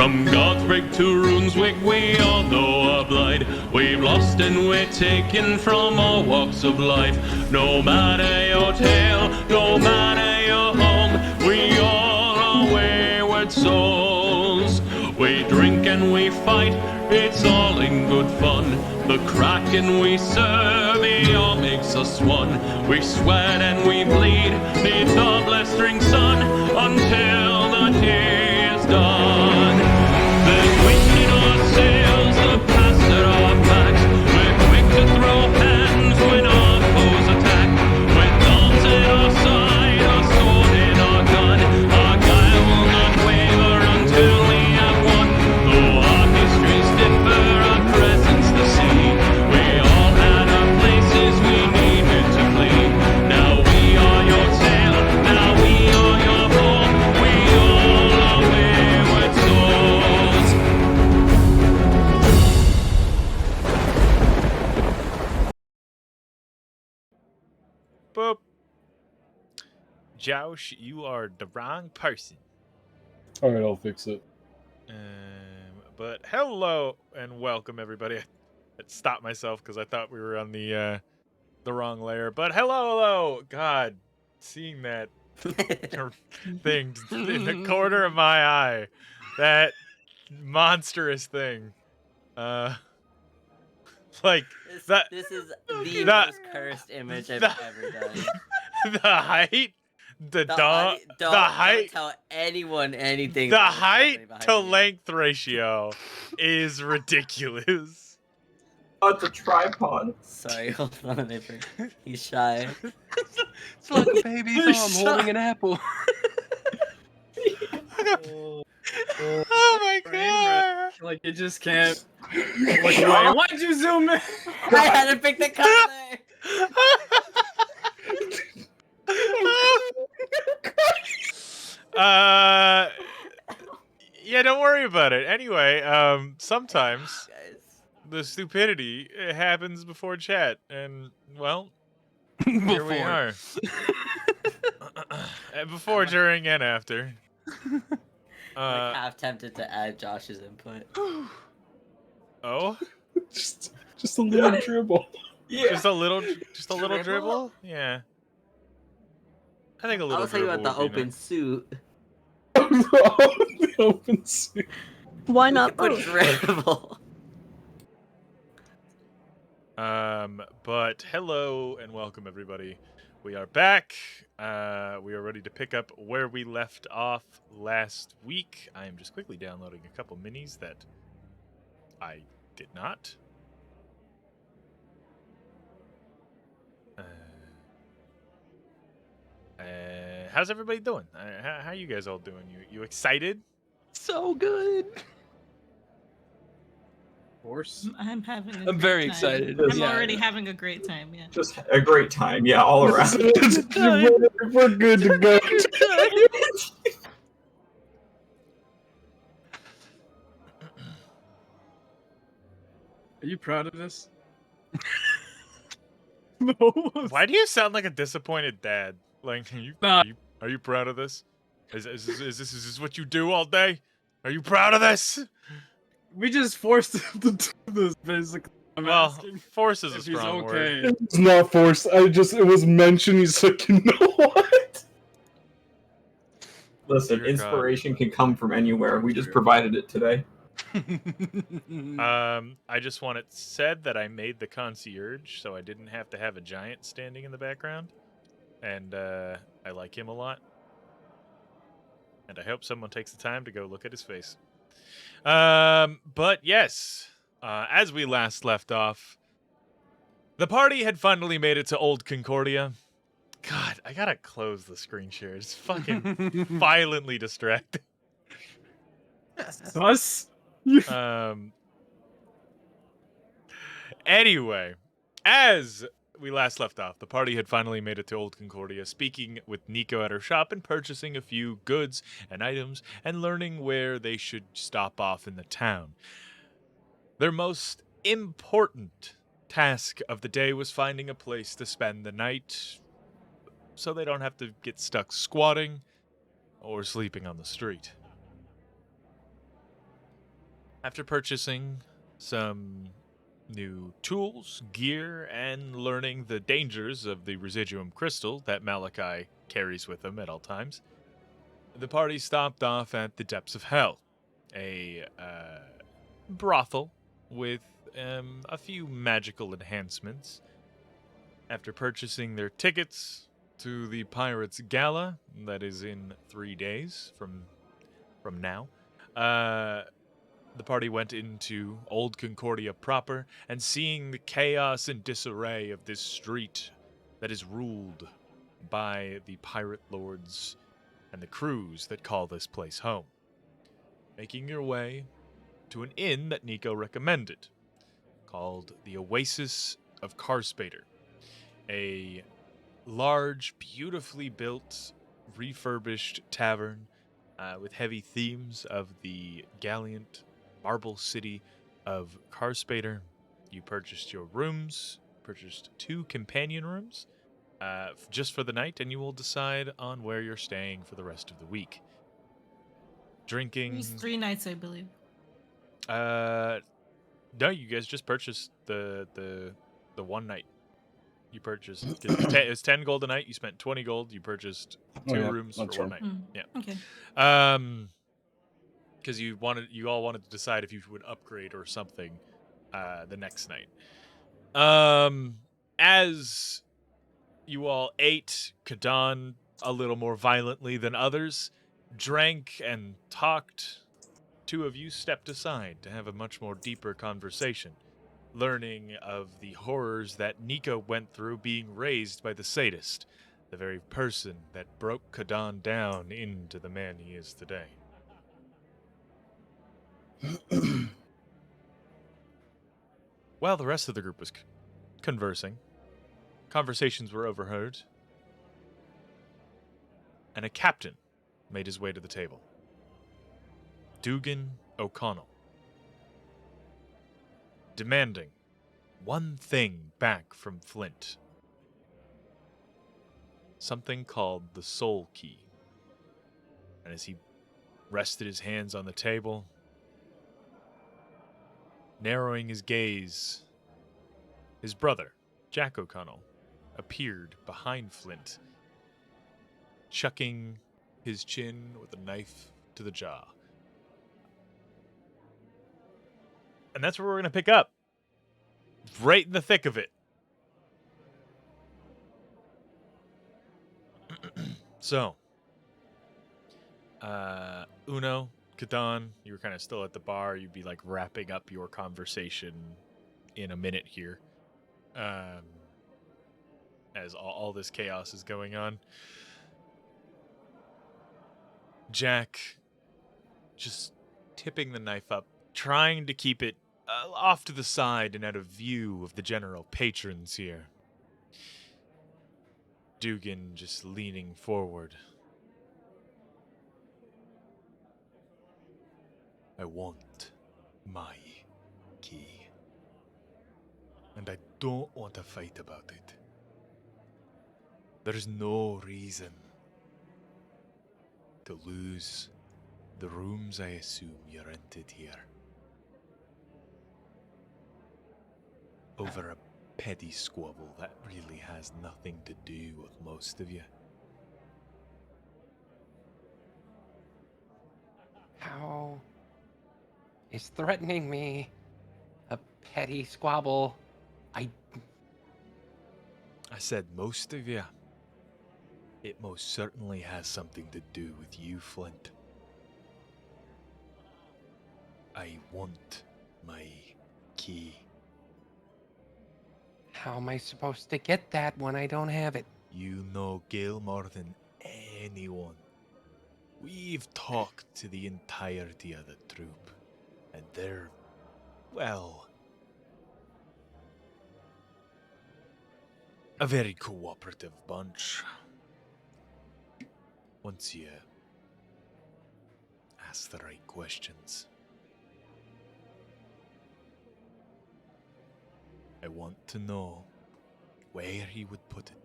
From Gothric to Runeswick, we all know a blight. We've lost and we're taken from all walks of life. No matter your tale, no matter your home, we all are wayward souls. We drink and we fight, it's all in good fun. The Kraken we serve, it all makes us one. We sweat and we bleed, neath the blistering sun, until the day is done. Then we hit our sails, the past at our backs. We're quick to throw hands when our foes attack. With arms at our side, our sword in our gun, our guile will not waver until we have won. Though our histories differ, our presence the same. We all had our places we needed to flee. Now we are your tale, now we are your home. We all are wayward souls. Boop. Josh, you are the wrong person. Alright, I'll fix it. But hello and welcome, everybody. I stopped myself because I thought we were on the wrong layer. But hello. God, seeing that thing in the corner of my eye, that monstrous thing. Like that. This is the most cursed image I've ever done. The height, the height. Don't tell anyone anything. The height to length ratio is ridiculous. Oh, it's a tripod. Sorry, hold on. He's shy. It's like a baby thumb holding an apple. Oh my god! Like, you just can't. Like, why'd you zoom in? I had to pick the color. Yeah, don't worry about it. Anyway, sometimes the stupidity happens before chat, and well, here we are. Before, during, and after. I'm half tempted to add Josh's input. Oh, just a little dribble. Yeah. just a little dribble. Yeah, I think a little. I'll tell you about the dribble would be open nice. suit. The open suit. Why not Put both? dribble. But hello and welcome, everybody. We are back. We are ready to pick up where we left off last week. I am just quickly downloading a couple minis that I did not. How's everybody doing? How you guys all doing? You excited? So good. Horse. I'm having. I'm very excited. I'm Yeah. already having a great time. Yeah. Just a great time, yeah, all around. We're good to go. Are you proud of this? No. Why do you sound like a disappointed dad? Like, are you proud of this? Is this what you do all day? Are you proud of this? We just forced him to do this, basically. I'm asking force is a if he's strong okay. word. It's not forced. It was mentioned. He's like, you know what? Listen, Dear inspiration can come from anywhere. We just provided it today. I just want it said that I made the concierge, so I didn't have to have a giant standing in the background. And I like him a lot. And I hope someone takes the time to go look at his face. But yes, as we last left off, the party had finally made it to Old Concordia. God, I gotta close the screen share. It's fucking violently distracting. Us? Anyway, as we last left off, the party had finally made it to Old Concordia, speaking with Nico at her shop and purchasing a few goods and items and learning where they should stop off in the town. Their most important task of the day was finding a place to spend the night so they don't have to get stuck squatting or sleeping on the street. After purchasing some new tools, gear, and learning the dangers of the residuum crystal that Malachi carries with him at all times, the party stopped off at the Depths of Hell, a brothel with a few magical enhancements. After purchasing their tickets to the Pirates Gala, that is in 3 days from now, the party went into Old Concordia proper, and seeing the chaos and disarray of this street that is ruled by the pirate lords and the crews that call this place home. Making your way to an inn that Nico recommended, called the Oasis of Carspader, a large, beautifully built, refurbished tavern with heavy themes of the gallant marble city of Carspader. You purchased your rooms, purchased 2 companion rooms just for the night, and you will decide on where you're staying for the rest of the week. Drinking. It was 3 nights, I believe. No, you guys just purchased the one night. You purchased it's 10 gold a night. You spent 20 gold. You purchased 2 rooms for 1 night. Yeah. Okay. Because you all wanted to decide if you would upgrade or something the next night. As you all ate Kadan a little more violently than others, drank and talked, 2 of you stepped aside to have a much more deeper conversation, learning of the horrors that Nico went through being raised by the sadist, the very person that broke Kadan down into the man he is today. While the rest of the group was conversing, conversations were overheard, and a captain made his way to the table. Dugan O'Connell, demanding one thing back from Flint. Something called the Soul Key. And as he rested his hands on the table, narrowing his gaze, his brother, Jack O'Connell, appeared behind Flint, chucking his chin with a knife to the jaw. And that's where we're going to pick up. Right in the thick of it. So, Uno, Kadan, you were kind of still at the bar. You'd be like wrapping up your conversation in a minute here. As all this chaos is going on. Jack, just tipping the knife up, trying to keep it off to the side and out of view of the general patrons here. Dugan just leaning forward. I want my key. And I don't want to fight about it. There's no reason to lose the rooms I assume you rented here over a petty squabble that really has nothing to do with most of you. How is threatening me a petty squabble? I said most of you. It most certainly has something to do with you, Flint. I want my key. How am I supposed to get that when I don't have it? You know Gil more than anyone. We've talked to the entirety of the troop, and they're, well, a very cooperative bunch. Once you ask the right questions. I want to know where he would put it.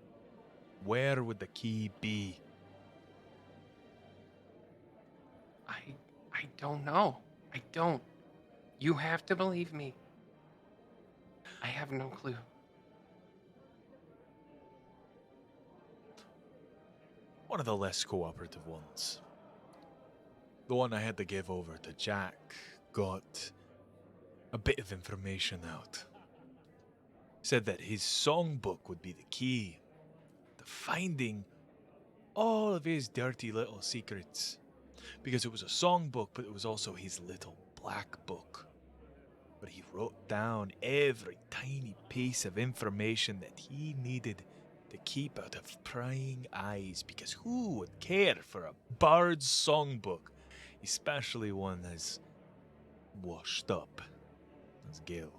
Where would the key be? I don't know. I don't. You have to believe me. I have no clue. One of the less cooperative ones. The one I had to give over to Jack got a bit of information out. Said that his songbook would be the key to finding all of his dirty little secrets. Because it was a songbook, but it was also his little black book. Where he wrote down every tiny piece of information that he needed to keep out of prying eyes. Because who would care for a bard's songbook? Especially one as washed up as Gil.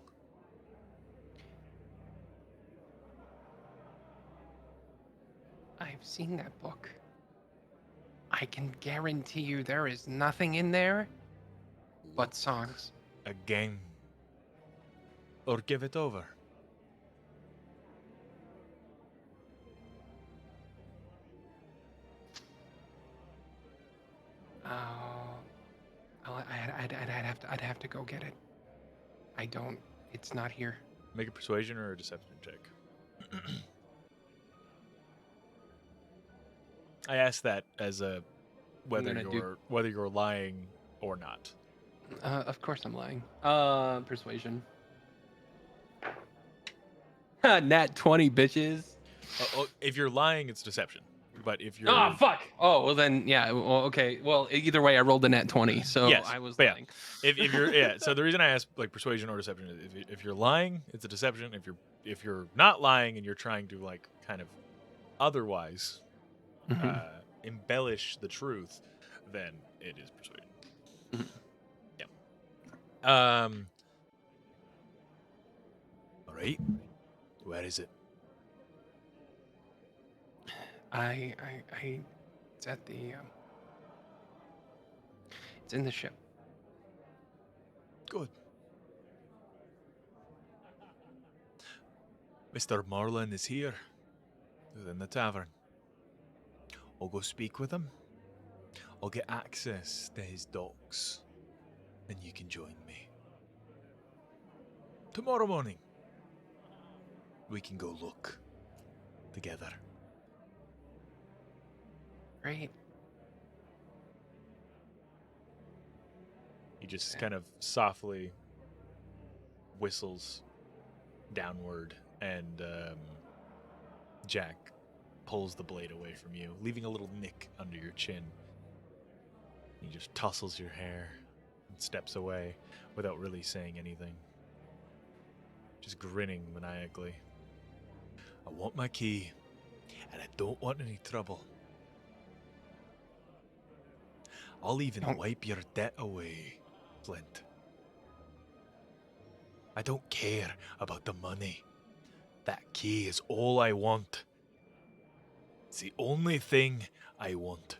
I've seen that book. I can guarantee you there is nothing in there but songs. Again. Or give it over. I'd have to go get it. I don't. It's not here. Make a persuasion or a deception check. I asked that as a whether you're lying or not. Of course I'm lying. Persuasion. Nat 20, bitches. If you're lying, it's deception. But if you're fuck. Oh, well then, yeah. Well, okay. Well, either way, I rolled a nat 20, so yes, I was but lying. If you're so the reason I asked like persuasion or deception is if you're lying, it's a deception. If you're not lying and you're trying to like kind of otherwise embellish the truth, then it is persuasion. Yeah. All right. Where is it? It's at the, it's in the ship. Good. Mr. Marlin is here, within the tavern. I'll go speak with him. I'll get access to his docks, and you can join me. Tomorrow morning, we can go look together. Great. He just kind of softly whistles downward, and Jack pulls the blade away from you, leaving a little nick under your chin. He just tussles your hair and steps away without really saying anything. Just grinning maniacally. I want my key, and I don't want any trouble. I'll even wipe your debt away, Flint. I don't care about the money. That key is all I want. It's the only thing I want.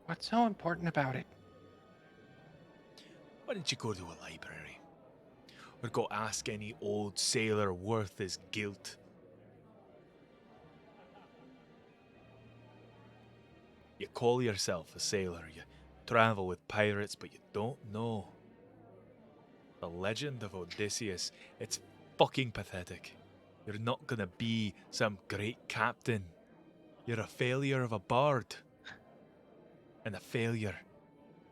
What's so important about it? Why don't you go to a library? Or go ask any old sailor worth his guilt. You call yourself a sailor, you travel with pirates, but you don't know. The legend of Odysseus, it's fucking pathetic. You're not gonna be some great captain. You're a failure of a bard. And a failure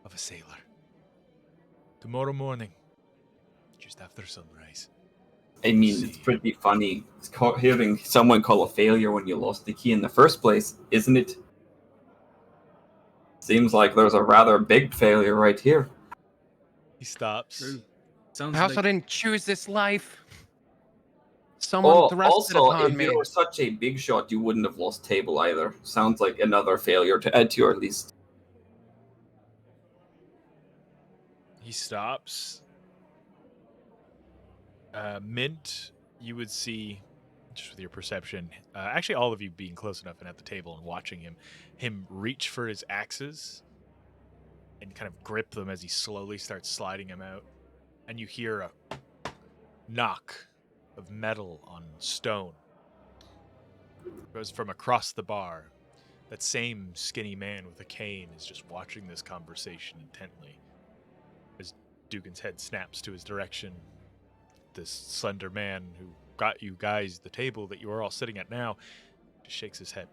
of a sailor. Tomorrow morning, just after sunrise. I mean, it's pretty funny hearing someone call a failure when you lost the key in the first place, isn't it? Seems like there's a rather big failure right here. He stops. True. Sounds I also like didn't choose this life. Someone thrust it also, upon if me. you were such a big shot, you wouldn't have lost table either. Sounds like another failure to add to your list. He stops. Mint, you would see, just with your perception, actually all of you being close enough and at the table and watching him reach for his axes and kind of grip them as he slowly starts sliding them out. And you hear a knock of metal on stone. It goes from across the bar. That same skinny man with a cane is just watching this conversation intently. As Dugan's head snaps to his direction. This slender man who got you guys the table that you are all sitting at now just shakes his head.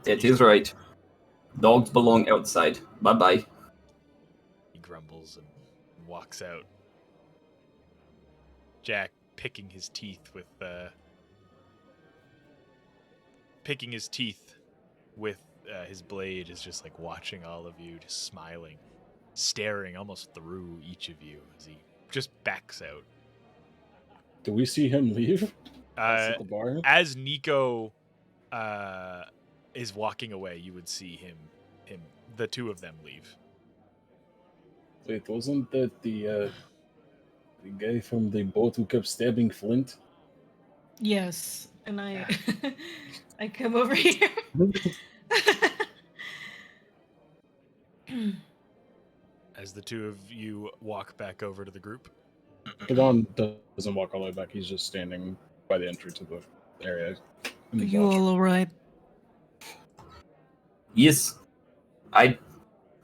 It is right. Dogs belong outside. Bye-bye. He grumbles and walks out. Jack picking his teeth with his blade is just like watching all of you, just smiling, staring almost through each of you as he just backs out. Do we see him leave? Us at the bar? As Nico is walking away, you would see him, the two of them leave. Wait, wasn't that the guy from the boat who kept stabbing Flint? Yes, and I I come over here. As the two of you walk back over to the group. Kadon doesn't walk all the way back. He's just standing by the entry to the area. Are you all alright? Yes. I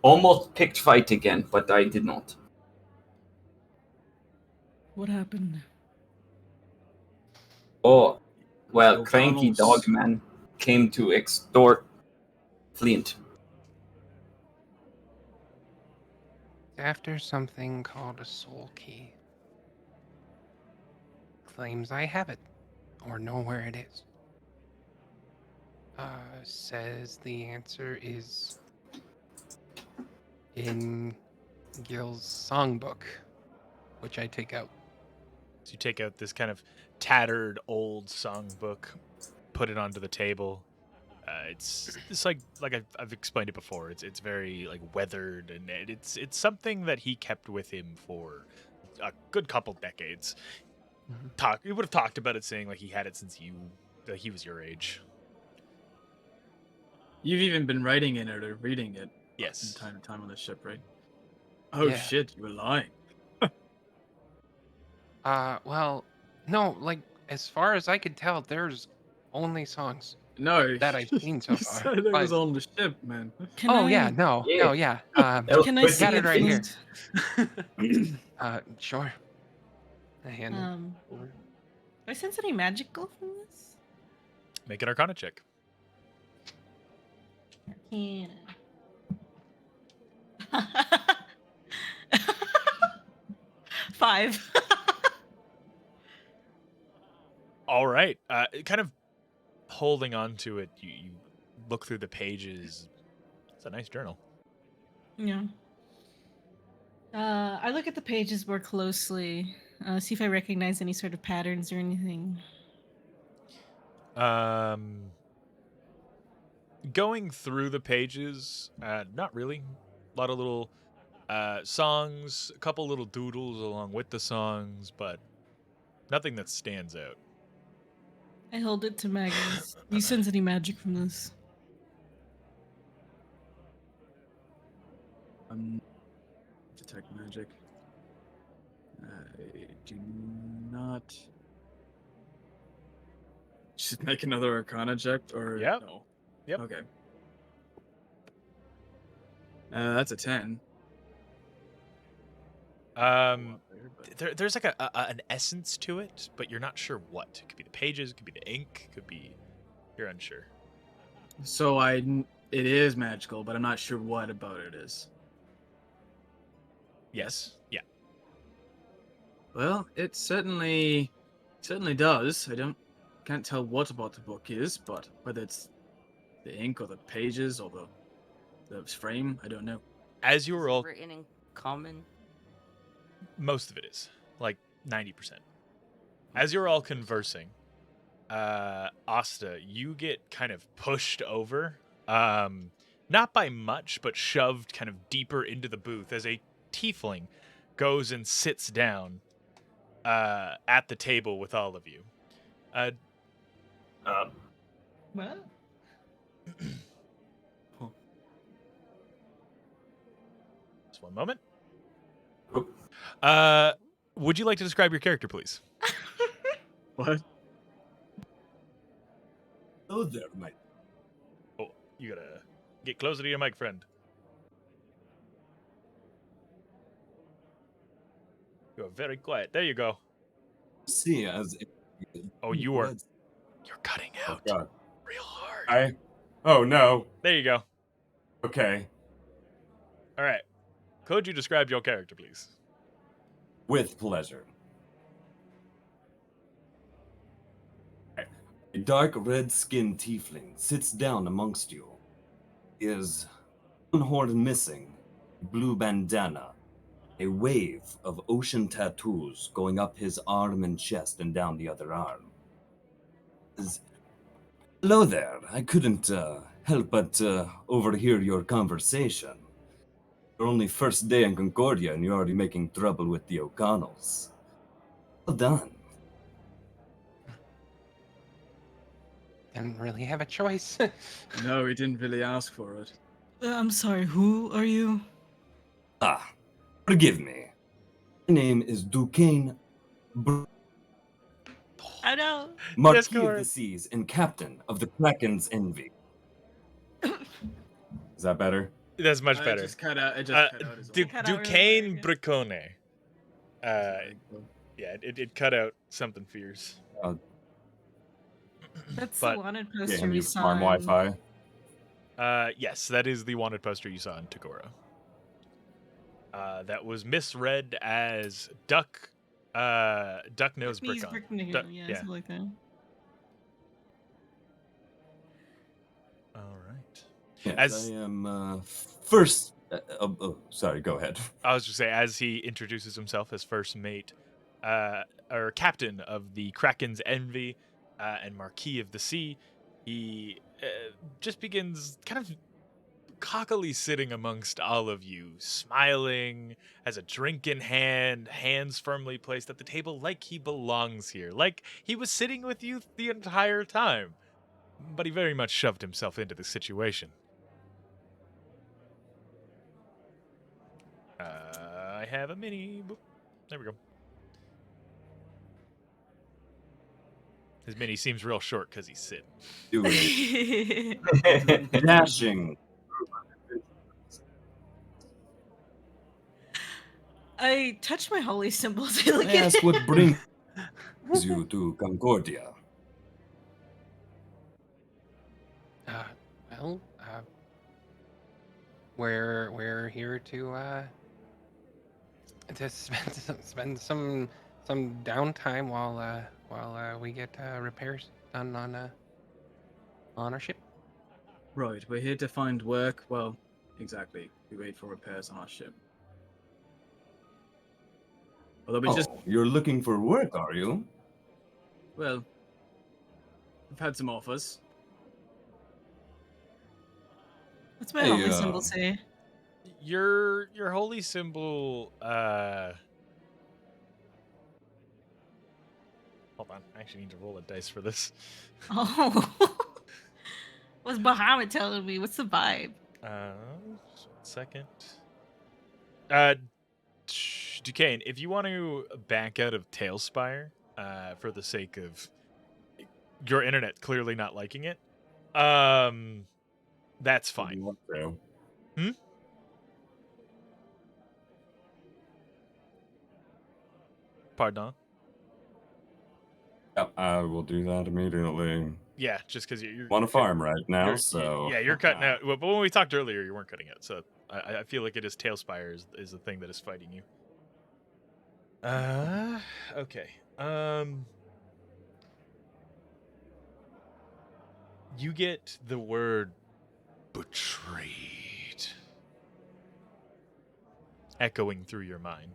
almost picked fight again, but I did not. What happened? Oh, well, Yo, Cranky Donald's- Dogman came to extort Flint. After something called a soul key. Claims I have it, or know where it is. Says the answer is in Gil's songbook, which I take out. So you take out this kind of tattered old songbook, put it onto the table. It's like I've explained it before. It's very like weathered, and it's something that he kept with him for a good couple decades. He would have talked about it, saying like he had it since he was your age. You've even been writing in it or reading it Yes. from time to time on the ship, right? Oh Yeah. shit, you were lying. Well, no, like, as far as I could tell, there's only songs. No, That I've seen so you far, said it was but- on the ship, man. Can Oh, I, yeah, no, Yeah. no, yeah. That was Can I pretty see got it right here. first? Sure. And Do I sense any magical from this? Make an Arcana check. Yeah. Five. All right. Kind of holding on to it, you look through the pages. It's a nice journal. Yeah. I look at the pages more closely, see if I recognize any sort of patterns or anything. Going through the pages, not really. A lot of little songs, a couple little doodles along with the songs, but nothing that stands out. I hold it to Magnus. Do you sense any magic from this? Detect magic. I do not. Just make another Arcana check, or Yep. no? Yep. Okay. That's a 10. There's like an essence to it, but you're not sure what. It could be the pages, it could be the ink, could be. You're unsure. So it is magical, but I'm not sure what about it is. Yes. Yeah. Well, it certainly does. Can't tell what about the book is, but whether it's the ink or the pages or the frame, I don't know. As you were all, Written in common. most of it is like 90%. As you're all conversing, Asta, you get kind of pushed over, not by much, but shoved kind of deeper into the booth as a tiefling goes and sits down at the table with all of you. What? Just one moment. Oh. Would you like to describe your character, please? What? Oh there, mate. Oh, you gotta Get closer to your mic, friend. You are very quiet. There you go. See, as Oh, you're cutting out God. real hard. Oh no. There you go. Okay. All right. Could you describe your character, please? With pleasure. A dark red-skinned tiefling sits down amongst you. He is one horn missing, blue bandana, a wave of ocean tattoos going up his arm and chest and down the other arm. Hello there. I couldn't help but overhear your conversation. Your only first day in Concordia and you're already making trouble with the O'Connells. Well done. Didn't really have a choice. No, he didn't really ask for it. I'm sorry, who are you? Ah, forgive me. My name is Duquesne I know. Marquis of Discord. the Seas and Captain of the Kraken's Envy. Is that better? That's much It better. just cut out. It just cut out. Is all. Cut out really Duquesne bad, Briccone. Yeah, it cut out something fierce. That's But- the wanted poster Damn we you, saw. farm in- Wi-Fi. Yes, that is the wanted poster you saw in Tagora. That was misread as Duck Nose Japanese Brickon. brick Duck- yeah, yeah. something like that. All right. Yes, As- I am first. Sorry, go ahead. I was just say, as he introduces himself as first mate, or captain of the Kraken's Envy, and Marquis of the Sea, he just begins kind of cockily sitting amongst all of you, smiling, has a drink in hand, hands firmly placed at the table, like he belongs here, like he was sitting with you the entire time. But he very much shoved himself into the situation. I have a mini. Boop. There we go. His mini seems real short because he's sitting. Do it. Dashing. I touch my holy symbols. I look I at ask it. what brings you to Concordia. Well, we're here to spend some downtime while we get repairs done on our ship. Right, we're here to find work. Well, exactly. We wait for repairs on our ship. Although we just, You're looking for work, are you? well, we've had some offers. What's my Hey, holy symbol say? Your holy symbol. Hold on, I actually need to roll a dice for this. Oh. What's Bahamut telling me? What's the vibe? Second. Duquesne, if you want to back out of Tailspire, for the sake of your internet clearly not liking it, that's fine. Pardon? Yep, I will do that immediately. Yeah, just because you're On a farm right now, you're- so yeah, you're cutting out. But when we talked earlier, you weren't cutting out. So I feel like it is Tailspire is the thing that is fighting you. Okay. You get the word betrayed echoing through your mind.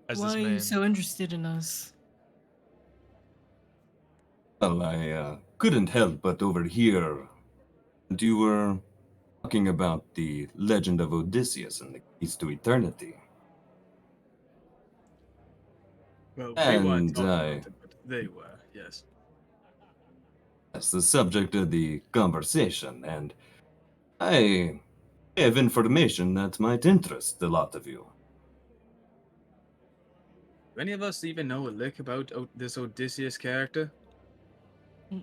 As Why this are you man, so interested in us? Well, I couldn't help but overhear that you were talking about the legend of Odysseus and the keys to eternity. Well, we weren't And talking I- about it, but they were, yes. That's the subject of the conversation, and I I have information that might interest the lot of you. Do any of us even know a lick about this Odysseus character? Mm-mm.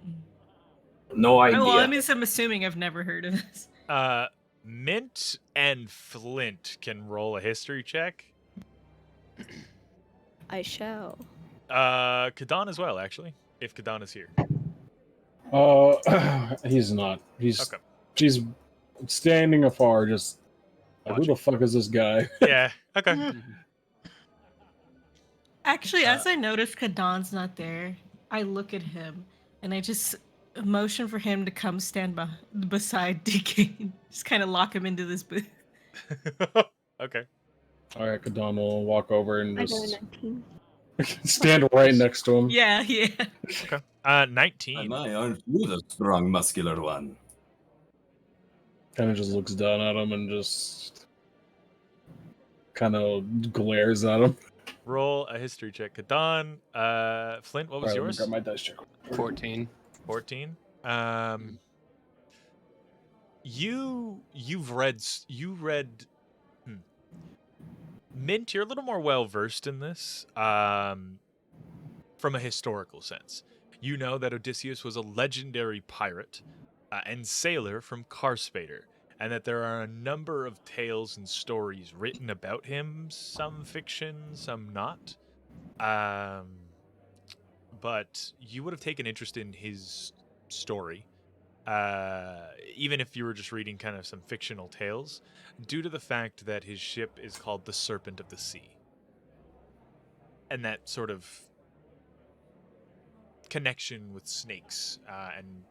No idea. Oh, well, I'm assuming I've never heard of this. Mint and Flint can roll a history check. I shall. Kadan as well, actually, if Kadan is here. He's not. Okay. She's standing afar, just like, who Watching. the fuck is this guy? Yeah. Okay. Actually, as I notice Kadan's not there, I look at him and I just motion for him to come stand beside DK. Just kind of lock him into this booth. Okay. All right, Kadan will walk over and I got a just 19. stand right next to him. Yeah, yeah. Okay. 19. Aren't you the strong, muscular one? Kind of just looks down at him and just kind of glares at him. Roll a history check. Kadan. Flint, what was All right, let me yours? grab my dice check. 14. 14. You've read Mint, you're a little more well versed in this from a historical sense. You know that Odysseus was a legendary pirate and sailor from Carspader, and that there are a number of tales and stories written about him, some fiction, some not. But you would have taken interest in his story, even if you were just reading kind of some fictional tales, due to the fact that his ship is called the Serpent of the Sea. And that sort of connection with snakes, and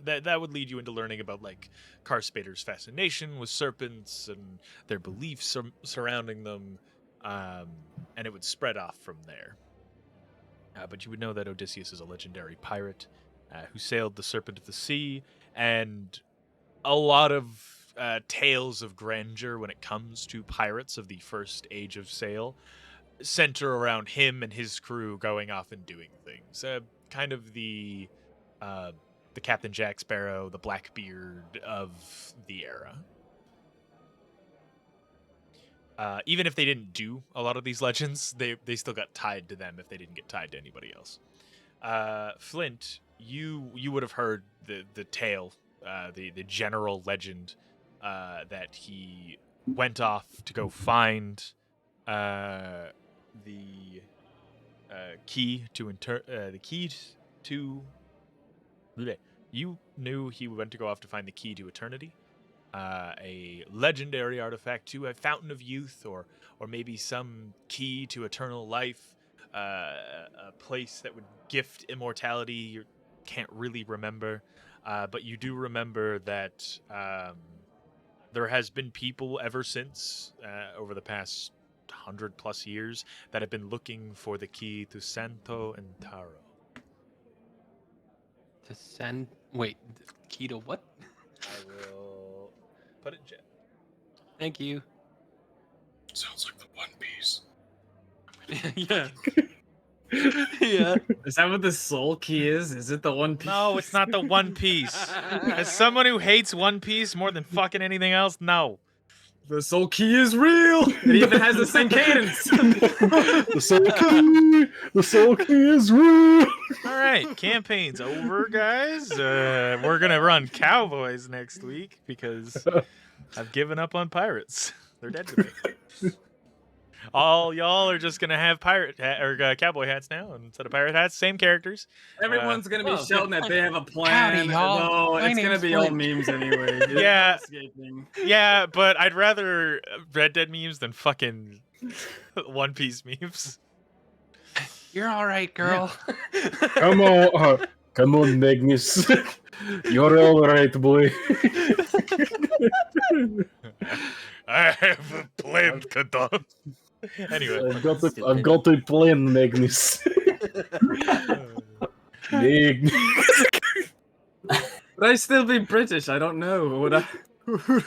that would lead you into learning about like Carspader's fascination with serpents and their beliefs surrounding them, and it would spread off from there. But you would know that Odysseus is a legendary pirate who sailed the Serpent of the Sea, and a lot of tales of grandeur when it comes to pirates of the first age of sail center around him and his crew going off and doing things. Kind of the Captain Jack Sparrow, the Blackbeard of the era. Even if they didn't do a lot of these legends, they still got tied to them if they didn't get tied to anybody else. Flint, you would have heard the tale, the general legend that he went off to go find the key to You knew he went to go off to find the key to eternity. A legendary artifact to a fountain of youth, or maybe some key to eternal life, a place that would gift immortality. You can't really remember, but you do remember that there has been people ever since, over the past 100+ years, that have been looking for the key to Santo and Taro. To send... Wait, key to what? I will put it in chat. Thank you. Sounds like the One Piece. Yeah. Yeah. Is that what the soul key is? Is it the One Piece? No, it's not the One Piece. As someone who hates One Piece more than fucking anything else, no. The soul key is real. It even has the same cadence. The soul key is real. All right, campaign's over, guys. We're gonna run Cowboys next week because I've given up on pirates. They're dead to me. All y'all are just gonna have cowboy hats now instead of pirate hats. Same characters. Everyone's gonna be well, shouting that they have a plan. Howdy, y'all. No, My it's gonna name's be all Flint. memes anyway. It's Yeah. escaping. Yeah, but I'd rather Red Dead memes than fucking One Piece memes. You're all right, girl. Come on, Magnus. You're all right, boy. I have a plan, Kadan. Anyway, I've got a plan, Magnus. Magnus. Would I still be British? I don't know. Would I?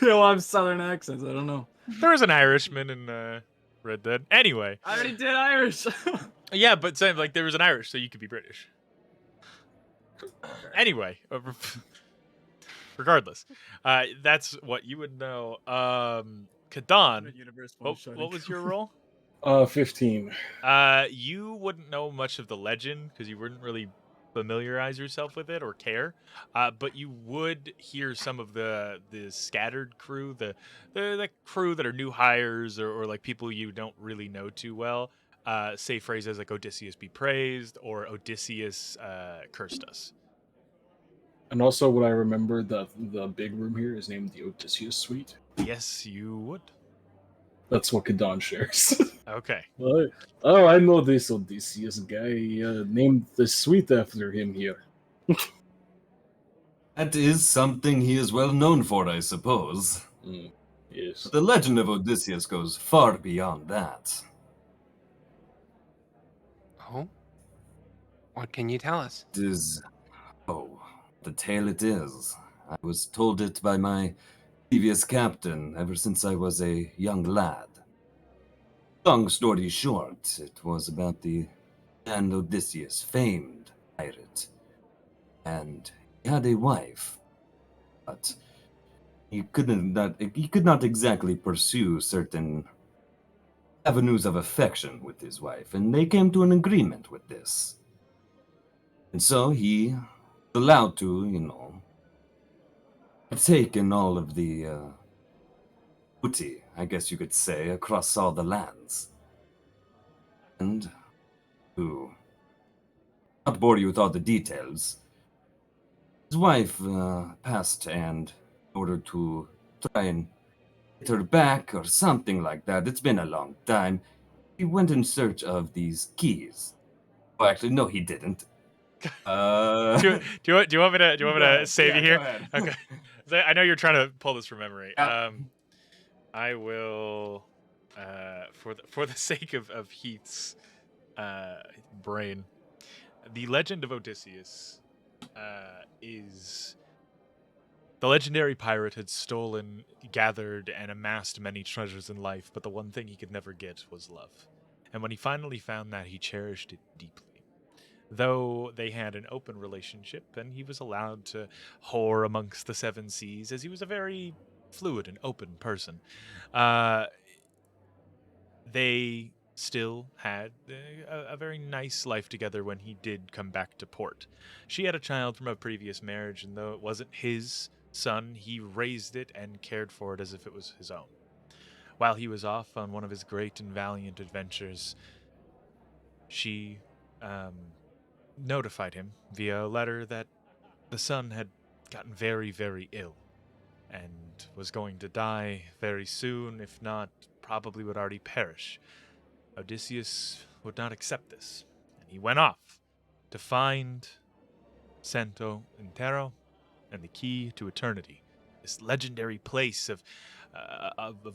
No, I'm Southern accents. I don't know. there was an Irishman in Red Dead. Anyway, I already did Irish. yeah, but same, like there was an Irish, so you could be British. Anyway, regardless, that's what you would know. Kadan, Universe what was your role? 15. You wouldn't know much of the legend because you wouldn't really familiarize yourself with it or care. But you would hear some of the scattered crew, the crew that are new hires or like people you don't really know too well. Say phrases like "Odysseus be praised" or "Odysseus cursed us." And also, would I remember the big room here is named the Odysseus Suite? Yes, you would. That's what Kadan shares. Okay. Oh, I know this Odysseus guy. Named the suite after him here. That is something he is well known for, I suppose. Yes. But the legend of Odysseus goes far beyond that. Oh? What can you tell us? It is... Oh, the tale it is. I was told it by my previous captain ever since I was a young lad. Long story short, it was about the man Odysseus, famed pirate. And he had a wife, but he could not exactly pursue certain avenues of affection with his wife, and they came to an agreement with this. And so he was allowed to, take in all of the booty, I guess you could say, across all the lands. And to not bore you with all the details, his wife passed, and in order to try and get her back or something like that, it's been a long time, he went in search of these keys. Oh, actually, no, he didn't. Do you want me to save you here? Go ahead. Okay. I know you're trying to pull this from memory. Yeah. I will, for the sake of Heath's brain, the legend of Odysseus is the legendary pirate had stolen, gathered, and amassed many treasures in life, but the one thing he could never get was love. And when he finally found that, he cherished it deeply. Though they had an open relationship, and he was allowed to whore amongst the seven seas, as he was a very fluid and open person, they still had a very nice life together when he did come back to port. She had a child from a previous marriage, and though it wasn't his son, he raised it and cared for it as if it was his own. While he was off on one of his great and valiant adventures, she notified him via a letter that the son had gotten very, very ill and was going to die very soon, if not, probably would already perish. Odysseus would not accept this, and he went off to find Santo Intero and the key to eternity, this legendary place of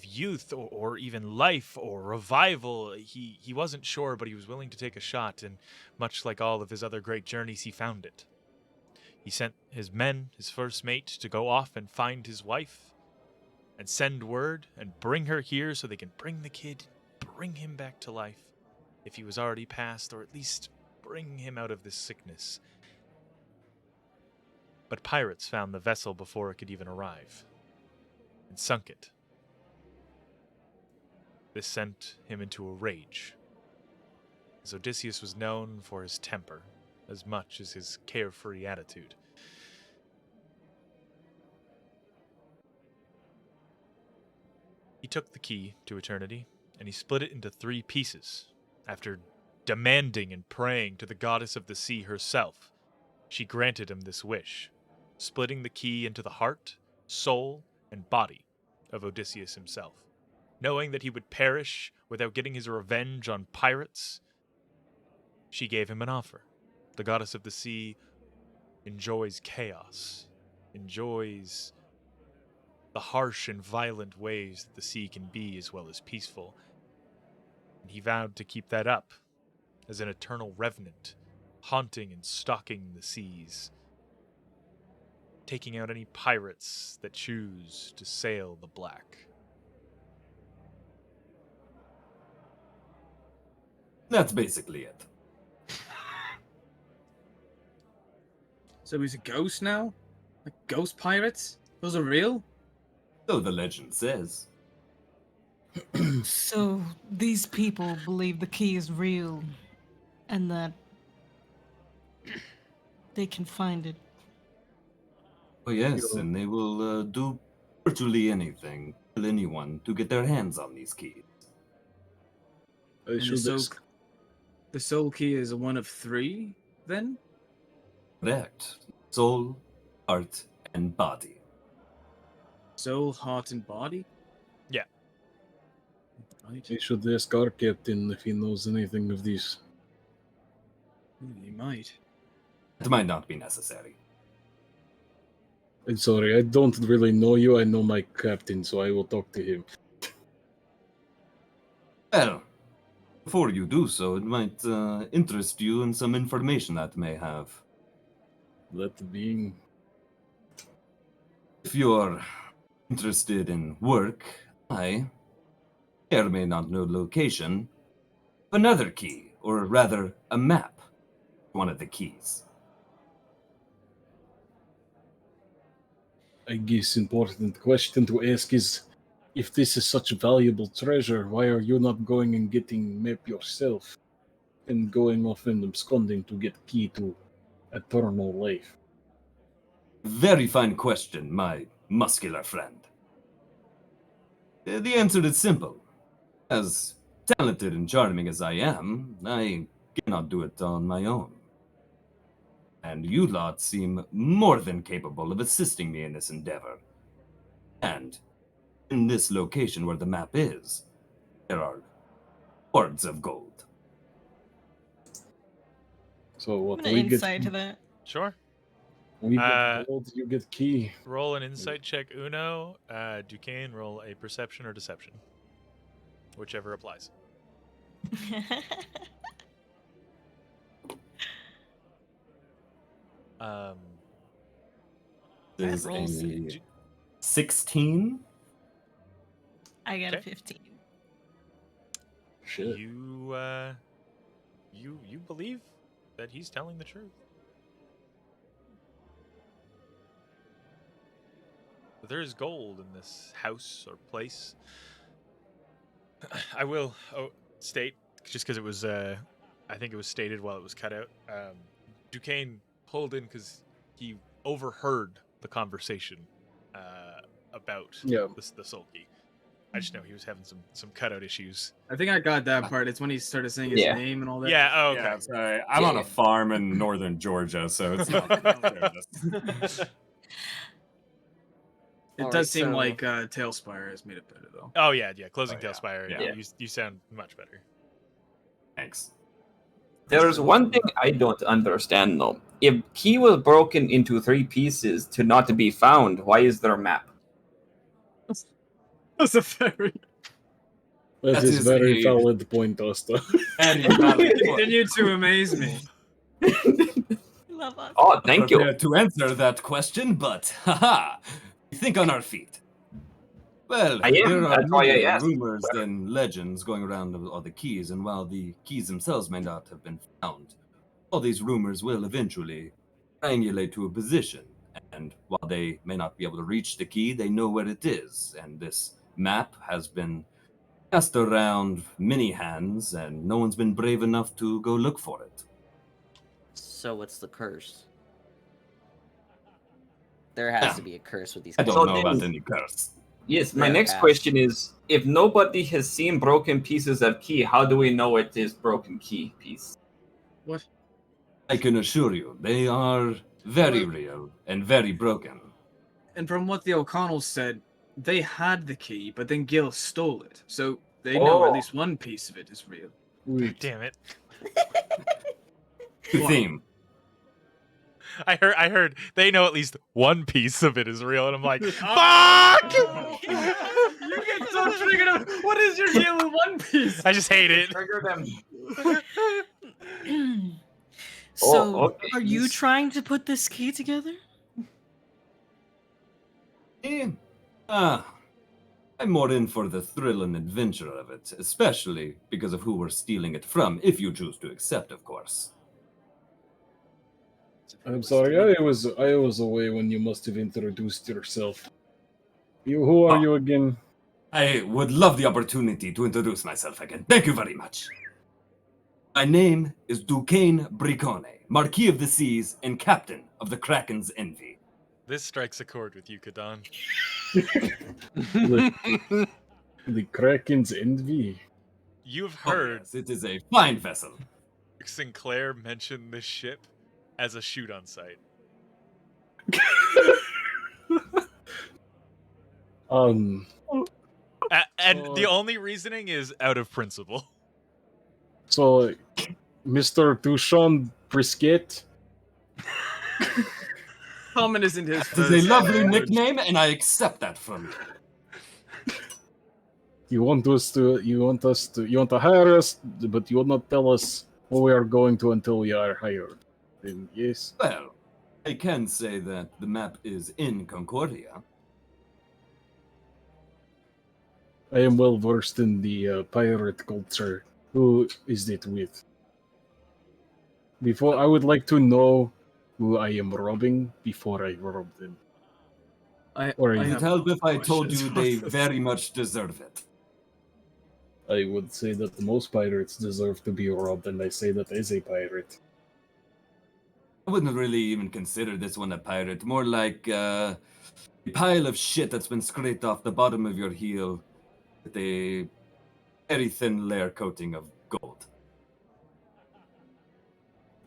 youth or even life or revival. He wasn't sure, but he was willing to take a shot, and much like all of his other great journeys, he found it. He sent his men, his first mate, to go off and find his wife and send word and bring her here so they can bring the kid, bring him back to life if he was already passed, or at least bring him out of this sickness. But pirates found the vessel before it could even arrive and sunk it. This sent him into a rage, as Odysseus was known for his temper as much as his carefree attitude. He took the key to eternity, and he split it into 3 pieces. After demanding and praying to the goddess of the sea herself, she granted him this wish, splitting the key into the heart, soul, and body of Odysseus himself. Knowing that he would perish without getting his revenge on pirates, she gave him an offer. The goddess of the sea enjoys chaos, enjoys the harsh and violent ways that the sea can be, as well as peaceful. And he vowed to keep that up as an eternal revenant, haunting and stalking the seas, taking out any pirates that choose to sail the black. That's basically it. So he's a ghost now? Like ghost pirates? Those are real? So the legend says. So these people believe the key is real and that they can find it. Oh yes, and they will do virtually anything, kill anyone to get their hands on these keys. I And should the soul key is one of 3, then? Correct. Soul, heart, and body. Soul, heart, and body? Yeah. Right. I should ask our captain if he knows anything of these. You might. It might not be necessary. I'm sorry, I don't really know you. I know my captain, so I will talk to him. Well, before you do so, it might interest you in some information that may have. That being... If you're interested in work, I may or may not know the location of another key, or rather, a map. One of the keys. I guess important question to ask is, if this is such a valuable treasure, why are you not going and getting map yourself and going off and absconding to get key to eternal life? Very fine question, my muscular friend. The answer is simple. As talented and charming as I am, I cannot do it on my own. And you lot seem more than capable of assisting me in this endeavor. And in this location where the map is, there are hordes of gold. So what I'm gonna we get? insight to that. Sure. We Uh, get gold, you get key. Roll an insight check, Uno. Duquesne, roll a perception or deception. Whichever applies. This is rolls- a 16? I got a Okay. 15. Shit. You believe that he's telling the truth. There is gold in this house or place. I will state, just because it was, I think it was stated while it was cut out. Duquesne pulled in because he overheard the conversation about the soul key. I just know he was having some cutout issues. I think I got that part. It's when he started saying his name and all that. Yeah. Oh, okay. Yeah, sorry. I'm on a farm in northern Georgia, so it's not. It Alright, does seem so- like Tailspire has made it better, though. Oh yeah. Closing Oh, yeah. Tailspire. Yeah. You sound much better. Thanks. There's one thing I don't understand though. If key was broken into 3 pieces to not to be found, why is there a map? That's a very... That is very valid point, Asta. Continue to amaze me. Love us. Oh, thank you. To answer that question, but haha, think on our feet. Well, I am, there are that's why I many asked. rumors and legends going around of all the keys, and while the keys themselves may not have been found, all these rumors will eventually triangulate to a position. And while they may not be able to reach the key, they know where it is. And this map has been passed around many hands, and no one's been brave enough to go look for it. So what's the curse? There has to be a curse with these. I don't So know then- about any curse. Yes, my Yeah, next pass. question is, if nobody has seen broken pieces of key, how do we know it is broken key piece? What? I can assure you, they are very real and very broken. And from what the O'Connells said, they had the key, but then Gil stole it. So they know Oh. at least one piece of it is real. Wait, Damn it. Good theme. I heard they know at least one piece of it is real, and I'm like, Oh. fuck! You get so triggered up. What is your deal with One Piece? I just hate it. Trigger them. So, okay. are you trying to put this key together? I'm more in for the thrill and adventure of it, especially because of who we're stealing it from, if you choose to accept, of course. I'm sorry, I was away when you must have introduced yourself. Who are you again? I would love the opportunity to introduce myself again. Thank you very much. My name is Duquesne Bricone, Marquis of the Seas and Captain of the Kraken's Envy. This strikes a chord with you, Kadon. The Kraken's Envy. You've Oh, heard yes, it is a fine vessel. Sinclair mention this ship as a shoot on sight. Um, And the only reasoning is out of principle. so, Mr. Touchon Brisket? Common isn't his It first is a lovely language. nickname, and I accept that from you. You want to hire us, but you will not tell us where we are going to until we are hired. Then, yes. Well, I can say that the map is in Concordia. I am well versed in the pirate culture. Who is it with? Before, I would like to know who I am robbing before I rob them. Or Would I it help if I told questions you for they this. very much deserve it? I would say that most pirates deserve to be robbed, and I say that as a pirate. I wouldn't really even consider this one a pirate. More like a pile of shit that's been scraped off the bottom of your heel with a very thin layer coating of gold.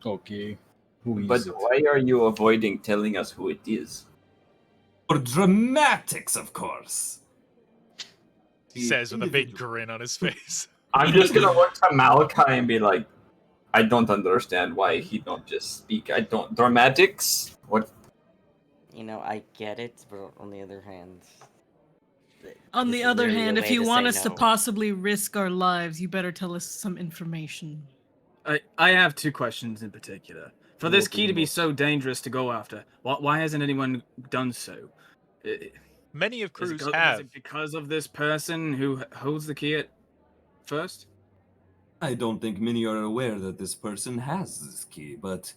Okay. Who is But it? why are you avoiding telling us who it is? For dramatics, of course. He says with a big grin on his face. I'm just gonna look to Malachi and be like, I don't understand why he don't just speak. I don't. Dramatics? What? You know, I get it, but on the other hand, On this the is other really a hand, if way you to want say us to no. possibly risk our lives, you better tell us some information. I have two questions in particular. For this key to be so dangerous to go after, why hasn't anyone done so? Many of Is crews it have. because of this person who holds the key at first? I don't think many are aware that this person has this key, but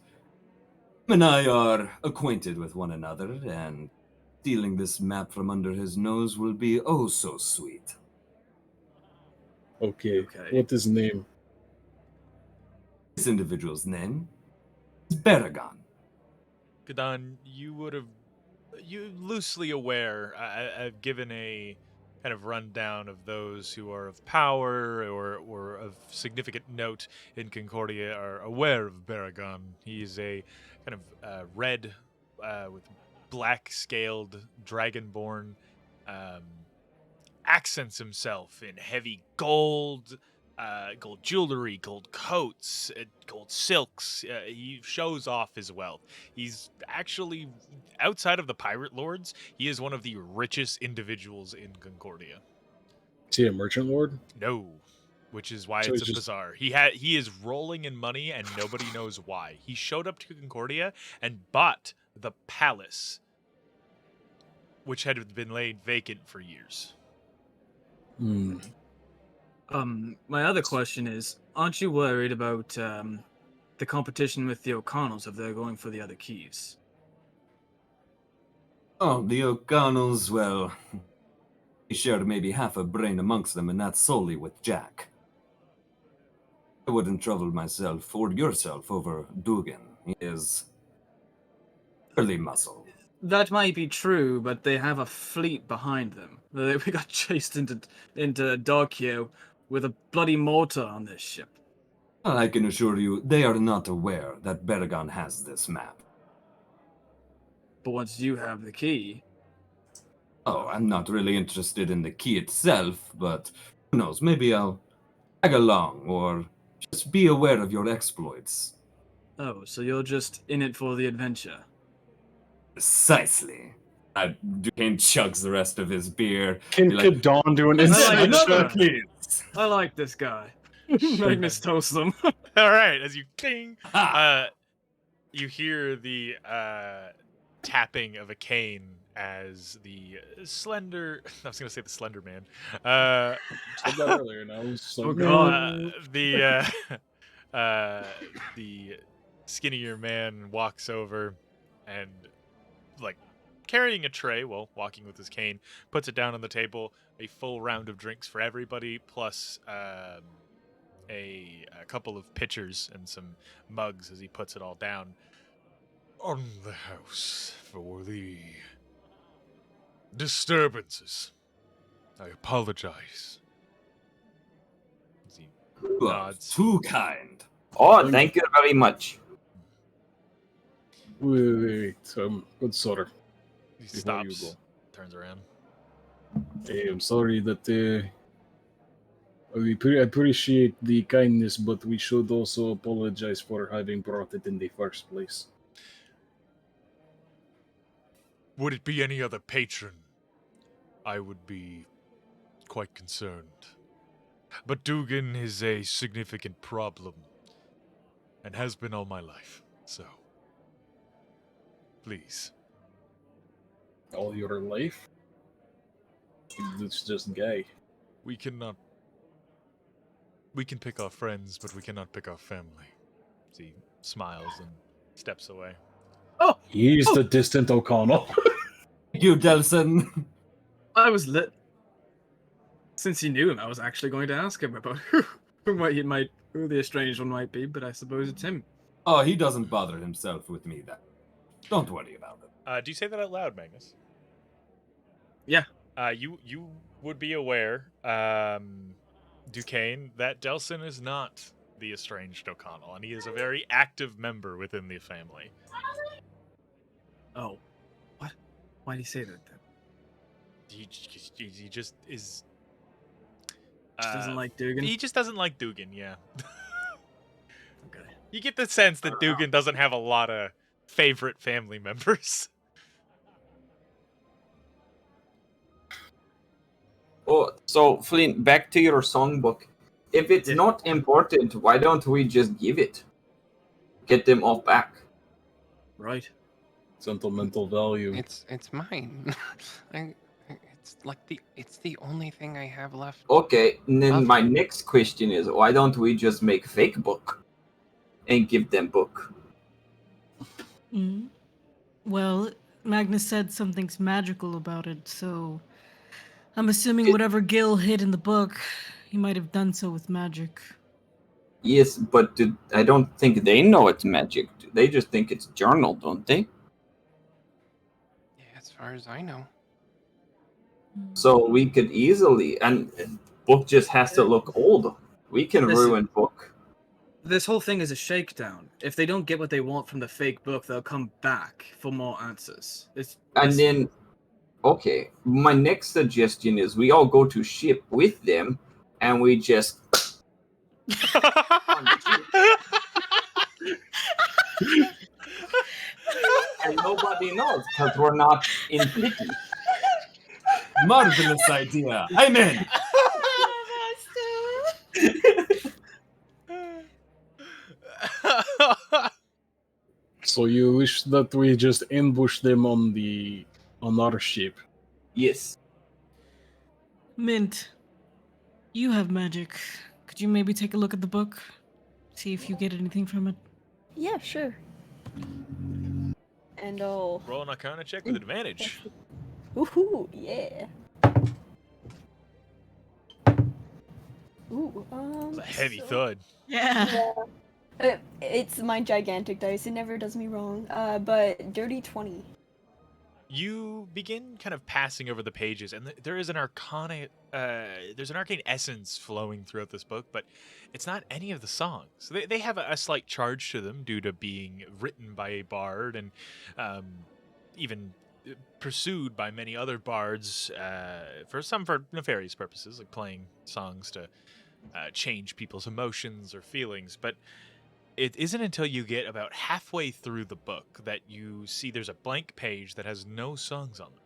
him and I are acquainted with one another, and stealing this map from under his nose will be oh so sweet. Okay. What is his name? This individual's name is Baragon. Kadon, you loosely aware. I've given a kind of rundown of those who are of power or of significant note in Concordia are aware of Baragon. He's a kind of red with black scaled dragonborn. Accents himself in heavy gold jewelry, gold coats, gold silks. He shows off his wealth. He's actually, outside of the pirate lords, he is one of the richest individuals in Concordia. Is he a merchant lord? No, which is why So it's he's just- bizarre. He is rolling in money and nobody knows why. He showed up to Concordia and bought the palace, which had been laid vacant for years. Hmm. My other question is, aren't you worried about the competition with the O'Connells if they're going for the other keys? Oh, the O'Connells, well, they share maybe half a brain amongst them, and that's solely with Jack. I wouldn't trouble myself or yourself over Dugan. He is early muscle. That might be true, but they have a fleet behind them. We got chased into dock here with a bloody mortar on this ship. I can assure you, they are not aware that Baragon has this map. But once you have the key... Oh, I'm not really interested in the key itself, but who knows, maybe I'll tag along, or just be aware of your exploits. Oh, so you're just in it for the adventure. Precisely. Duquesne chugs the rest of his beer. Can Kadon do an Another, inside please. I like this guy. Magnus toast them. All right, as you ding, you hear the tapping of a cane as the slender. I was going to say the Slender Man. I said that earlier, and I was so Oh, God. The skinnier man walks over and, like, carrying a tray while walking with his cane, puts it down on the table, a full round of drinks for everybody, plus a couple of pitchers and some mugs as he puts it all down. On the house for the disturbances. I apologize. As he You are nods. too kind. Oh, thank you very much. Wait, good sir. He Before you stops, go. turns around. Hey, I'm sorry that we appreciate the kindness, but we should also apologize for having brought it in the first place. Would it be any other patron, I would be quite concerned. But Dugan is a significant problem, and has been all my life, so please. All your life? It's just gay. We can pick our friends, but we cannot pick our family. He smiles and steps away. Oh, He's the distant O'Connell. Thank you, Delson. I was lit. Since he knew him, I was actually going to ask him about who the estranged one might be, but I suppose it's him. Oh, he doesn't bother himself with me, then. Don't worry about it. Do you say that out loud, Magnus? Yeah. You would be aware, Duquesne, that Delson is not the estranged O'Connell, and he is a very active member within the family. Oh. What? Why did he say that then? He just is... Just doesn't like Dugan? He just doesn't like Dugan, yeah. Okay. You get the sense that Dugan doesn't have a lot of favorite family members. Oh, so Flint, back to your songbook. If it's not important, why don't we just give it? Get them off back. Right. Sentimental value. It's mine. It's the only thing I have left. Okay, and then Of my it. next question is, why don't we just make fake book and give them book? Mm. Well, Magnus said something's magical about it, so I'm assuming whatever Gil hid in the book, he might have done so with magic. Yes, but I don't think they know it's magic. They just think it's journal, don't they? Yeah, as far as I know. So we could easily, and book just has to look old. We can Listen. ruin book. This whole thing is a shakedown. If they don't get what they want from the fake book, they'll come back for more answers. And then, okay, my next suggestion is we all go to ship with them, and we just and nobody knows because we're not in pity. Marvelous idea. I'm in. So you wish that we just ambush them on our ship? Yes. Mint, you have magic. Could you maybe take a look at the book? See if you get anything from it? Yeah, sure. And I'll... Roll an Arcana check with advantage. Woohoo, yeah. Ooh, It's a heavy thud. Yeah. It's my gigantic dice. It never does me wrong. But dirty 20. You begin kind of passing over the pages, and there is an arcane essence flowing throughout this book, but it's not any of the songs. They have a slight charge to them due to being written by a bard and even pursued by many other bards for nefarious purposes, like playing songs to change people's emotions or feelings. But it isn't until you get about halfway through the book that you see there's a blank page that has no songs on them.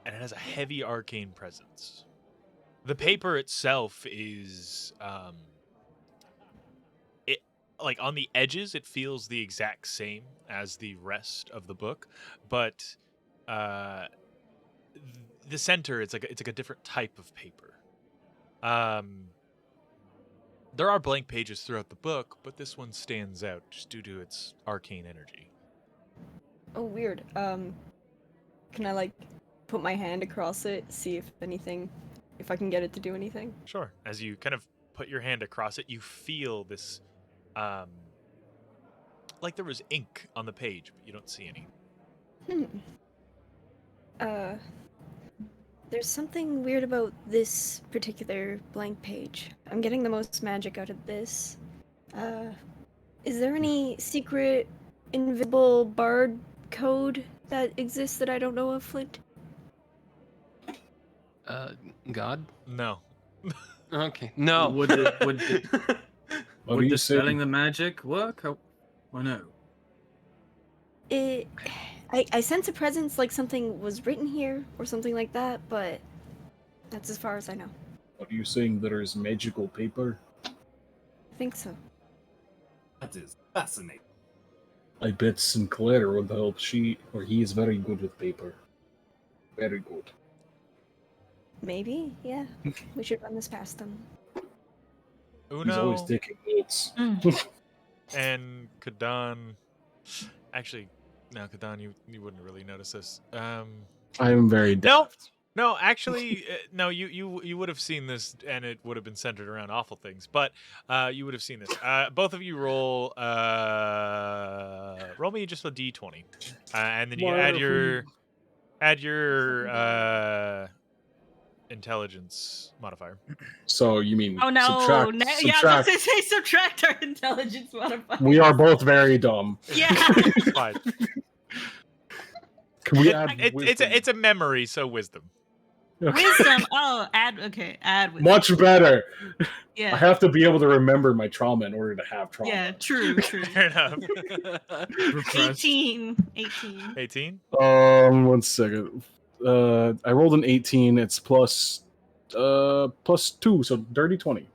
And it has a heavy arcane presence. The paper itself is like on the edges it feels the exact same as the rest of the book, but the center it's like a different type of paper. There are blank pages throughout the book, but this one stands out just due to its arcane energy. Oh, weird. Can I like put my hand across it, see if I can get it to do anything? Sure. As you kind of put your hand across it, you feel this, like there was ink on the page, but you don't see any. There's something weird about this particular blank page. I'm getting the most magic out of this. Is there any secret, invisible bard code that exists that I don't know of, Flint? God? No. Okay. No. Would What are you dispelling saying? the magic work? Or no? I sense a presence, like something was written here or something like that, but that's as far as I know. Are you saying there is magical paper? I think so. That is fascinating. I bet Sinclair would help. He is very good with paper. Very good. Maybe, yeah. We should run this past them. He's always Uno taking notes. and Kadan. Actually, no, Kadan, you wouldn't really notice this. I am very daft. No, actually, no. You would have seen this, and it would have been centered around awful things. But you would have seen this. Both of you roll me just a d20, and then you add your intelligence modifier. So you mean Oh no! subtract? Yeah, I was Subtract. gonna say subtract our intelligence modifier. We are both very dumb. Yeah. Fine. Can we add It's a memory, so wisdom. Okay. Wisdom. Oh, add wisdom. Much better. Yeah. I have to be able to remember my trauma in order to have trauma. Yeah, true. Fair enough. 18. 18? 1 second. I rolled an 18. It's plus 2, so dirty 20.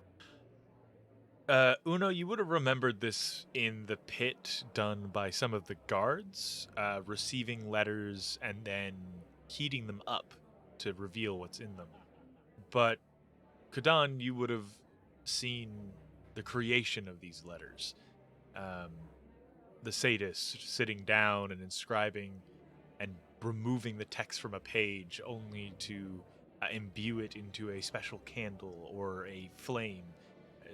Uno, you would have remembered this in the pit done by some of the guards, receiving letters and then heating them up to reveal what's in them. But Kadan, you would have seen the creation of these letters. The sadist sitting down and inscribing and removing the text from a page only to imbue it into a special candle or a flame,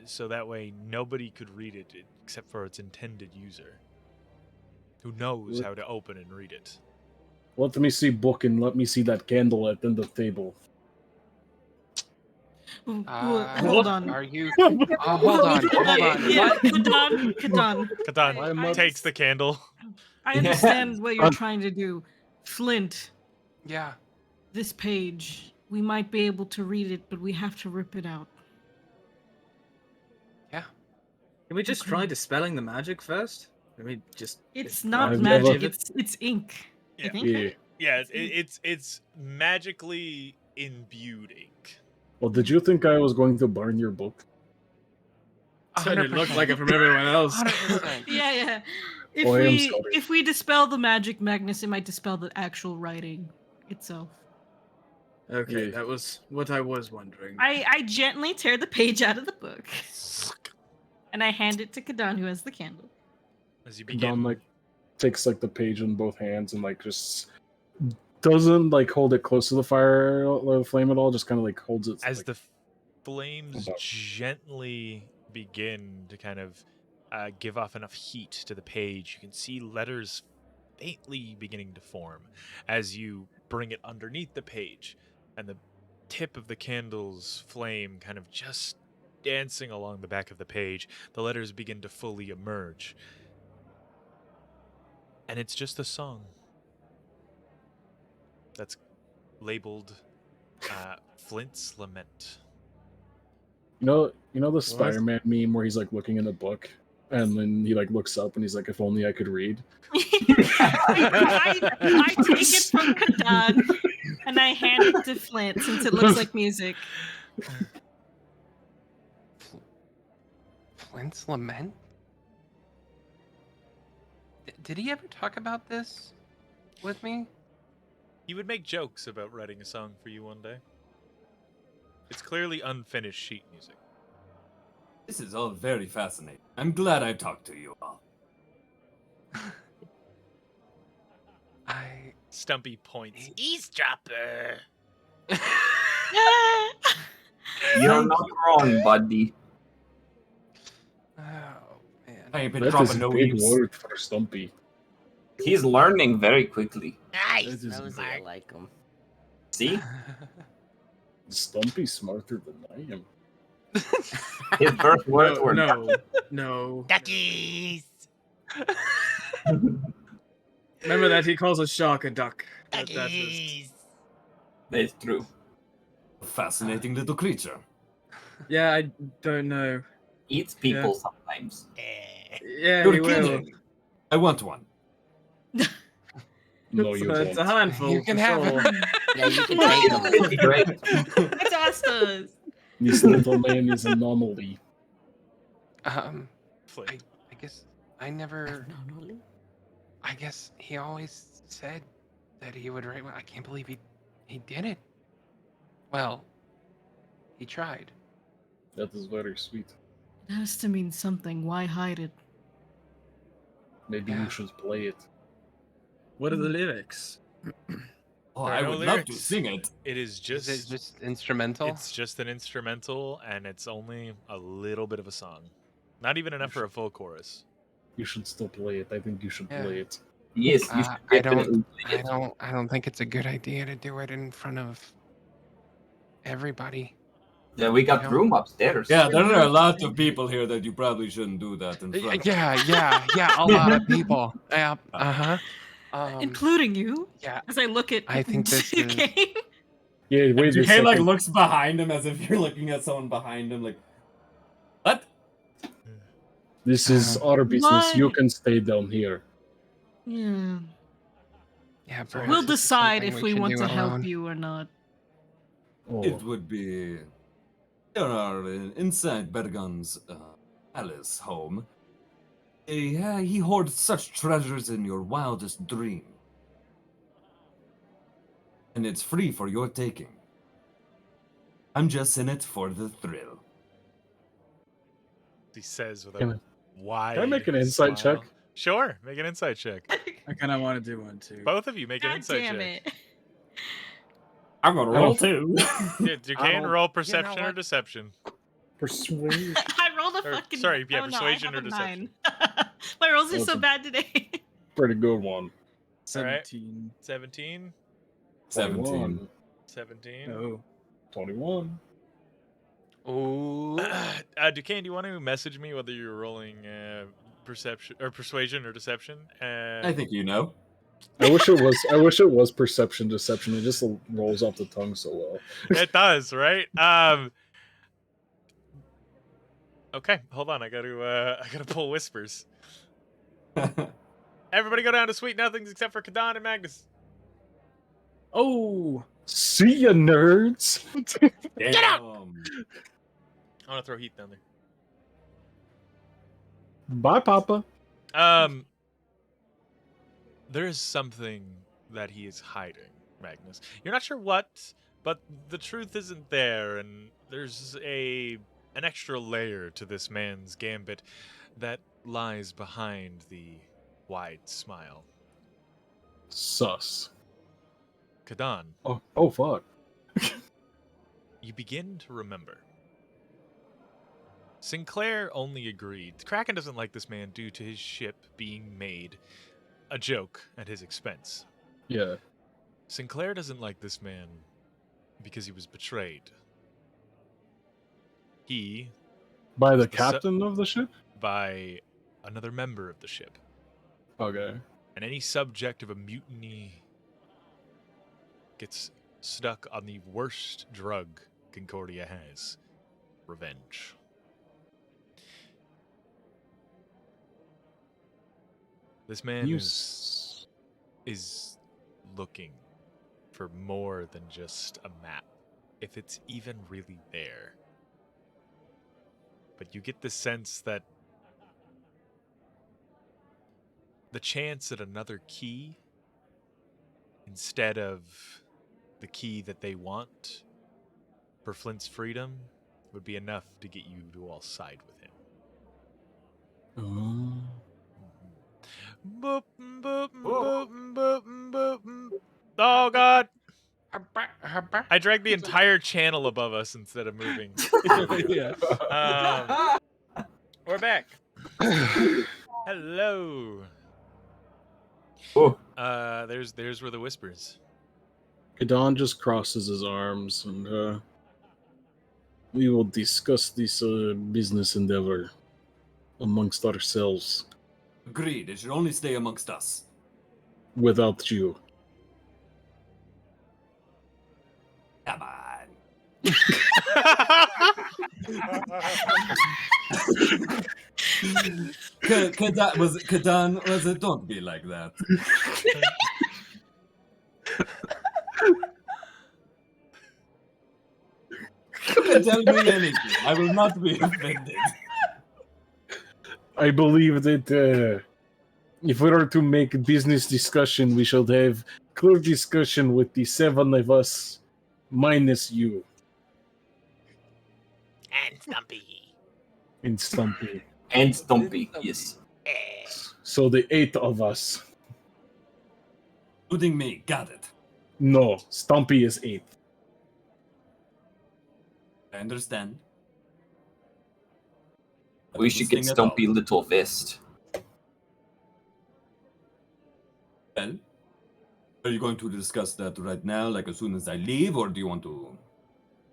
so that way nobody could read it except for its intended user, who knows how to open and read it. Let me see book and let me see that candle at the end of the table. Hold on. Are you? Hold on. Yeah, What? Kadan takes the candle. I understand what you're trying to do. Flint. Yeah. This page, we might be able to read it, but we have to rip it out. Yeah. Can we just try dispelling the magic first? Can we just? It's not I've magic. never- It's ink. I think. Yeah. Yeah, it's magically imbued ink. Well, did you think I was going to burn your book? Certainly looked like it from everyone else. 100%. Yeah. Oh, I am sorry. If we dispel the magic, Magnus, it might dispel the actual writing itself. Okay, Yeah. that was what I was wondering. I gently tear the page out of the book, and I hand it to Kadan, who has the candle. As you Don begin, takes the page in both hands and just doesn't hold it close to the fire or the flame at all. Just kind of holds it as the flames about- gently begin to kind of give off enough heat to the page, you can see letters faintly beginning to form as you bring it underneath the page, and the tip of the candle's flame kind of just dancing along the back of the page. The letters begin to fully emerge, and it's just a song that's labeled Flint's Lament. You know the Spider-Man meme where he's looking in a book and then he looks up and he's like, if only I could read. I take it from Kadan and I hand it to Flint since it looks like music. Flint's Lament? Did he ever talk about this with me? He would make jokes about writing a song for you one day. It's clearly unfinished sheet music. This is all very fascinating. I'm glad I talked to you all. Stumpy points. Eavesdropper. You're not wrong, buddy. Oh man. I've been That is dropping a no big eaves. word for Stumpy. He's learning very quickly. Nice. That is Nosy, I like him. See? Stumpy's smarter than I am. His first words were No. Duckies. Remember that he calls a shark a duck. Duckies. That's true. Fascinating little creature. Yeah, I don't know. Eats people sometimes. Yeah, You're he will. kidding. I want one. No, you It's a don't. handful. You can for have sure. it. Yeah, you can take him. It'd be great. That's awesome. This little man is an anomaly. Flip. I guess I never. I guess he always said that he would write. I can't believe he did it. Well, he tried. That is very sweet. It has to mean something. Why hide it? Maybe you should play it. What are the lyrics? Oh, There are I no would love to lyrics. sing it. It is just. Is it just instrumental? It's just an instrumental, and it's only a little bit of a song. Not even enough for a full chorus. You should still play it. I think you should Yeah. play it. Yes, you should I definitely play I it. don't. I don't think it's a good idea to do it in front of everybody. Yeah, we got Yeah. room upstairs. Yeah, there are a lot of people here that you probably shouldn't do that in front of. Yeah. A lot of people. Yeah. Including you. Yeah. As I look at I think this is. Duquesne. Yeah, wait a Duquesne like second. looks behind him as if you're looking at someone behind him, like, what? This is our business. You Why? can stay down here. Yeah. Yeah. We'll We'll perhaps this is decide something if we should want do to help alone. you or not. Oh, It would be. There are inside Bergan's palace home. He hoards such treasures in your wildest dream. And it's free for your taking. I'm just in it for the thrill. He says with Can a wide. can I make an insight smile. check? Sure, make an insight check. I kind of want to do one too. Both of you make an God insight damn check. it. I'm gonna roll too. Yeah, Duquesne, don't- roll perception or what? deception. Persuade. I rolled a Or, fucking. sorry, yeah, oh, no, I persuasion have or a deception. 9. My rolls are Oh, so it's a- bad today. Pretty good one. 17. 17. 17. 17. Oh. 21. Ooh. Duquesne, do you want to message me whether you're rolling perception or persuasion or deception? I think you know. I wish it was perception deception. It just rolls off the tongue so well. It does, right? Okay, hold on. I gotta pull whispers. Everybody go down to Sweet Nothings except for Kadan and Magnus. Oh. See ya, nerds. Get out! I want to throw heat down there. Bye, Papa. There is something that he is hiding, Magnus. You're not sure what, but the truth isn't there, and there's an extra layer to this man's gambit that lies behind the wide smile. Sus. Kadan, Oh, fuck. you begin to remember. Sinclair only agreed. Kraken doesn't like this man due to his ship being made a joke at his expense. Yeah. Sinclair doesn't like this man because he was betrayed. He, By the The su- captain of the ship? by another member of the ship, Okay. and any subject of a mutiny gets stuck on the worst drug Concordia has: revenge. This man You is looking for more than just a map, if it's even really there. But you get the sense that the chance at another key instead of the key that they want for Flint's freedom would be enough to get you to all side with him. Oh. Boop, boop, boop, boop, boop. Oh God! I dragged the entire channel above us instead of moving. Yeah. We're back. Hello. Oh, There's where the whispers. Kadan just crosses his arms, and we will discuss this business endeavor amongst ourselves Agreed. It should only stay amongst us. without you. Come on. Kadan, was it? Don't be like that. You can tell me anything. I will not be offended. I believe that if we are to make business discussion, we should have clear discussion with the 7 of us, minus you And Stumpy. and Stumpy. and Stumpy, yes. So the 8 of us. Including me. Got it. No, Stumpy is 8. I understand. We should get Stumpy Little Fist. Well, are you going to discuss that right now, like as soon as I leave, or do you want to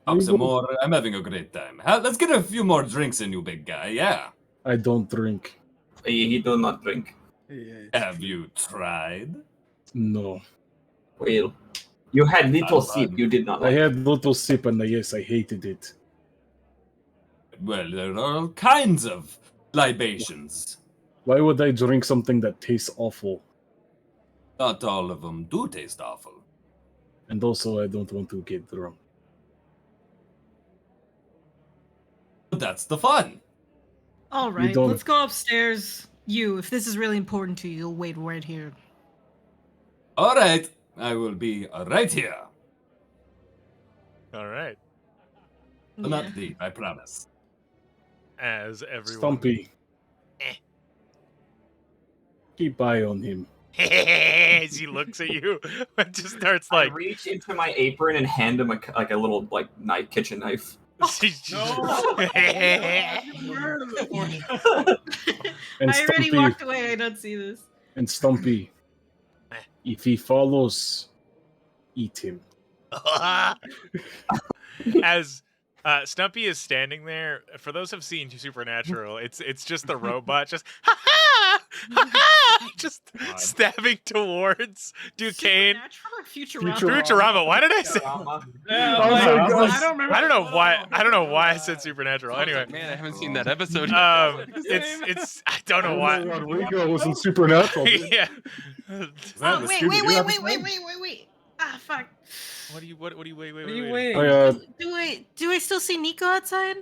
talk some more? I'm having a great time. Let's get a few more drinks in you, big guy. Yeah. I don't drink. He do not drink. Have you tried? No. Well, you had little sip. You did not. I Like had little sip, and yes, I hated it. Well, there are all kinds of libations. Why would I drink something that tastes awful? Not all of them do taste awful. And also, I don't want to get drunk. But that's the fun. All right, don't- let's go upstairs. You, if this is really important to you, you'll wait right here. All right, I will be right here. All right. Not deep, I promise. As everyone. Stumpy. Keep eye on him. As he looks at you, and just starts I like. reach into my apron and hand him a little knife, kitchen knife. And I already Stumpy, walked away. I don't see this. and Stumpy, if he follows, eat him. As Stumpy is standing there, for those who've seen Supernatural, it's just the robot just just stabbing towards Duquesne. Supernatural or Futurama? Futurama. Why did I say? I don't remember. I don't know why. I don't know why I said Supernatural. Anyway, Man, I haven't seen that episode. it's. I don't know why. Rodrigo was in Supernatural. Yeah. Oh, wait. Ah, fuck. What do you? What do you? Wait. Do I still see Nico outside?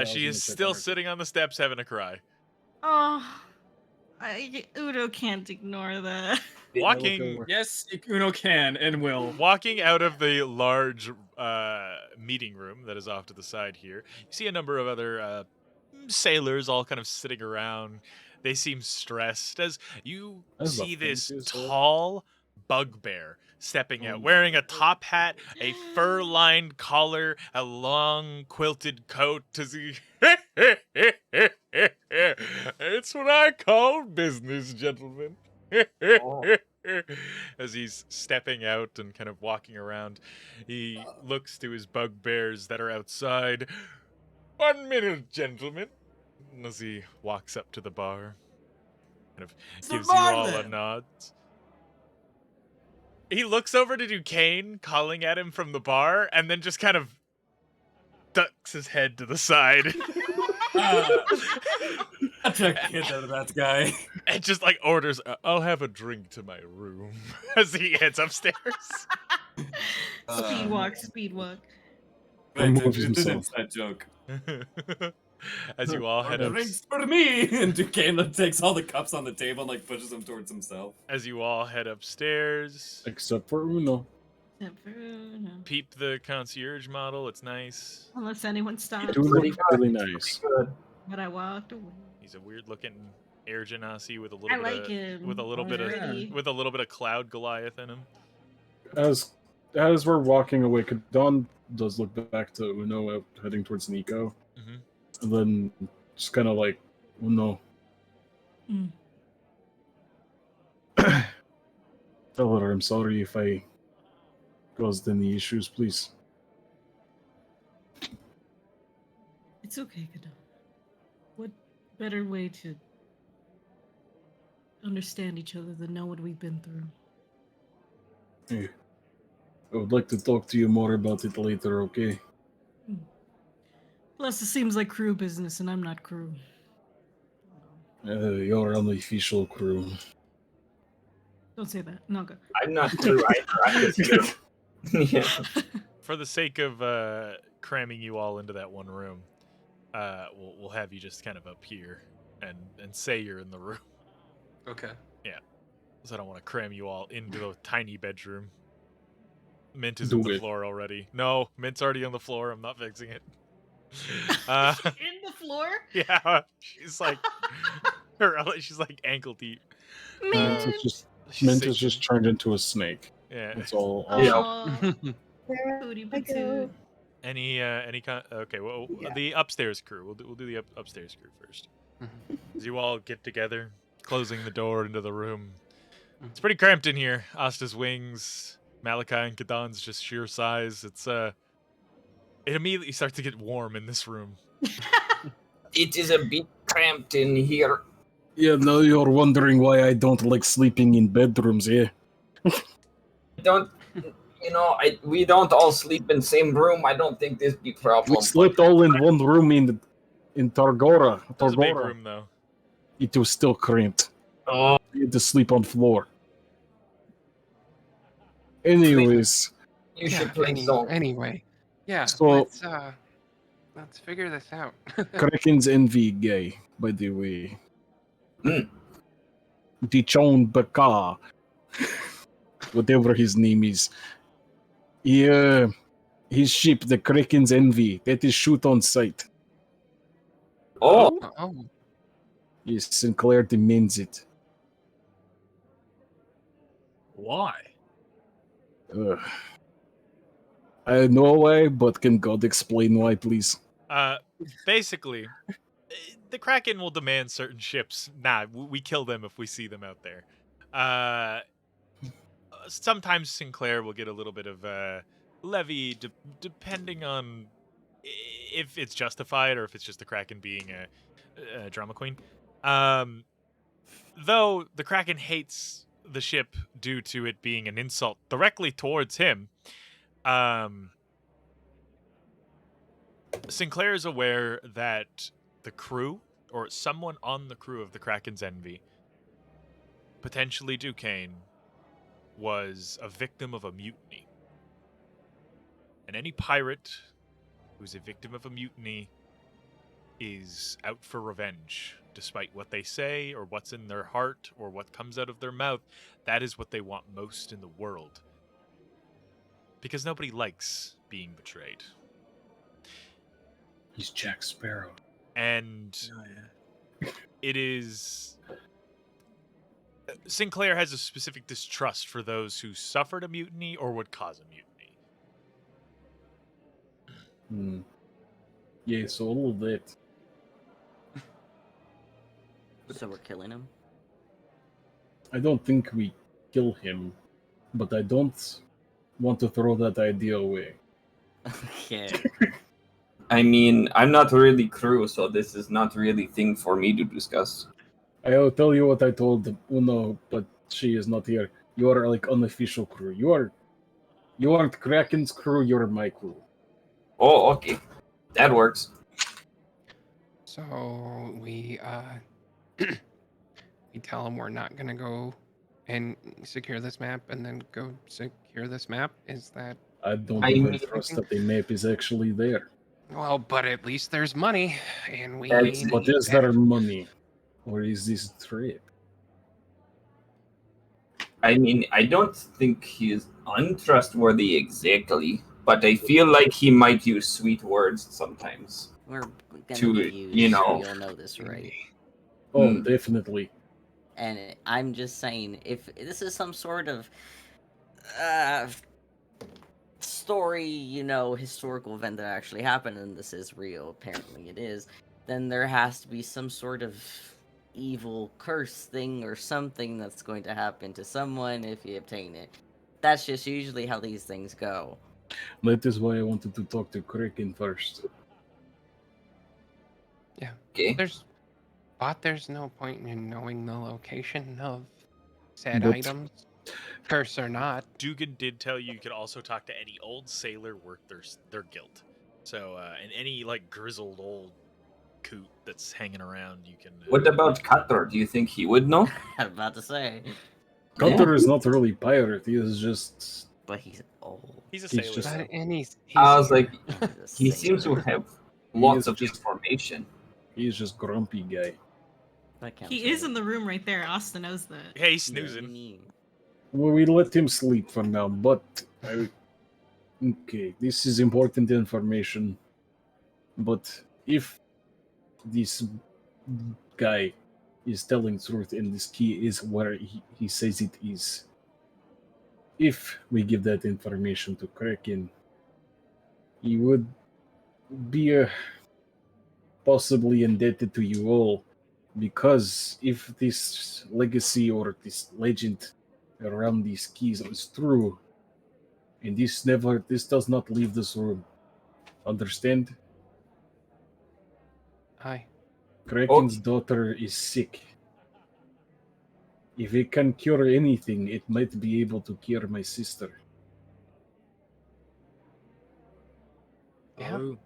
She is still sitting on the steps having a cry. Oh, Udo can't ignore that. Walking. Yes, Uno can and will. Walking out of the large meeting room that is off to the side here, you see a number of other sailors all kind of sitting around. They seem stressed as you see this tall bugbear stepping out, wearing a top hat, a fur-lined collar, a long quilted coat. It's what I call business, gentlemen. As he's stepping out and kind of walking around, he looks to his bugbears that are outside. 1 minute, gentlemen. As he walks up to the bar, kind of gives you all a nod. He looks over to Duquesne, calling at him from the bar, and then just kind of ducks his head to the side. I took it out of that guy. And just like orders, I'll have a drink to my room as he heads upstairs. Speed walk. Right, Removes it's an himself. inside joke. As you all head up, Drinks for me! And Duquesne takes all the cups on the table and pushes them towards himself. as you all head upstairs, Except for Uno. peep the concierge model. It's nice. Unless anyone stops. Do look really nice. Good. But I walked away. He's a weird looking air genasi with a little I bit like of him. with a little Oh, bit yeah. of with a little bit of cloud Goliath in him. As we're walking away, Kadon does look back to Uno heading towards Nico, and then just kind of like, Uno. Mm. Tell her I'm sorry if I caused any issues, please. It's okay, Kadon. What better way to understand each other than know what we've been through? Hey, I would like to talk to you more about it later, okay? Plus, it seems like crew business, and I'm not crew. You're unofficial crew. Don't say that. No, go. I'm not through either. I'm just here. Yeah. For the sake of cramming you all into that one room, we'll have you just kind of up here and say you're in the room. Okay. Yeah. Because I don't want to cram you all into the tiny bedroom. Mint is Do on the it. floor already. No, Mint's already on the floor. I'm not fixing it. In the floor? Yeah, she's like she's like ankle deep. Mint is just She's Mint is sinking. just turned into a snake. Yeah. That's all. Oh, Where booty I go? patoot. Any okay, well, Yeah. the upstairs crew. We'll do the upstairs crew first. As you all get together, closing the door into the room. It's pretty cramped in here. Asta's wings, Malachi and Kadon's just sheer size. It's it immediately starts to get warm in this room. It is a bit cramped in here. Yeah, now you're wondering why I don't like sleeping in bedrooms, yeah? Don't we don't all sleep in same room. I don't think this be problem. We slept all in one room in Targora. It was a big Targora. room though. It was still cramped. Oh, We had to sleep on floor. Anyways, you should play song. Anyway, yeah. So- Let's figure this out. Kraken's envy guy, by the way. Mm. Dichon Baka. Whatever his name is. His ship, the Kraken's envy, that is shoot on sight. Oh, Oh, Yes, Sinclair demands it. Why? I know why, but can God explain why, please? Basically, the Kraken will demand certain ships. Nah, we kill them if we see them out there. Sometimes Sinclair will get a little bit of levy, depending on if it's justified or if it's just the Kraken being a drama queen. Though the Kraken hates the ship due to it being an insult directly towards him, Sinclair is aware that the crew, or someone on the crew of the Kraken's Envy, potentially Duquesne, was a victim of a mutiny. And any pirate who's a victim of a mutiny is out for revenge. Despite what they say, or what's in their heart, or what comes out of their mouth, that is what they want most in the world. Because nobody likes being betrayed. He's Jack Sparrow. And it is... Sinclair has a specific distrust for those who suffered a mutiny or would cause a mutiny. Yeah, so a little bit. So we're killing him? I don't think we kill him, but I don't want to throw that idea away. Okay. I mean, I'm not really crew, so this is not really thing for me to discuss. I'll tell you what I told Uno, but she is not here. You are like unofficial crew. You aren't Kraken's crew, you're my crew. Oh, okay. That works. so we we tell him we're not gonna go and secure this map, and then go secure this map. Is that I don't I even mean- trust that the map is actually there. well? But at least there's money, and we. That's- need But is that. there money? Or is this trip? I mean, I don't think he is untrustworthy exactly, but I feel like he might use sweet words sometimes. We're gonna To, be used, you so know. you'll know this, right? Oh, definitely. And I'm just saying, if this is some sort of story, historical event that actually happened, and this is real, apparently it is, then there has to be some sort of evil curse thing or something that's going to happen to someone if you obtain it. That's just usually how these things go. That is why I wanted to talk to Kraken first. Yeah. Okay. There's no point in knowing the location of said But- items, curse or not. Dugan did tell you could also talk to any old sailor worth their guilt. So, and any like grizzled old coot that's hanging around, you can. What about Cutter? Do you think he would know? I was about to say. Cutter is not really pirate. He is just. But he's old. He's a He's sailor. just- so- And he's I was here. like, he seems to have lots of just- information. He is just grumpy guy. He is in the room right there. Austin knows that. Hey, he's snoozing. Well, we let him sleep for now, but okay, this is important information. But if this guy is telling truth and this key is where he says it is, if we give that information to Kraken, he would be possibly indebted to you all, because if this legacy or this legend around these keys is true, and this does not leave this room. Understand? Aye. Kraken's daughter is sick. If it can cure anything, it might be able to cure my sister. Yeah. Oh,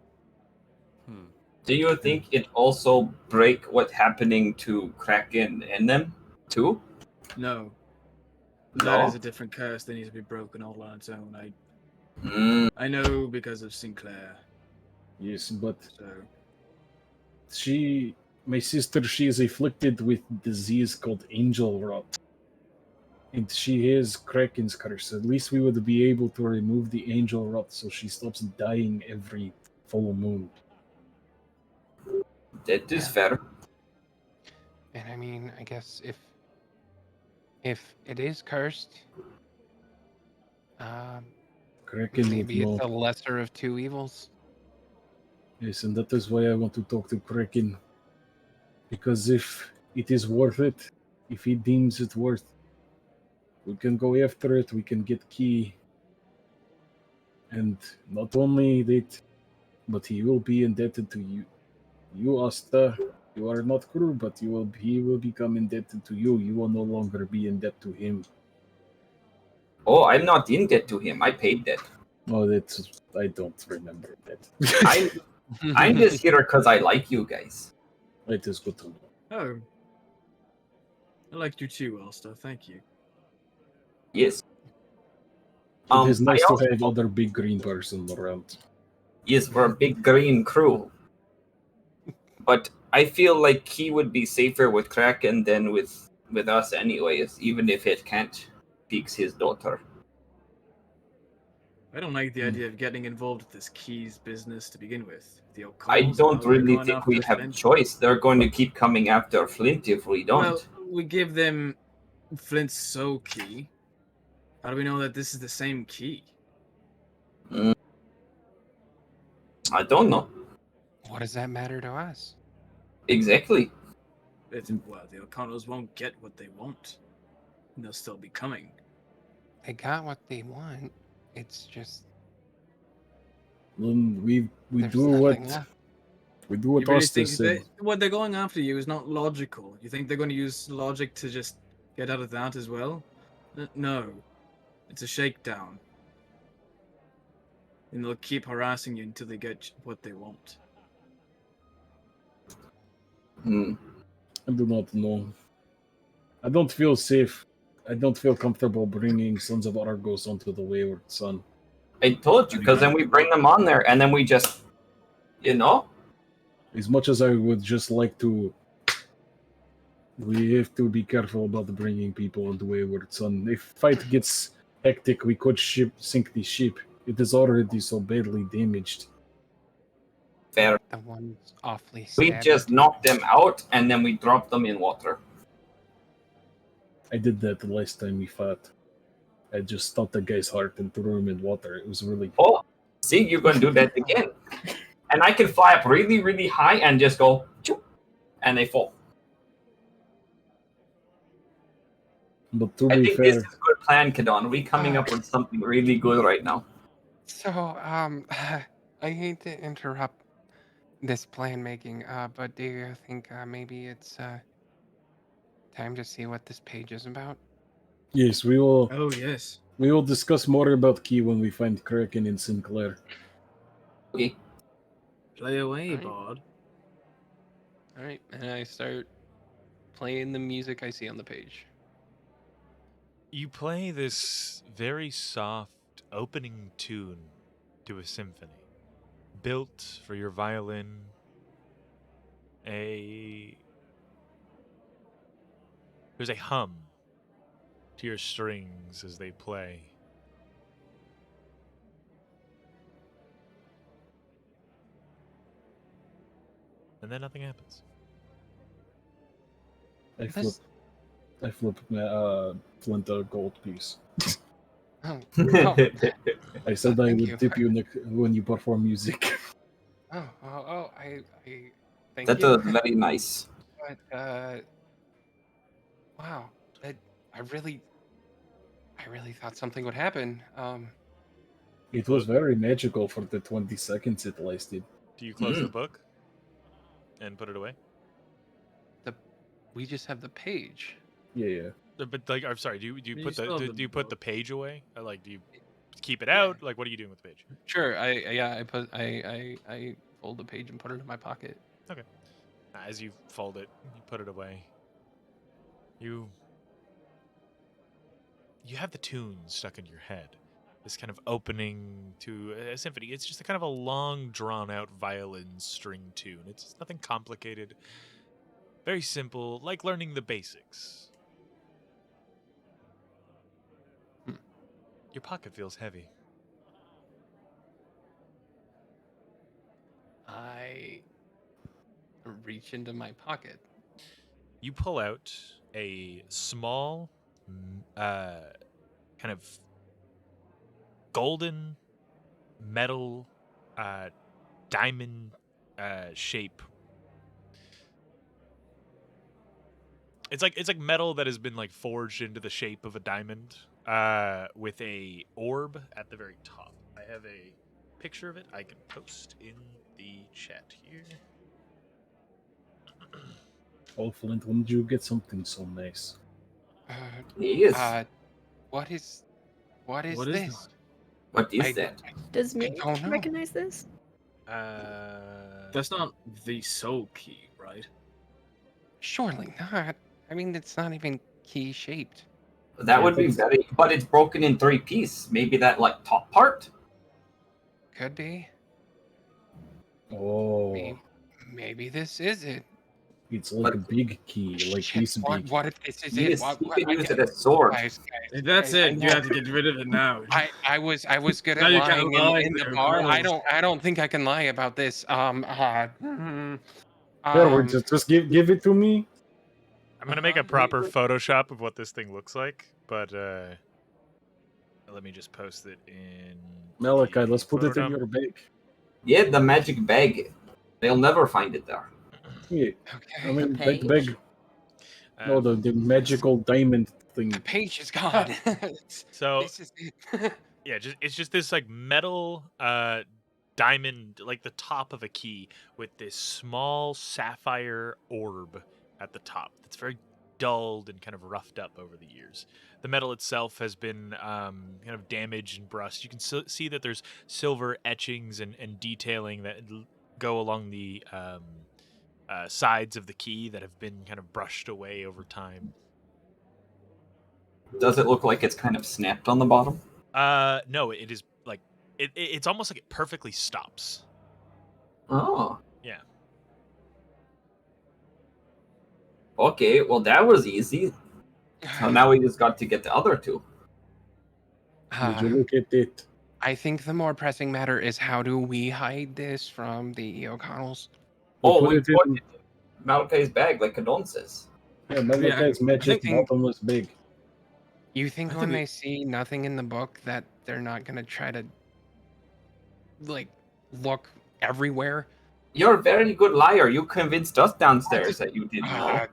Do you think it also break what's happening to Kraken and them too? no. No? That is a different curse that needs to be broken all on its own. I know because of Sinclair. Yes, but So my sister, she is afflicted with disease called angel rot. And she has Kraken's curse. At least we would be able to remove the angel rot so she stops dying every full moon. That is fair. And I mean, I guess if it is cursed, Kraken would maybe it's know. the lesser of two evils. Yes, and that is why I want to talk to Kraken. Because if it is worth it, if he deems it worth, we can go after it, we can get key. And not only that, but he will be indebted to you. You, Asta, you are not crew, but he will become indebted to you. You will no longer be in debt to him. Oh, I'm not in debt to him. I paid that. Oh, I don't remember that. I'm just here because I like you guys. It is good to know. Oh. I liked you too, Elster. Thank you. Yes. It is nice I to also- have other big green person around. Yes, we're a big green crew. But I feel like he would be safer with Kraken than with us anyways, even if it can't fix his daughter. I don't like the idea of getting involved with this Keys business to begin with. The I O'Connells, don't how they're really going think we after have a Flint. choice. They're going to keep coming after Flint if we don't. Well, we give them Flint's soul key. How do we know that this is the same key? I don't know. What does that matter to us? Exactly. Well, the O'Connells won't get what they want. And they'll still be coming. They got what they want. It's just We there's do what nothing left. we do what You really Asta think said. what they're going after you is not logical? You think they're going to use logic to just get out of that as well? No. It's a shakedown. And they'll keep harassing you until they get what they want. I do not know. I don't feel safe. I don't feel comfortable bringing Sons of Argos onto the Wayward Sun. I told you, because then we bring them on there and then we just, As much as I would just like to, we have to be careful about bringing people onto Wayward Sun. If fight gets hectic, we could sink the ship. It is already so badly damaged. Fair. The one's awfully We stabbed. just knocked them out and then we dropped them in water. I did that the last time we fought. I just stopped the guy's heart and threw him in water. It was really Oh, see, you're going to do that again. And I can fly up really, really high and just go, choop, and they fall. But to I be think this fair, is a good plan, Kadon. We're coming up with something really good right now. So, I hate to interrupt this plan making, but do you think maybe it's time to see what this page is about? yes, we will. Oh yes. We will discuss more about Key when we find Kraken in Sinclair. Okay. Play away, Alright. Bard. All right, and I start playing the music I see on the page. You play this very soft opening tune to a symphony, built for your violin. There's a hum to your strings as they play. And then nothing happens. I flip Flint a gold piece. Oh, oh, I said I Thank would you. tip you when you perform music. I thank That you. was very nice. But wow, I really thought something would happen. It was very magical for the 20 seconds it lasted. Do you close the book and put it away? We just have the page. Yeah. But like, I'm sorry. Do you You put still have do the you put the book. page away? Or like, do you keep it out? Like, what are you doing with the page? Sure, I fold the page and put it in my pocket. Okay. As you fold it, you put it away. You have the tune stuck in your head. This kind of opening to a symphony. It's just a kind of a long, drawn-out violin string tune. It's nothing complicated. Very simple, like learning the basics. Your pocket feels heavy. I reach into my pocket. You pull out a small, kind of golden metal diamond shape. It's like metal that has been like forged into the shape of a diamond, with a orb at the very top. I have a picture of it I can post in the chat here. Oh, Flint, when did you get something so nice? Yes. What is What is this? What is I- that? Does I me don't know. recognize this? That's not the soul key, right? Surely not. I mean, it's not even key shaped. That would be very, but it's broken in 3 pieces. Maybe that like top part. Could be. Oh, Maybe this is it. it's like a big key, like Shit, this big. what if this is Yes, it? you can use it as sword. Guys, If that's guys, I it, you know. have to get rid of it now. I was good Now at you can't lying lie in the there, bar. close. I don't think I can lie about this. Just give it to me. I'm gonna make a proper Photoshop of what this thing looks like, but let me just post it in. Malachi, the let's put it photo in dump. your bag. Yeah, the magic bag. They'll never find it there. Yeah, Okay. I mean, page? bag. No, the magical diamond thing. The page is gone. So This is it. yeah, it's just this like metal diamond, like the top of a key with this small sapphire orb at the top. That's very dulled and kind of roughed up over the years. The metal itself has been kind of damaged and brushed. You can see that there's silver etchings and detailing that go along the sides of the key that have been kind of brushed away over time. Does it look like it's kind of snapped on the bottom? No, it is like it's almost like it perfectly stops. Oh. Yeah. Okay, well that was easy. So now we just got to get the other 2. Did you look at it? I think the more pressing matter is how do we hide this from the O'Connells? Oh, put we it put in. it in Malachi's bag, like Kadon says. Yeah, Malachi's magic think- bottomless bag. You think I when think they see nothing in the book that they're not gonna try to like look everywhere? You're a very good liar. You convinced us downstairs that you didn't know.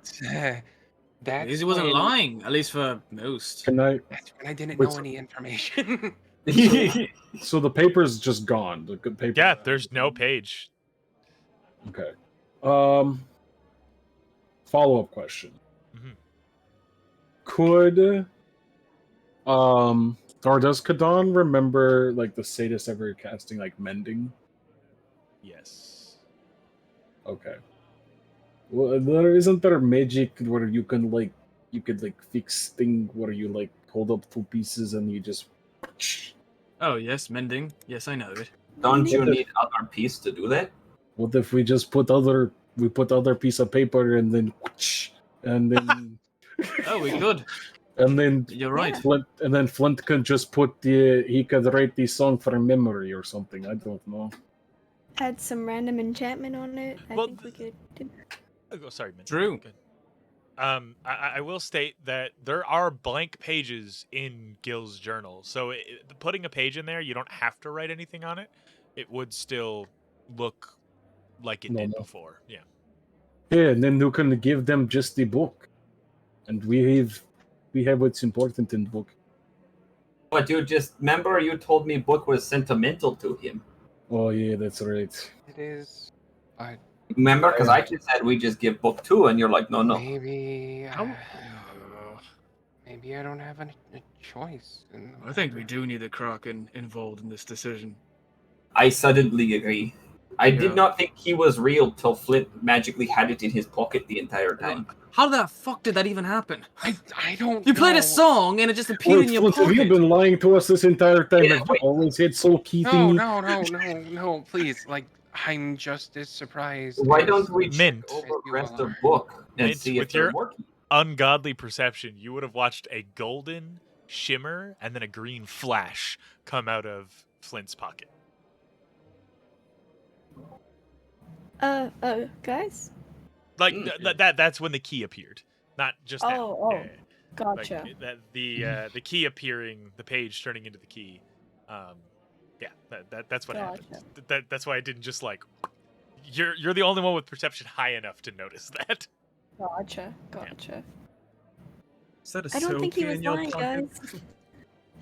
That's He wasn't when- lying, at least for most. Can I? That's when I didn't Wait, know so- any information. So the paper's just gone. The good paper. Yeah, there's no page. Okay. Follow-up question. Mhm. Could or does Kadon remember like the sadist ever casting like mending? Yes. Okay. Well, there isn't there magic where you can like fix thing where you like hold up two pieces and you just. Oh yes, mending. Yes, I know it. Don't you What the- need other piece to do that? What if we just put other piece of paper and then and then Oh, we could. and then You're right. Flint can just put he could write the song from memory or something. I don't know. Add some random enchantment on it. I Well, think we could do. Oh, sorry, Min. True. Good. I will state that there are blank pages in Gil's journal, so putting a page in there, you don't have to write anything on it. It would still look like it did before. Yeah. Yeah, and then you can give them just the book, and we have what's important in the book. But you just remember you told me book was sentimental to him. Oh yeah, that's right. It is. Remember, because I just said we just give book 2, and you're like, no. Maybe. Maybe I don't have a choice. I think we do need the Kraken involved in this decision. I suddenly agree. I Yeah. did not think he was real till Flint magically had it in his pocket the entire time. How the fuck did that even happen? I don't. You played know. a song and it just appeared Well, in your Flint, have you pocket. been lying to us this entire time? Yeah, Have you wait. always had soul key No, thingy? no, please. Like, I'm just as surprised. Why as- don't we check Mint. over as the you rest all of are. book and Mint, see if with they're your- working? Ungodly perception, you would have watched a golden shimmer and then a green flash come out of Flint's pocket. Guys? Like Mm. that's when the key appeared, not just now. Oh, Yeah. gotcha. Like that the key appearing, the page turning into the key. Yeah, that's what happened. That's why I didn't just like. You're the only one with perception high enough to notice that. Gotcha. Is that a I don't think he soul key was in your lying, pocket? guys.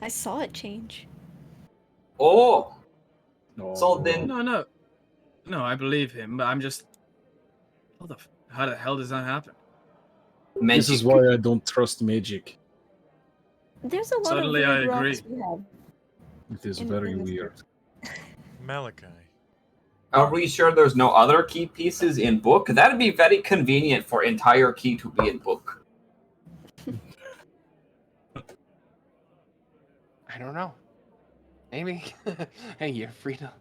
I saw it change. Oh, No. so then No, I believe him, but I'm just. How the hell does that happen? magic. This is why I don't trust magic. There's a lot Suddenly of I weird rocks agree. we have. It is In- very in this weird. Malachi. Are we sure there's no other key pieces in book? That'd be very convenient for entire key to be in book. I don't know. Maybe. Hey, you're free to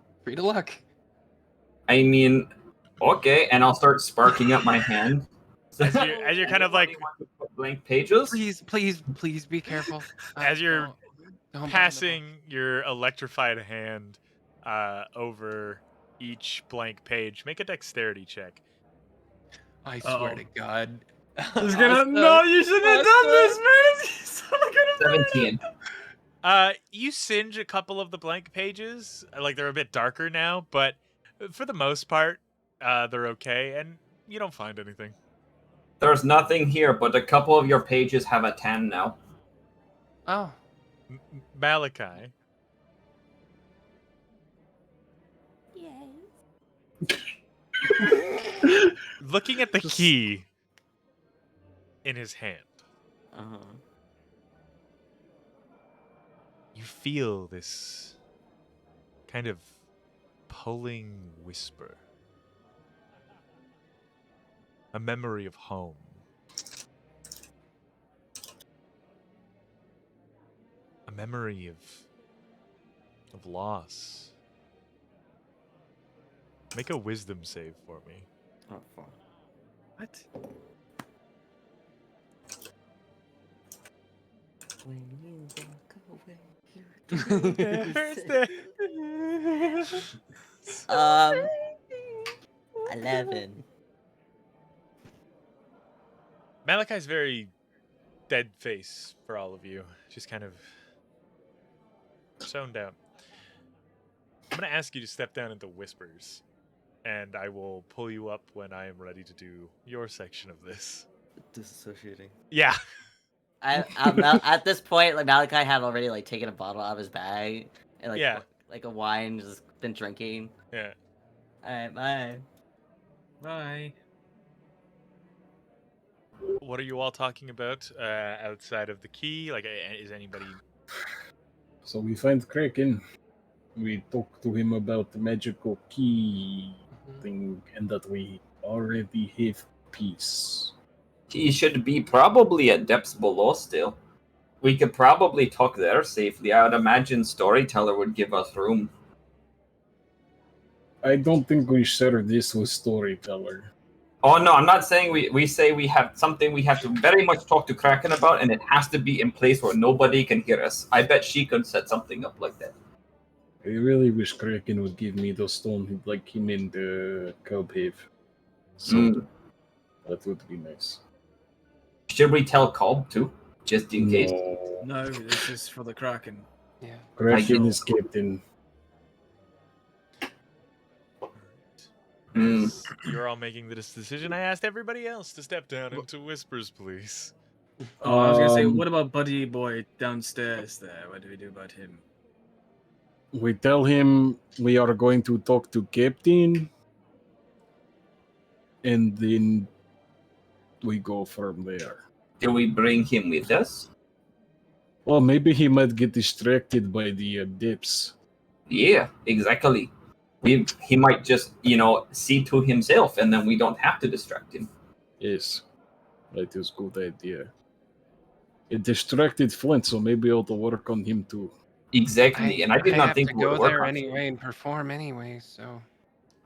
look. I mean, okay, and I'll start sparking up my hand. As you're kind of like Anybody want to put blank pages. Please be careful. As you're don't burn the passing your electrified hand over each blank page, make a dexterity check. book. I swear to God. No, you shouldn't have done this, man. 17. You singe a couple of the blank pages, like they're a bit darker now, but for the most part, they're okay, and you don't find anything. There's nothing here, but a couple of your pages have a 10 now. Oh. Malachi. Looking at the key in his hand, Uh-huh. you feel this kind of pulling whisper. A memory of home. A memory of loss. Make a wisdom save for me. Oh, fuck. What? When you walk Um, 11. Malachi's very dead face for all of you. Just kind of zoned out. I'm going to ask you to step down into whispers, and I will pull you up when I am ready to do your section of this. Disassociating. Yeah. At this point, like Malachi had already like taken a bottle out of his bag and like Yeah. like a wine, just been drinking. Yeah. All right, bye. Bye. What are you all talking about outside of the key? Like, is anybody... So we find Kraken. We talk to him about the magical key thing, and that we already have peace. He should be probably at depths below still. We could probably talk there safely. I would imagine Storyteller would give us room. I don't think we share this with Storyteller. Oh no, I'm not saying we say we have something we have to very much talk to Kraken about, and it has to be in place where nobody can hear us. I bet she could set something up like that. I really wish Kraken would give me the stone like him in the Cobhave. So that would be nice. Should we tell Cobb too? Just in case? No, this is for the Kraken. Yeah. Kraken is captain. You're all making this decision. I asked everybody else to step down into whispers, please. Oh, I was gonna say, what about Buddy Boy downstairs there? What do we do about him? We tell him we are going to talk to Captain, and then we go from there. Do we bring him with us? Well, maybe he might get distracted by the dips. Yeah, exactly. He might just, see to himself, and then we don't have to distract him. Yes, that is a good idea. It distracted Flint, so maybe I'll work on him too. Exactly, and I did not think to we would go work there on anyway and perform anyway, so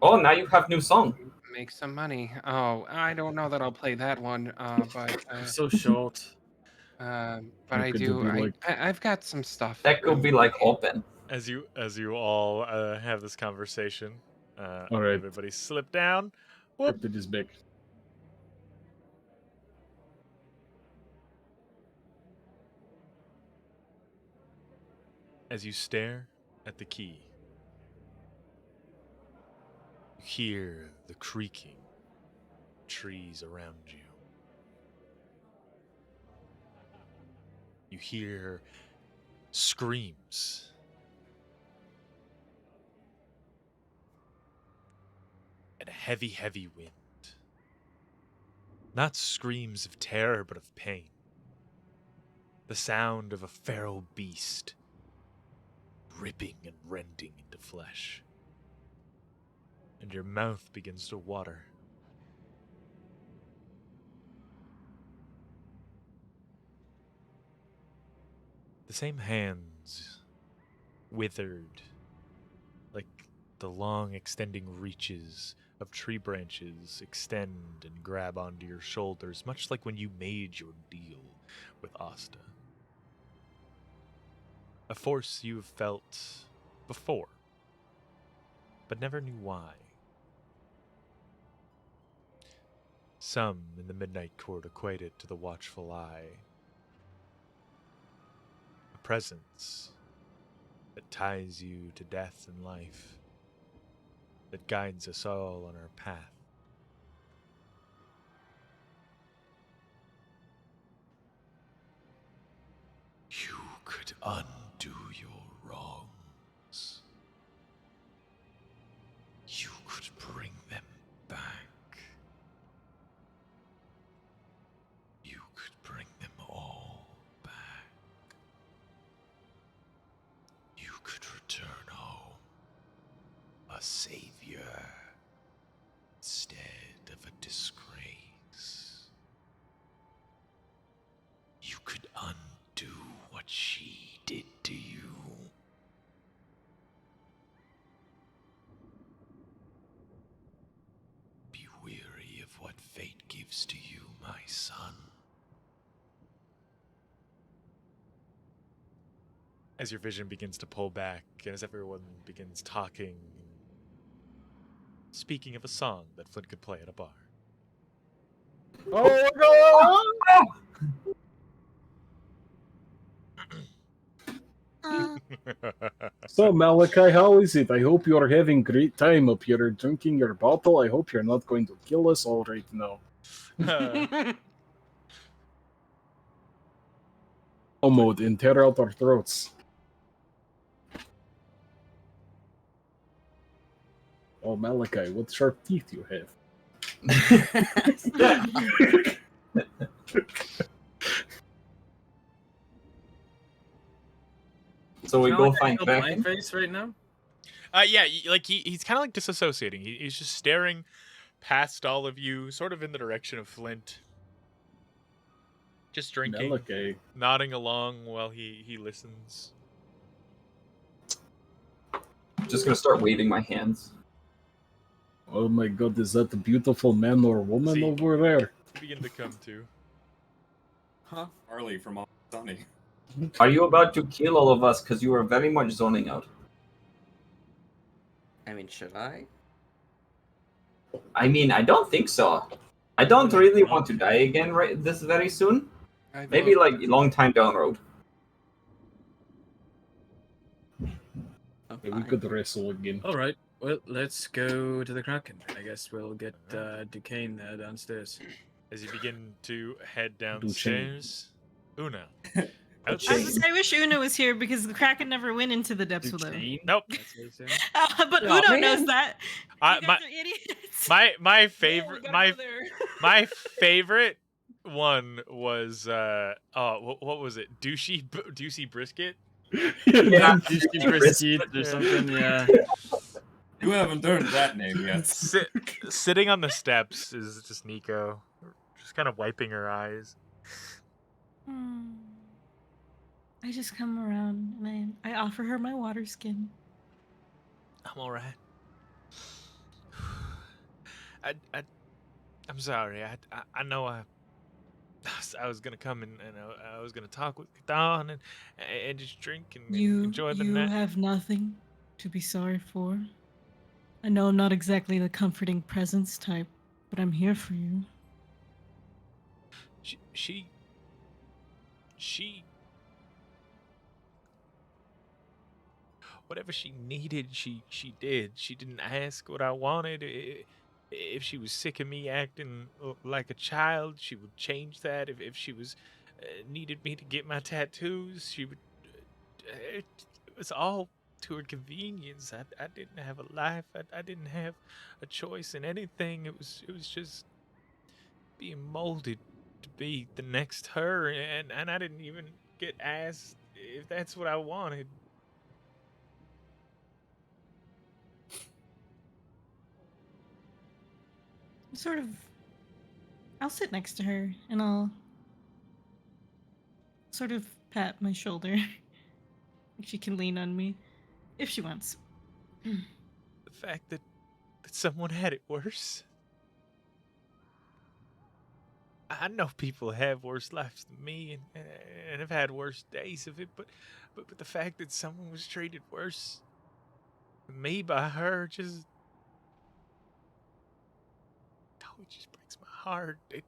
Oh, now you have new song. make some money. Oh, I don't know that I'll play that one, but So short. but You I could do. do like- I've got some stuff. That could be like open. As you all have this conversation, All right. everybody slip down. Whoop. Cryptid is back. As you stare at the key, you hear the creaking trees around you. You hear screams and a heavy, heavy wind. Not screams of terror, but of pain. The sound of a feral beast ripping and rending into flesh. And your mouth begins to water. The same hands, withered, like the long extending reaches of tree branches, extend and grab onto your shoulders, much like when you made your deal with Asta. A force you have felt before, but never knew why. Some in the Midnight Court equate it to the watchful eye. A presence that ties you to death and life, that guides us all on our path. You could undo your wrongs. You could bring them back. You could bring them all back. You could return home a savior instead of a disgrace. You could undo what she did to you. Be weary of what fate gives to you, my son. as your vision begins to pull back, and as everyone begins talking, speaking of a song that Flint could play at a bar. Oh Uh, So Malachi, how is it? I hope you're having great time up here drinking your bottle. I hope you're not going to kill us all right now. Mode and tear out our throats. Oh Malachi, what sharp teeth you have. So we Kinda go like find a blank Kraken. face right now. Yeah, like he's kind of like disassociating. He's just staring past all of you, sort of in the direction of Flint. Just drinking, Malachi. nodding along while he listens. Just gonna start waving my hands. Oh my god, is that a beautiful man or woman See. over there? Begin to come to. Huh? Harley from Always Sunny. Are you about to kill all of us? Because you are very much zoning out. I mean, should I? I mean, I don't think so. I don't really want to die again right this very soon. Maybe like a long time down the road. I'm Yeah, we fine. could wrestle again. All right. Well, let's go to the Kraken. I guess we'll get Duquesne downstairs. As you begin to head downstairs, Una. I wish Una was here because the Kraken never went into the depths with him. Duquesne? Nope. That's what you say? But Oh, Uno man. knows that. I- You guys my- are idiots. My Yeah, favorite we gotta my go there. my favorite one was what was it? Douchey brisket. Yeah. Juicy brisket or something, yeah. You haven't heard that name yet. Sitting on the steps is just Nico, just kind of wiping her eyes. Hmm. I just come around and I offer her my water skin. I'm all right. I'm sorry. I know I was gonna come and I was gonna talk with Dawn and just drink and enjoy the You night. have nothing to be sorry for. I know I'm not exactly the comforting presence type, but I'm here for you. She whatever she needed, she did. She didn't ask what I wanted. If she was sick of me acting like a child, she would change that. If she was needed me to get my tattoos, she would. It was all to her convenience. I didn't have a life. I didn't have a choice in anything. It was just being molded to be the next her, and I didn't even get asked if that's what I wanted. Sort of. I'll sit next to her and I'll sort of pat my shoulder. She can lean on me if she wants. The fact that someone had it worse. I know people have worse lives than me and have had worse days of it, but the fact that someone was treated worse than me by her just it just breaks my heart. It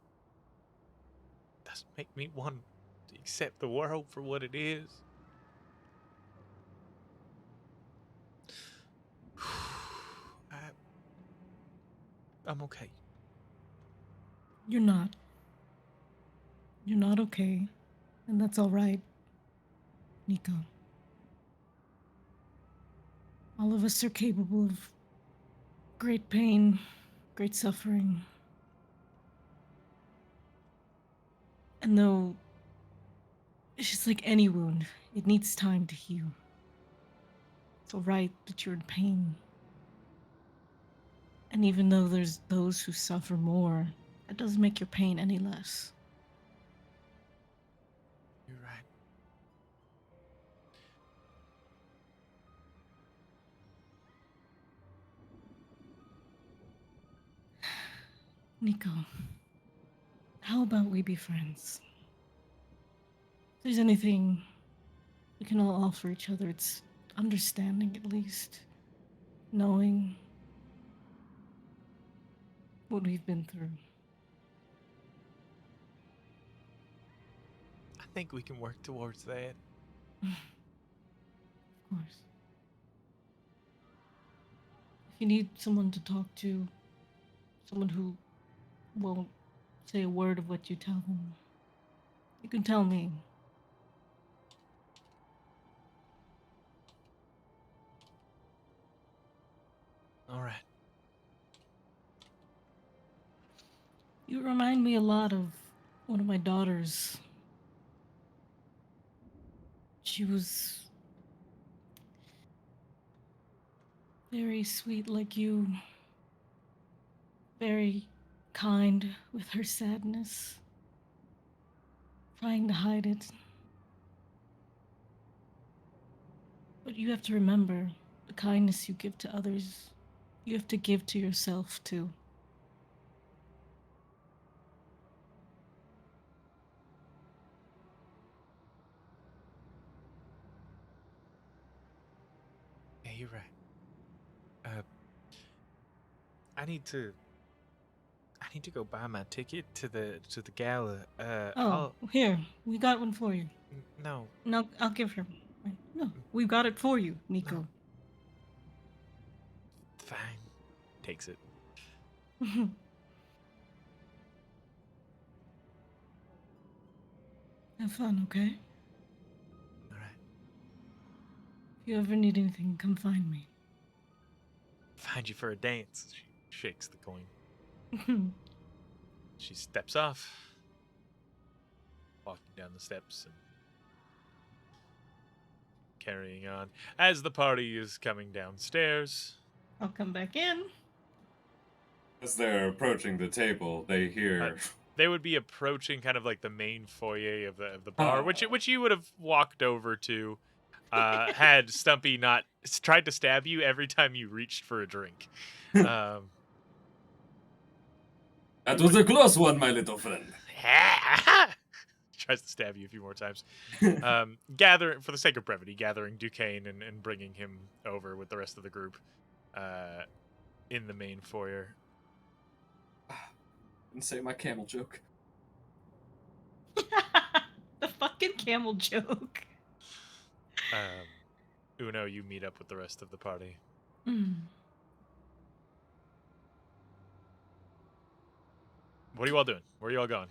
doesn't make me want to accept the world for what it is. I'm okay. You're not. You're not okay. And that's all right, Nico. All of us are capable of great pain, great suffering. And though it's just like any wound, it needs time to heal. It's all right that you're in pain. And even though there's those who suffer more, that doesn't make your pain any less. You're right. Nico, how about we be friends? If there's anything we can all offer each other. It's understanding, at least. Knowing what we've been through. I think we can work towards that. Of course. If you need someone to talk to, someone who won't say a word of what you tell them, you can tell me. All right. You remind me a lot of one of my daughters. She was very sweet like you. Very kind with her sadness. Trying to hide it. But you have to remember, the kindness you give to others, you have to give to yourself too. Yeah, you're right. I need to go buy my ticket to the gala. Here, we got one for you. No. No, I'll give her. No, we got it for you, Nico. No. Fine. Takes it. Have fun, okay? All right. If you ever need anything, come find me. Find you for a dance. She shakes the coin. She steps off, walking down the steps and carrying on. As the party is coming downstairs, I'll come back in. As they're approaching the table, they hear. they would be approaching kind of like the main foyer of the bar, which you would have walked over to, had Stumpy not tried to stab you every time you reached for a drink. That was a close one, my little friend. Tries to stab you a few more times. Gather, for the sake of brevity, gathering Duquesne and bringing him over with the rest of the group in the main foyer. And say my camel joke. The fucking camel joke. Uno, you meet up with the rest of the party. What are you all doing? Where are you all going?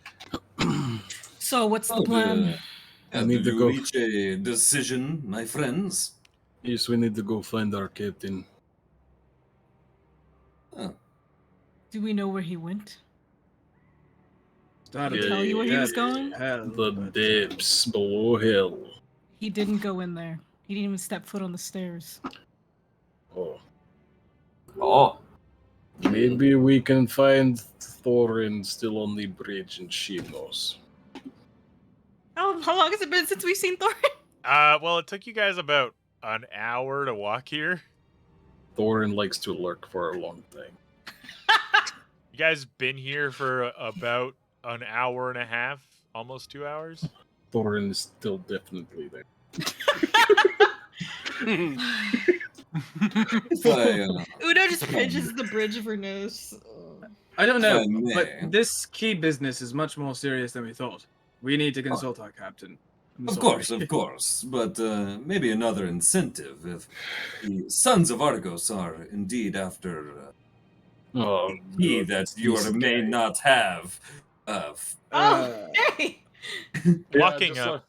So, what's the plan? I need to you go. reach a decision, my friends? Yes, we need to go find our captain. Do we know where he went? Started Did he tell you where he was going? The depths below hell. He didn't go in there. He didn't even step foot on the stairs. Oh, Maybe we can find Thorin still on the bridge and she knows. How long has it been since we've seen Thorin? Well, it took you guys about an hour to walk here. Thorin likes to lurk for a long time. You guys been here for about an hour and a half, almost 2 hours. Thorin is still definitely there. Uno just pinches the bridge of her nose. I don't know, If I may. but this key business is much more serious than we thought. We need to consult our captain. Of course, but maybe another incentive if the Sons of Argos are indeed after key that you may not have. Hey! Walking up,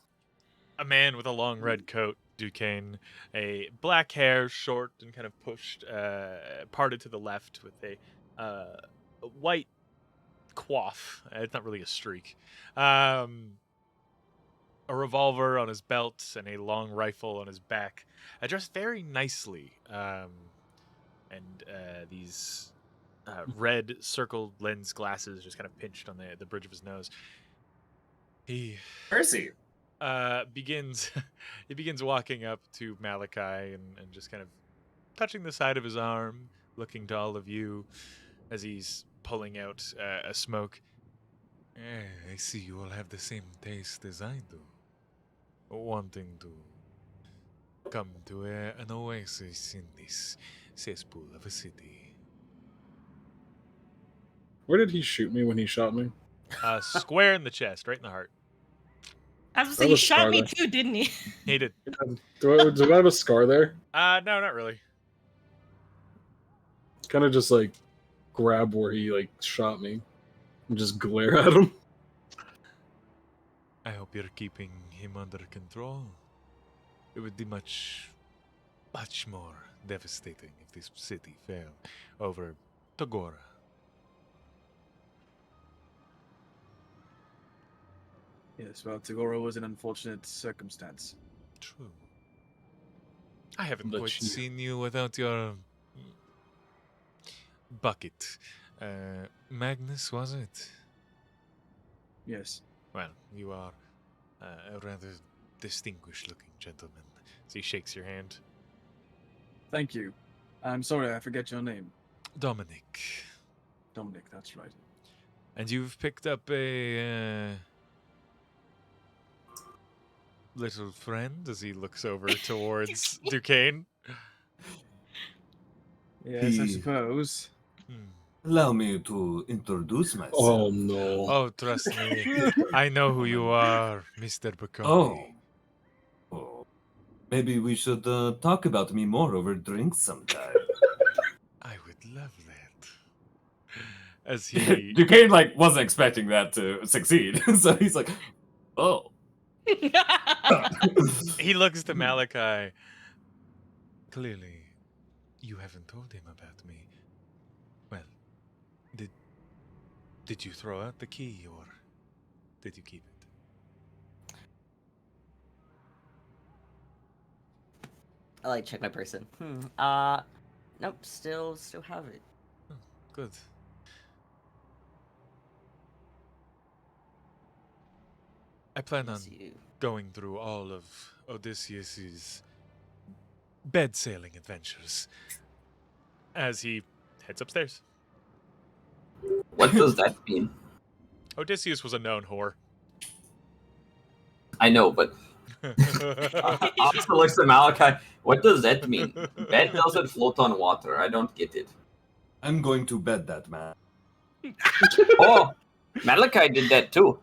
a man with a long red coat, Duquesne, a black hair, short and kind of pushed, parted to the left with a white coif. It's not really a streak. A revolver on his belt and a long rifle on his back, dressed very nicely. And these red circled lens glasses just kind of pinched on the bridge of his nose. He Percy begins walking up to Malachi and just kind of touching the side of his arm, looking to all of you as he's pulling out a smoke. I see you all have the same taste as I do. Wanting to come to an oasis in this cesspool of a city. Where did he shoot me when he shot me? Square in the chest, right in the heart. I was That saying, he was shot me Scarlet. too, didn't he? He did. Do I have a scar there? No, not really. Kind of just like grab where he like shot me and just glare at him. I hope you're keeping him under control. It would be much more devastating if this city fell over Tagora. Yes, well, Tagora was an unfortunate circumstance. True. I haven't But quite you- seen you without your bucket. Magnus, was it? Yes. Well, you are a rather distinguished-looking gentleman. So he shakes your hand. Thank you. I'm sorry, I forget your name. Dominic. Dominic, that's right. And you've picked up a little friend as he looks over towards Duquesne. Yes, I He- suppose. Allow me to introduce myself. Oh no. Oh, trust me. I know who you are, Mr. Bacconi. Oh, maybe we should talk about me more over drinks sometime. I would love that. As he... Duquesne like wasn't expecting that to succeed, so he's like, "Oh, he looks to Malachi. Clearly, you haven't told him about me. Well, did you throw out the key, or did you keep it? I like check my person. Nope, still have it. Oh, good. I plan on Yes, you. going through all of Odysseus's bed sailing adventures as he heads upstairs. What does that mean? Odysseus was a known whore. I know, but also looks at Malachi. What does that mean? Bed doesn't float on water. I don't get it. I'm going to bed that man. Oh, Malachi did that too.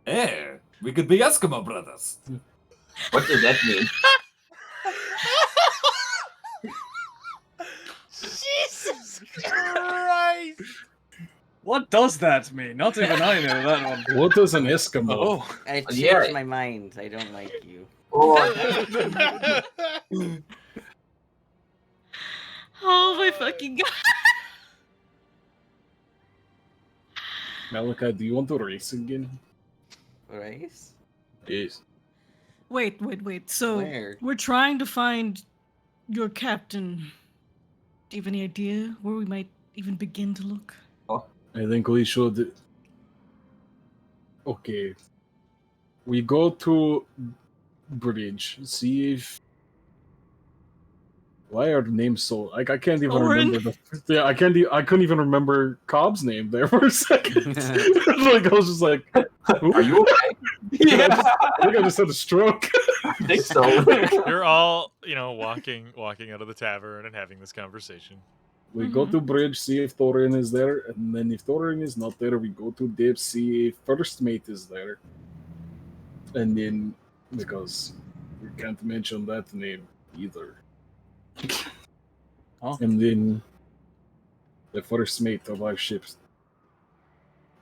Hey, we could be Eskimo brothers. What does that mean? Jesus Christ! What does that mean? Not even I know that one. What is an Eskimo? Oh, I changed Yeah. my mind. I don't like you. Oh, Oh my fucking god. Malachi, do you want to race again? Race? Yes. Wait. So Where? we're trying to find your captain. Do you have any idea where we might even begin to look? I think we should. Okay. We go to bridge. See if. Why are the names so like I can't even Oren? remember the yeah I can't I couldn't even remember Cobb's name there for a second. Like I was just like, who? are you okay? Yeah, I think I just had a stroke. I think so. You're all, walking out of the tavern and having this conversation. We go to bridge, see if Thorin is there, and then if Thorin is not there, we go to dip, see if first mate is there. And then, because we can't mention that name either. Huh? And then the first mate of our ships.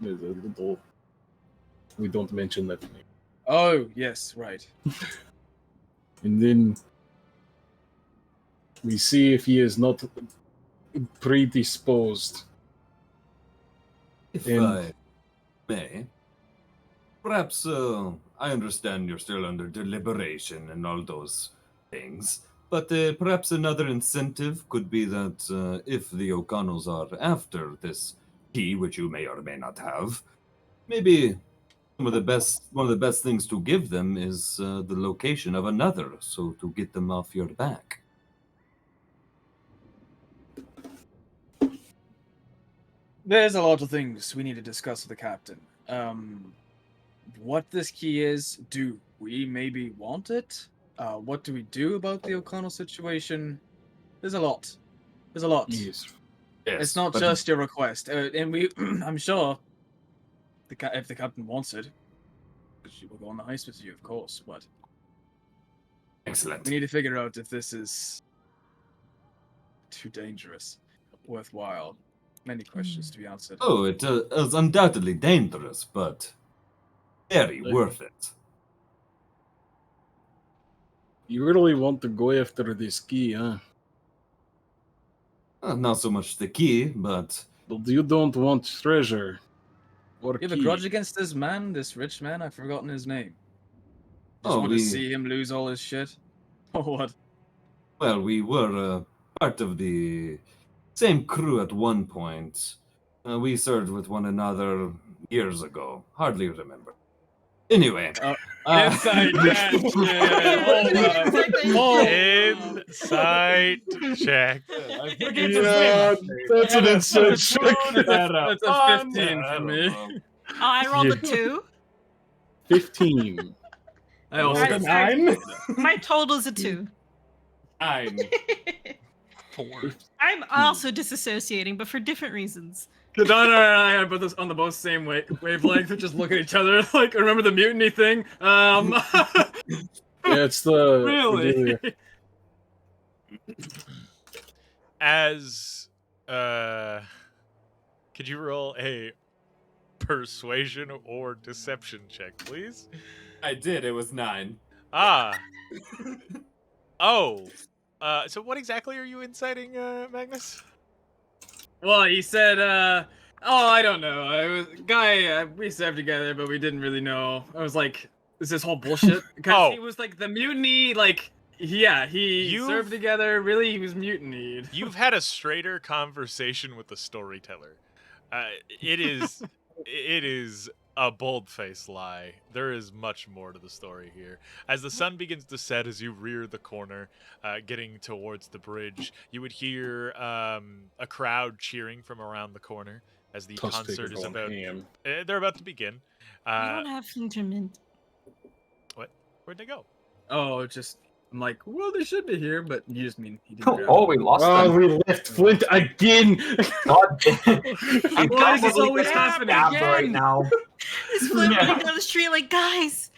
We don't mention that name. Oh, yes, right. And then we see if he is not predisposed. If And- I may, perhaps I understand you're still under deliberation and all those things, but perhaps another incentive could be that if the O'Connells are after this key, which you may or may not have, maybe one of the best things to give them is the location of another, so to get them off your back. There's a lot of things we need to discuss with the captain. what this key is. Do we maybe want it? What do we do about the O'Connell situation? There's a lot. There's a lot. Yes. It's not but- just your request, and we. I'm sure. If the captain wants it, she will go on the heist with you, of course. But Excellent. we need to figure out if this is too dangerous, worthwhile. Many questions to be answered. Oh, it is undoubtedly dangerous, but very worth it. You really want to go after this key, huh? Not so much the key, but But you don't want treasure. Or You have a key. grudge against this man, this rich man? I've forgotten his name. Just Oh, want we- to see him lose all his shit. Or what? well, we were part of the same crew at one point. We served with one another years ago. Hardly remember. Anyway. Inside Insight check. Yeah, that's an inside check. That's a 15 for me. Oh, I rolled a 2. 15. I also Alright, got so my total's a 2. 9. 4. I'm also disassociating, but for different reasons. Kadana and I are both on the both same wavelength. We just look at each other like, remember the mutiny thing? Yeah, it's the Really? As could you roll a persuasion or deception check, please? I did. It was 9. Ah. Oh. So what exactly are you inciting, Magnus? Well, he said, oh, I don't know. I was guy. We served together, but we didn't really know. I was like, is this whole bullshit? Because he was like the mutiny. Like, yeah, he served together. Really, he was mutinied. You've had a straighter conversation with the storyteller. It is a bold-faced lie. There is much more to the story here. As the sun begins to set, as you rear the corner, getting towards the bridge, you would hear a crowd cheering from around the corner as the Tusk concert taker is going about. ham. They're about to begin. I don't have Flintermint. What? Where'd they go? Oh, just I'm like, well, they should be here, but you just mean he didn't. grab Oh, them. we lost Oh, them. we left Flint again. God damn. I'm glad this is always happening. right now. This Flint running down the street like, guys!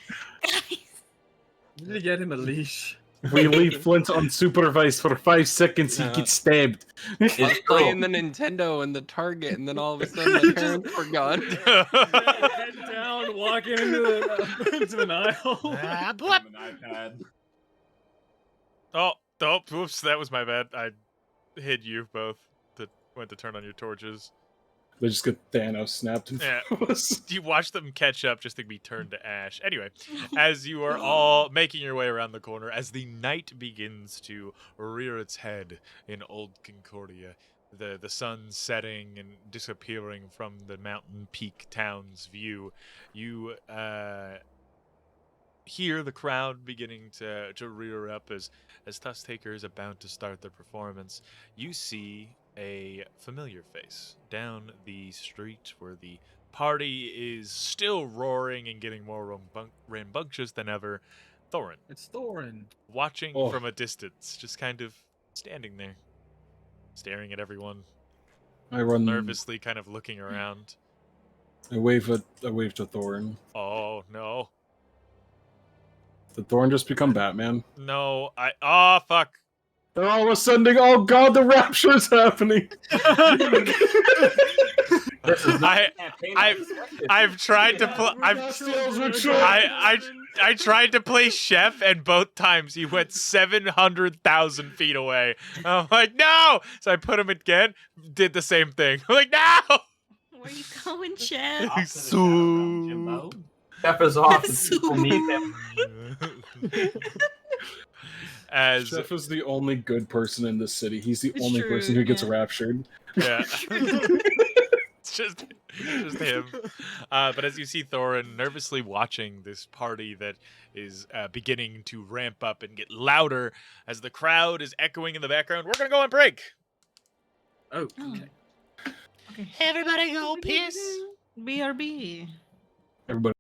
You need to get him a leash. We leave Flint unsupervised for 5 seconds, he gets stabbed. I was playing the Nintendo and the Target, and then all of a sudden my parents were gone. Head down, walking into an aisle. Ah, I'm blip. an iPad. Oh, whoops, that was my bad. I hid you both. Went to turn on your torches. They just get Thanos snapped in Yeah. front of us. You watch them catch up just to be turned to ash. Anyway, as you are all making your way around the corner, as the night begins to rear its head in Old Concordia, the sun setting and disappearing from the mountain peak town's view, you hear the crowd beginning to rear up as Tusk Taker is about to start the performance. You see a familiar face down the street where the party is still roaring and getting more rambunctious than ever. Thorin, It's Thorin. watching Oh. from a distance, just kind of standing there, staring at everyone, I run nervously kind of looking around. I wave to Thorin. Oh, no. Did Thorin just become Batman? No, oh, fuck. They're all ascending. Oh god, the rapture's happening. I've tried to play. I tried to play chef, and both times he went 700,000 feet away. I'm like, no! So I put him again. Did the same thing. I'm like, no! Where you going, Chef? So... Chef is off. People need him. As Chef is the only good person in this city. He's the It's only true, person who gets yeah. raptured. yeah. It's just him. But as you see Thorin nervously watching this party that is beginning to ramp up and get louder as the crowd is echoing in the background, we're going to go on break. Oh, Oh. okay. Okay. Everybody go piss. BRB. Everybody.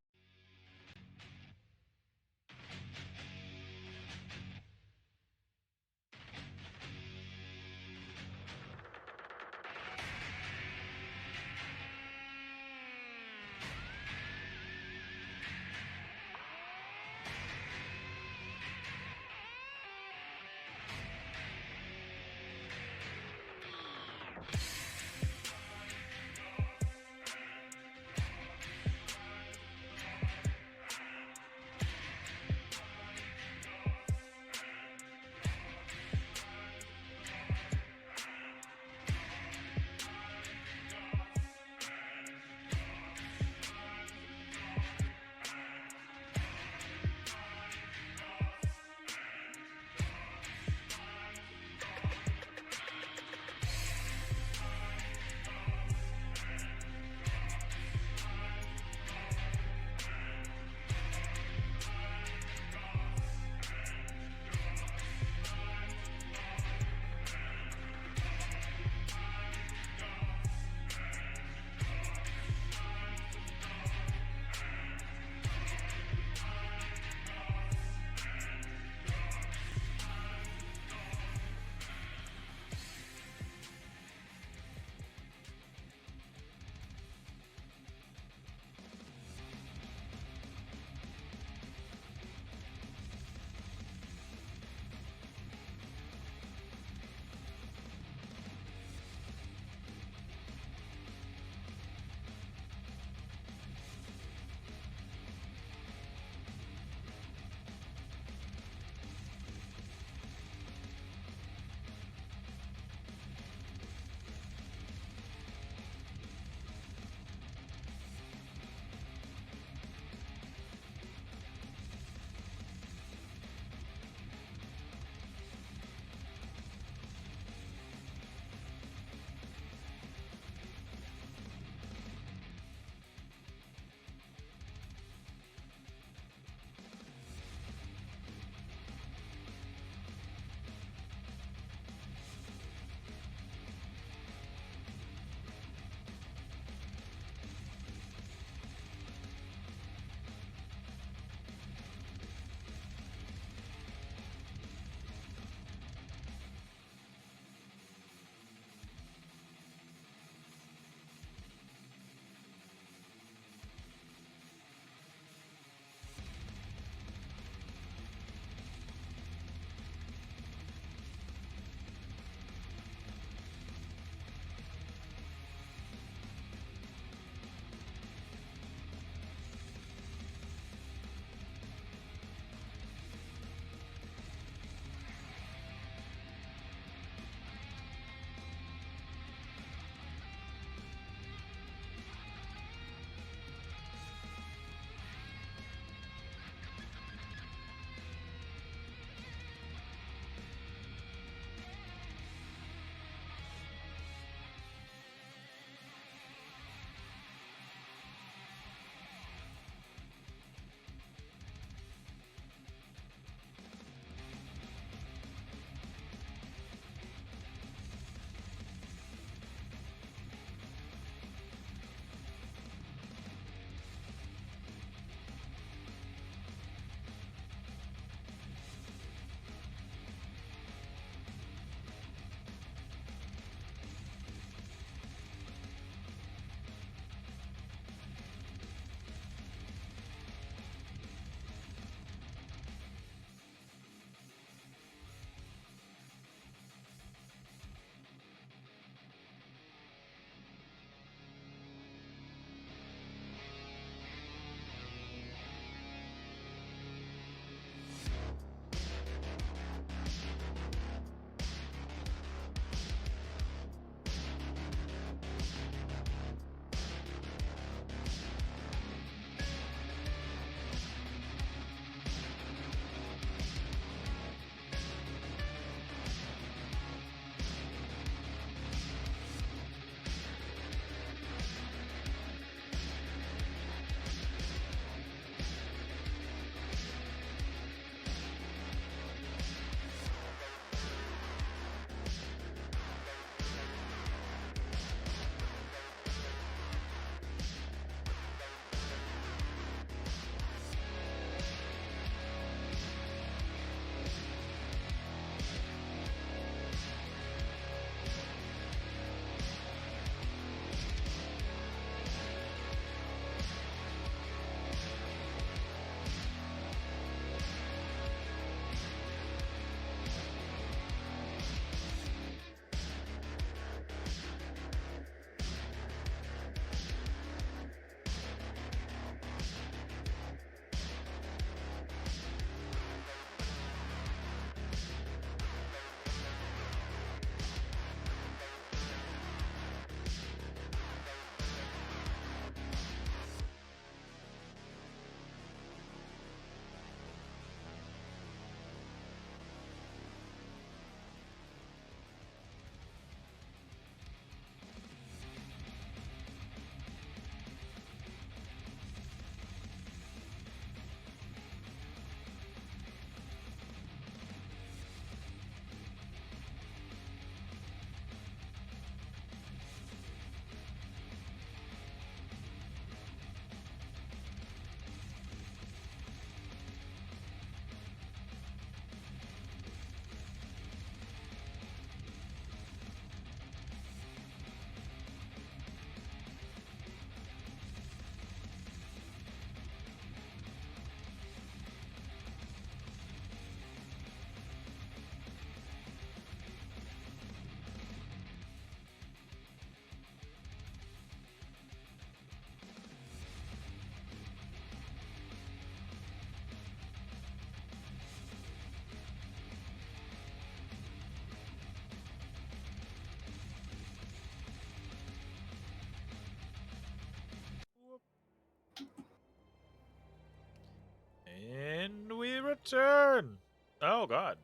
turn. Oh, God.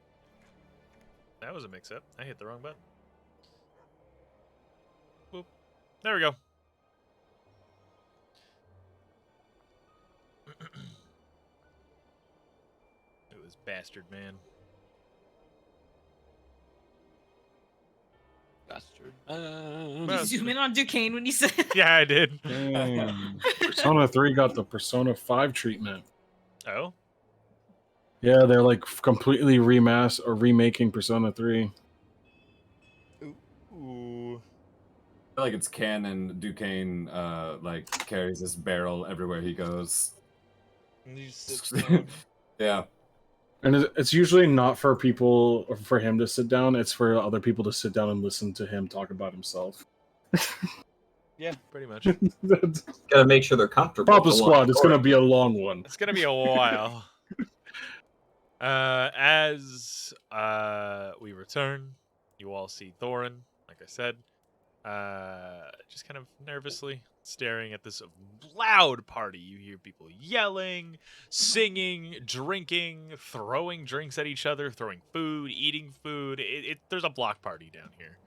That was a mix-up. I hit the wrong button. Boop. There we go. It was Bastard Man. Bastard. Did you zoom in on Duquesne when you said Yeah, I did. Persona 3 got the Persona 5 treatment. Oh? Yeah, they're like completely remaking Persona 3. Ooh. I feel like it's canon. Duquesne like carries this barrel everywhere he goes. And he sits down. Yeah. And it's usually not for people, or for him to sit down. It's for other people to sit down and listen to him talk about himself. Yeah, pretty much. Gotta make sure they're comfortable. Papa Squad, it's gonna be a long one. It's gonna be a while. As we return, you all see Thorin, like I said, just kind of nervously staring at this loud party. You hear people yelling, singing, drinking, throwing drinks at each other, throwing food, eating food. There's a block party down here.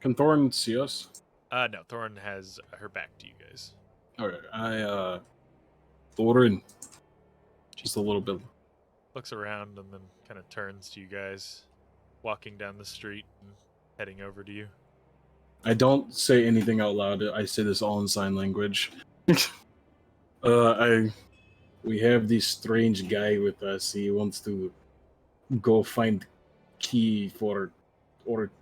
Can Thorin see us? No, Thorin has her back to you guys. Okay, Thorin, just a little bit. Looks around and then kind of turns to you guys, walking down the street and heading over to you. I don't say anything out loud. I say this all in sign language. We have this strange guy with us. He wants to go find key for, or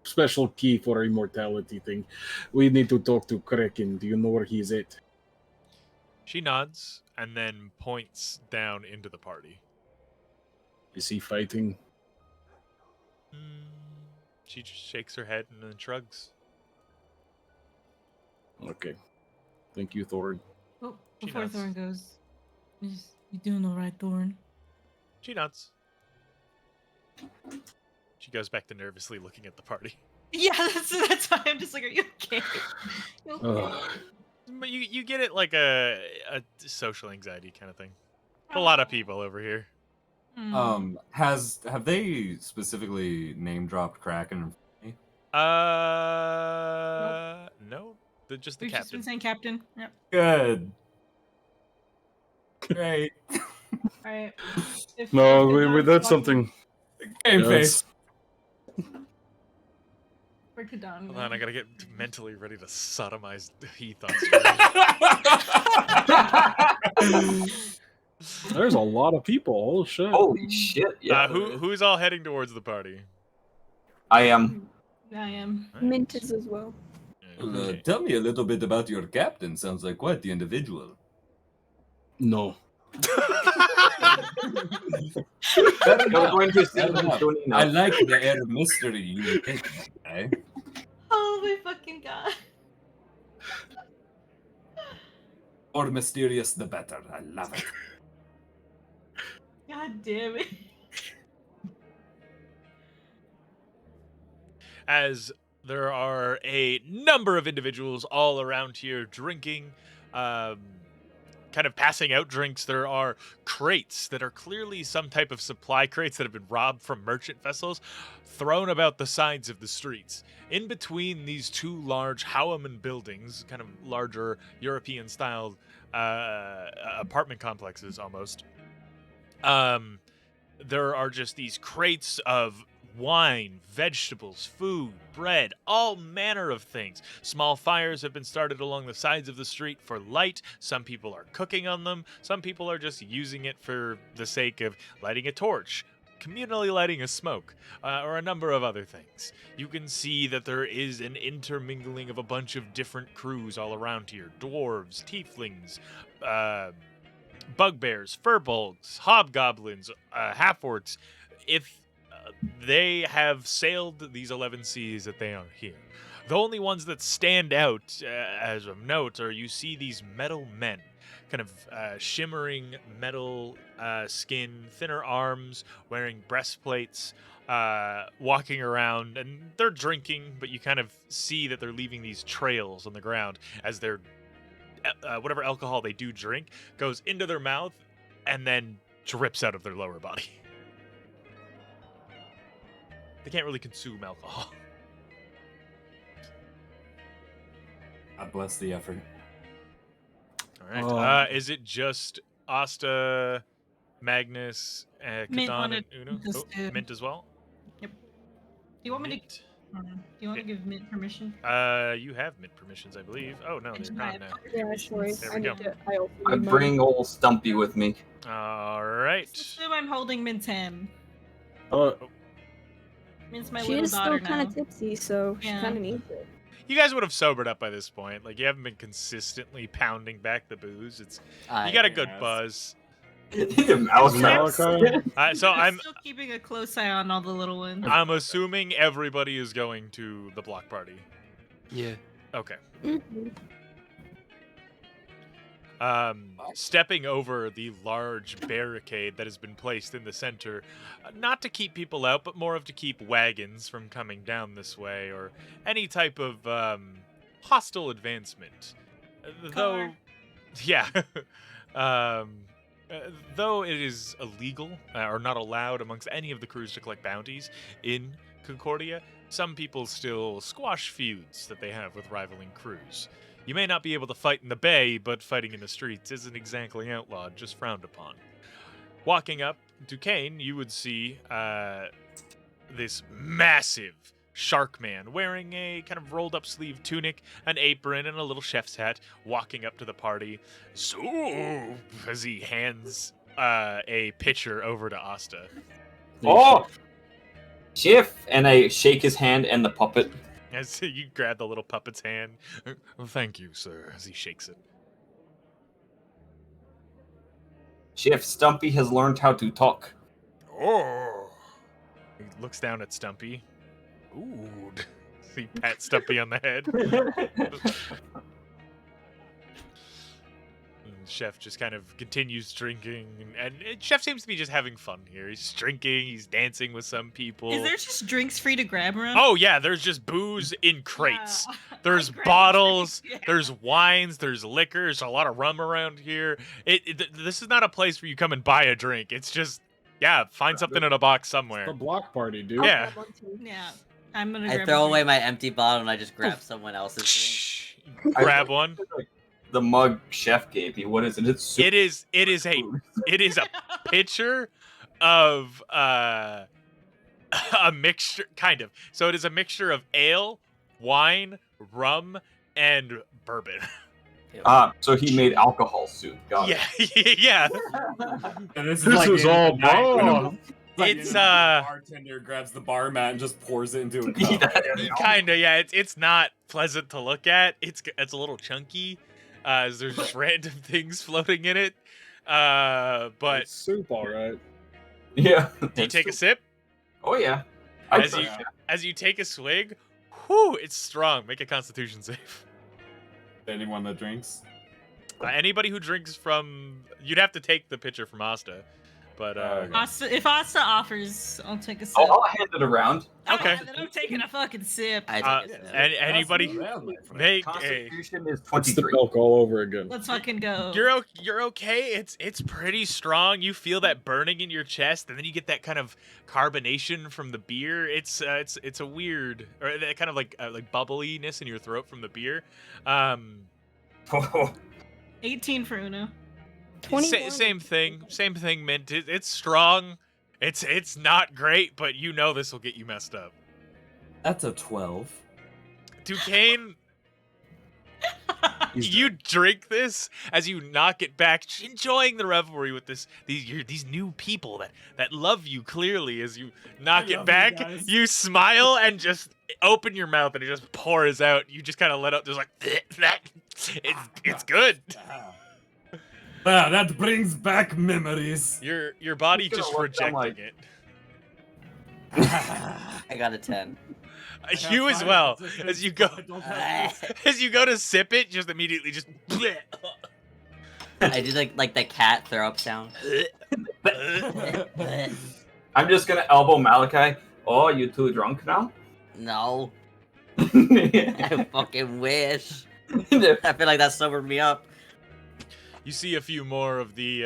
special key for immortality thing. We need to talk to Kraken. Do you know where he's at? She nods and then points down into the party. Is he fighting? She just shakes her head and then shrugs. Okay. Thank you, Thorin. Oh, She before nods. Thorin goes, you doing all right, Thorin? She nods. She goes back to nervously looking at the party. Yeah, that's why I'm just like, are you okay? You okay? But you get it like a social anxiety kind of thing. A lot of people over here. Have they specifically name dropped Kraken? No. Just the We've just been captain. saying captain. Yep. Good. Great. Alright. No, that's something. Game Yeah, face. Break it down. Hold on, I gotta get mentally ready to sodomize Heath on screen. There's a lot of people. Oh shit. Holy shit! Yeah. Who's all heading towards the party? I am. I am. Mint is as well. Okay. Tell me a little bit about your captain. Sounds like quite the individual. No. Going to send them tuning I up. like the air of mystery you take, eh? Oh my fucking god. More mysterious, the better. I love it. God damn it. As there are a number of individuals all around here drinking, kind of passing out drinks. There are crates that are clearly some type of supply crates that have been robbed from merchant vessels, thrown about the sides of the streets. In between these two large Howaman buildings, kind of larger European-styled apartment complexes almost, there are just these crates of wine, vegetables, food, bread, all manner of things. Small fires have been started along the sides of the street for light. Some people are cooking on them. Some people are just using it for the sake of lighting a torch, communally lighting a smoke, or a number of other things. You can see that there is an intermingling of a bunch of different crews all around here. Dwarves, tieflings, bugbears, furbolgs, hobgoblins, half-orcs. If they have sailed these 11 seas that they are here. The only ones that stand out as of note are you see these metal men, kind of shimmering metal skin, thinner arms, wearing breastplates, walking around, and they're drinking, but you kind of see that they're leaving these trails on the ground as they're whatever alcohol they do drink goes into their mouth and then drips out of their lower body. They can't really consume alcohol. I bless the effort. All right. Is it just Asta, Magnus, Mint Catan, and wanted Uno? just Oh, to- Mint as well? Do you want me Mint. to? Do you want to give Mint permission? You have Mint permissions, I believe. Oh, no, I they're do gone have now. other Yeah, permissions. sorry. There we go. I also I need mine. bring old Stumpy with me. All right. Just assume I'm holding Mint's hand. Uh, Mint's my She little is daughter still kind now. of tipsy, so she Yeah. kind of needs it. You guys would have sobered up by this point. Like, you haven't been consistently pounding back the booze. You got a good Yes. buzz. Malachi? So I'm still keeping a close eye on all the little ones. assuming everybody is going to the block party. Yeah. Okay. Mhm. Stepping over the large barricade that has been placed in the center, not to keep people out, but more of to keep wagons from coming down this way or any type of hostile advancement. Though, yeah. Though it is illegal or not allowed amongst any of the crews to collect bounties in Concordia, some people still squash feuds that they have with rivaling crews. You may not be able to fight in the bay, but fighting in the streets isn't exactly outlawed, just frowned upon. Walking up Duquesne, you would see this massive shark man wearing a kind of rolled up sleeve tunic, an apron, and a little chef's hat, walking up to the party. So, as he hands a pitcher over to Asta. Oh! Chef! And I shake his hand and the puppet. As you grab the little puppet's hand. Well, thank you, sir, as he shakes it. Chef, Stumpy has learned how to talk. Oh! He looks down at Stumpy. Ooh. He pats Stumpy on the head. And Chef just kind of continues drinking, and Chef seems to be just having fun here. He's drinking, he's dancing with some people. Is there just drinks free to grab around? Oh yeah, there's just booze in crates. Wow. There's I grabbed bottles, drinks, yeah. there's wines, there's liquor, there's a lot of rum around here. This is not a place where you come and buy a drink. It's just, yeah, find something in a box somewhere. The block party, dude. Yeah. Yeah. I'm gonna I grab throw a away drink. my empty bottle and I just grab someone else's Shh. Grab one. The mug Chef gave me. What is it? It's soup. It is a pitcher of a mixture, kind of. So it is a mixture of ale, wine, rum, and bourbon. So he made alcohol soup. Got Yeah, yeah. And this This is all night when bomb. It's, the bartender grabs the bar mat and just pours it into a cup. Kinda, yeah. It's not pleasant to look at. It's a little chunky. As there's just random things floating in it. But It's soup, alright. Yeah. do you take a sip? Oh yeah. As you take a swig, whew, it's strong. Make a Constitution save. Anyone that drinks. Anybody who drinks from, you'd have to take the pitcher from Asta, but If Asta offers, I'll take a sip. I'll hand it around. Okay. Then I'm taking a fucking sip. I take a sip. anybody make a. Constitution is It's the 23. milk all over again. Let's fucking go. You're okay. It's pretty strong. You feel that burning in your chest, and then you get that kind of carbonation from the beer. It's a weird, or that kind of like bubbliness in your throat from the beer. 18 for Uno. 21. Same thing, Mint. It's strong. It's not great, but you know this will get you messed up. That's a 12. Duquesne, you drink this as you knock it back, enjoying the revelry with these new people that love you clearly. As you knock it back, you smile and just open your mouth, and it just pours out. You just kind of let out, just like it's good. Ah, that brings back memories. Your body It's gonna just look rejecting like- it. I got a 10. You as well. As you go Ah. as you go to sip it, just immediately just. I did like the cat throw up sound. I'm just gonna elbow Malachi. Oh, you too drunk now? No, I fucking wish. I feel like that sobered me up. You see a few more of the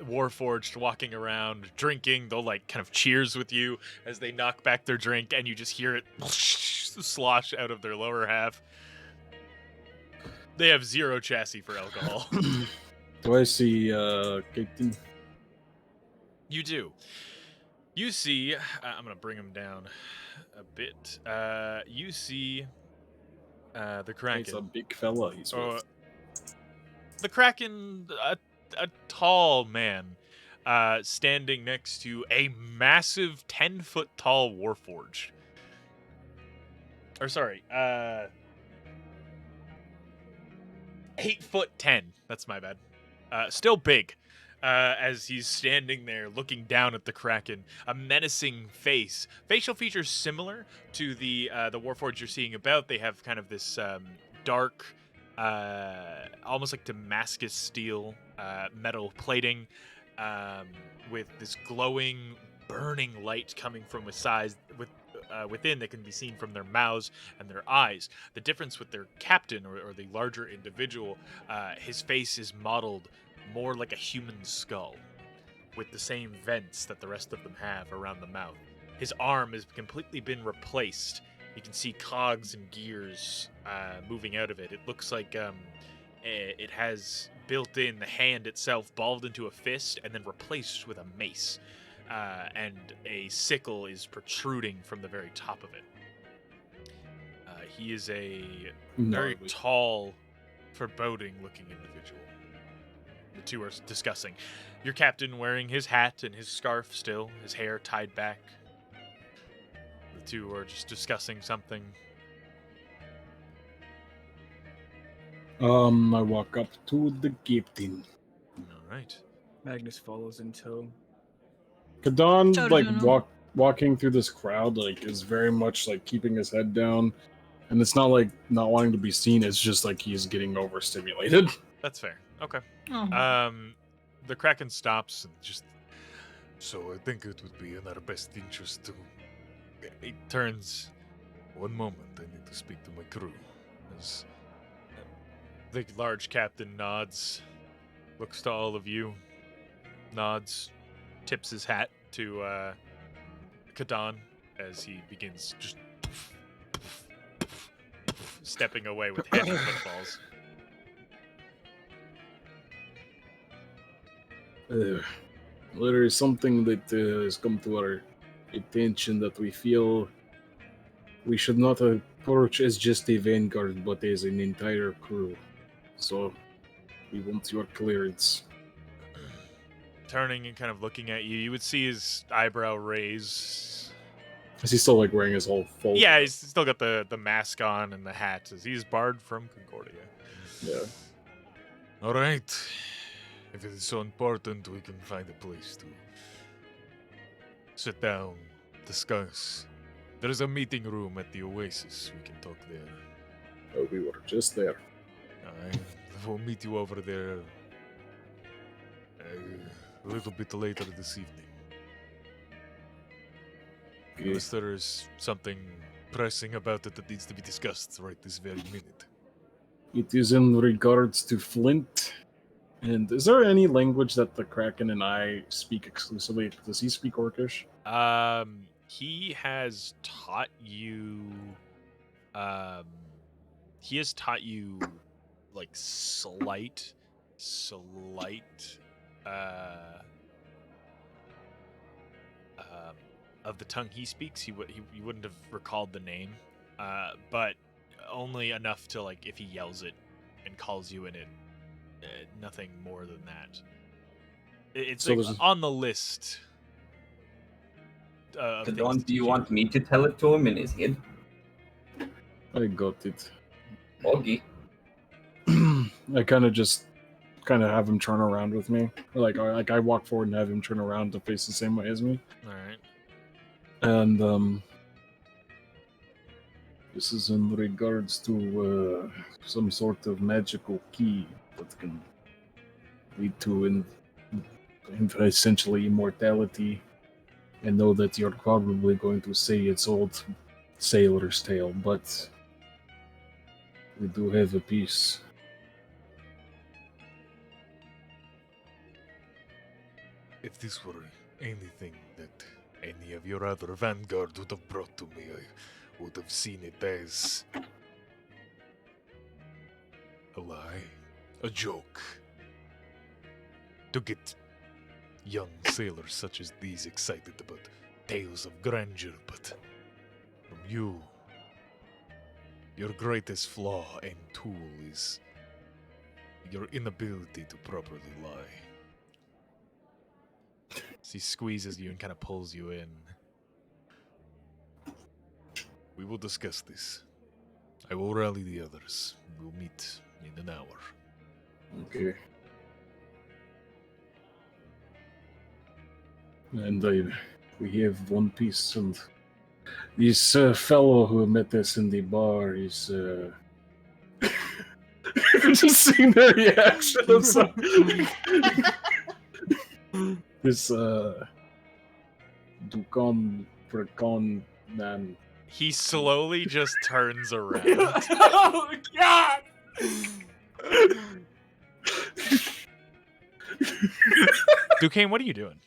Warforged walking around, drinking. They'll like kind of cheers with you as they knock back their drink, and you just hear it slosh out of their lower half. They have zero chassis for alcohol. Do I see Captain? You do. You see, I'm going to bring him down a bit. You see the Kraken. He's a big fella. He's with. The Kraken, a tall man, standing next to a massive 10-foot tall Warforged. Or sorry, 8'10". That's my bad. Still big. As he's standing there looking down at the Kraken, a menacing face. Facial features similar to the Warforged you're seeing about. They have kind of this dark, almost like Damascus steel metal plating, with this glowing, burning light coming from within that can be seen from their mouths and their eyes. The difference with their captain or the larger individual, his face is modeled more like a human skull, with the same vents that the rest of them have around the mouth. His arm has completely been replaced. You can see cogs and gears moving out of it. It looks like it has built in the hand itself, balled into a fist, and then replaced with a mace. And a sickle is protruding from the very top of it. He is a very tall, foreboding-looking individual. The two are discussing. Your captain wearing his hat and his scarf still, his hair tied back. The two are just discussing something. I walk up to the captain. All right. Magnus follows in tow. Kadon, Ciao, like, General. walking through this crowd, like, is very much, like, keeping his head down. And it's not, like, not wanting to be seen. It's just, like, he's getting overstimulated. That's fair. Okay. Oh. The Kraken stops and just... So I think it would be in our best interest to... He turns... One moment, I need to speak to my crew. As the large captain nods, looks to all of you, nods, tips his hat to Kadon as he begins just stepping away with heavy footfalls. There is something that has come to our attention that we feel we should not approach as just a vanguard, but as an entire crew. So, we want your clearance. Turning and kind of looking at you, you would see his eyebrow raise. Is he still, like, wearing his whole full... Yeah, he's still got the mask on and the hat. He's Bard from Concordia. Yeah. All right. If it is so important, we can find a place to sit down, discuss. There is a meeting room at the Oasis. We can talk there. Oh, we were just there. All right. We'll meet you over there a little bit later this evening. Okay. Unless there is something pressing about it that needs to be discussed right this very minute. It is in regards to Flint. And is there any language that the Kraken and I speak exclusively? Does he speak Orcish? He has taught you. He has taught you, like, slight, of the tongue he speaks. He wouldn't have recalled the name, but only enough to, like, if he yells it and calls you in it. Nothing more than that. It's So like there's on the list. Kadon, do you want me to tell it to him in his head? I got it. Oggy. I kind of have him turn around with me. Like I walk forward and have him turn around to face the same way as me. All right. And this is in regards to some sort of magical key that can lead to essentially immortality. I know that you're probably going to say it's old sailor's tale, but we do have a piece. If this were anything that any of your other vanguard would have brought to me, I would have seen it as a lie, a joke, to get young sailors such as these excited about tales of grandeur, but from you, your greatest flaw and tool is your inability to properly lie. So he squeezes you and kind of pulls you in. We will discuss this. I will rally the others. We'll meet in an hour. Okay. And we have one piece, and this fellow who met us in the bar is just seeing their reaction of this Dukan Precon man. He slowly just turns around. Oh God! Duquesne, what are you doing?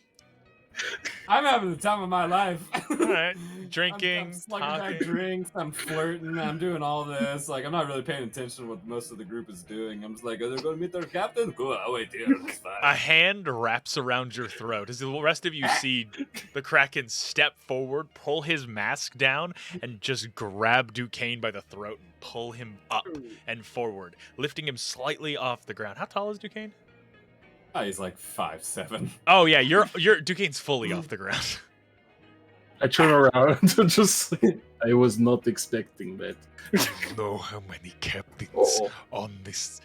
I'm having the time of my life. Alright. Drinking, I'm slugging talking. back drinks, I'm flirting, I'm doing all this. Like, I'm not really paying attention to what most of the group is doing. I'm just like, are they going to meet their captain? Cool, I'll wait here. It's fine. A hand wraps around your throat as the rest of you see the Kraken step forward, pull his mask down, and just grab Duquesne by the throat and pull him up and forward, lifting him slightly off the ground. How tall is Duquesne? Oh, he's like 5'7". Oh yeah, you're Duquesne's fully off the ground. I turn around and just I was not expecting that. You know how many captains on this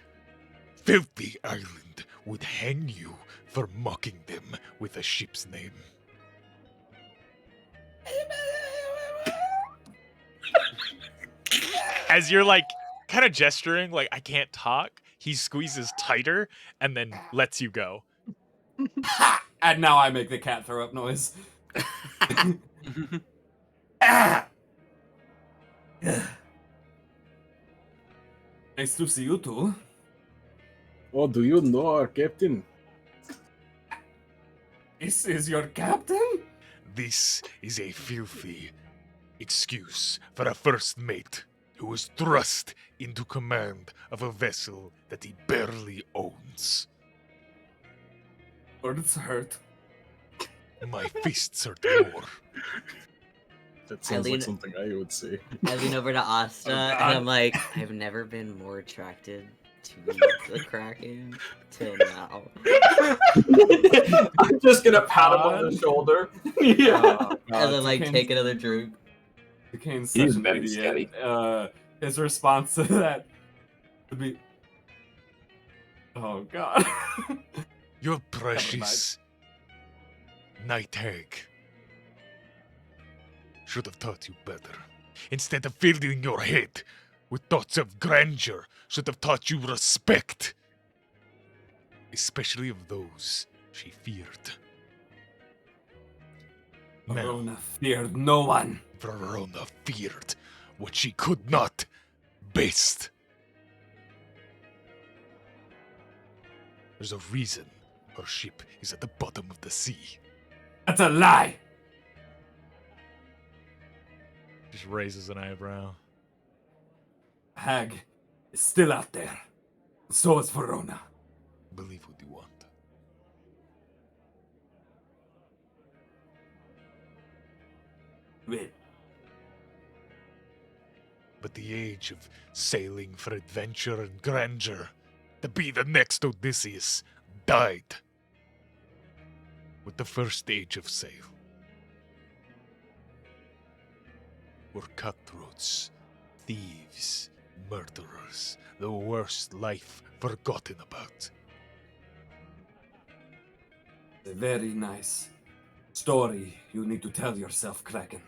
filthy island would hang you for mocking them with a ship's name? As you're like kind of gesturing, like I can't talk, he squeezes tighter and then lets you go. And now I make the cat throw up noise. Ah! Nice to see you too. Oh, do you know our captain? This is your captain? This is a filthy excuse for a first mate who was thrust into command of a vessel that he barely owns. Words hurt. My fists hurt more. That sounds like something I would say. I lean over to Asta and I'm like, I've never been more attracted to the Kraken till now. I'm just gonna pat him on the shoulder. Yeah. And then like take another drink. Duquesne's He's such an very idiot. His response to that would be, "Oh God." Your precious night hag should have taught you better. Instead of filling your head with thoughts of grandeur, should have taught you respect, especially of those she feared. Verona feared no one. Verona feared what she could not best. There's a reason her ship is at the bottom of the sea. That's a lie. Just raises an eyebrow. Hag is still out there. So is Verona. Believe what you want. Wait. But the age of sailing for adventure and grandeur, to be the next Odysseus, died with the first age of sail. We're cutthroats, thieves, murderers, the worst life forgotten about. A very nice story you need to tell yourself, Kraken.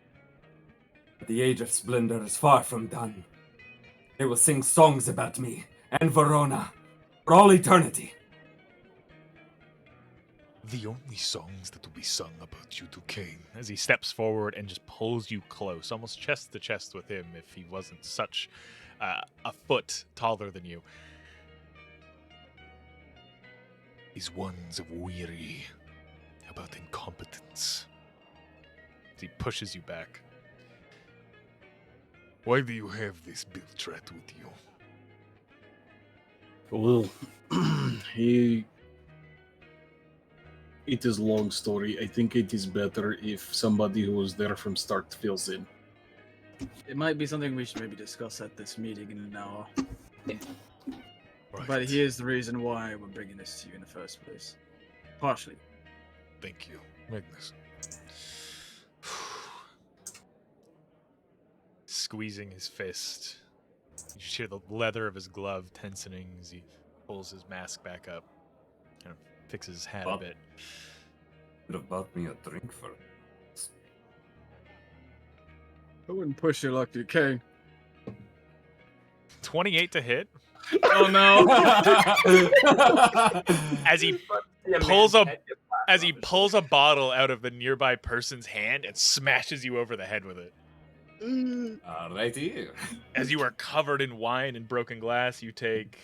But the Age of Splendor is far from done. They will sing songs about me and Verona for all eternity. The only songs that will be sung about you, Duquesne, as he steps forward and just pulls you close, almost chest to chest with him if he wasn't such a foot taller than you, is ones of weary about incompetence. He pushes you back. Why do you have this Biltrat with you? Well, it is a long story. I think it is better if somebody who was there from start fills in. It might be something we should maybe discuss at this meeting in an hour. Right. But here's the reason why we're bringing this to you in the first place. Partially. Thank you, Magnus. Squeezing his fist. You just hear the leather of his glove tensioning as he pulls his mask back up. Kind of fixes his hat a bit. Could have bought me a drink for it. I wouldn't push your luck, you can. 28 to hit. Oh no! As he pulls a bottle out of the nearby person's hand and smashes you over the head with it. Alrighty. As you are covered in wine and broken glass, you take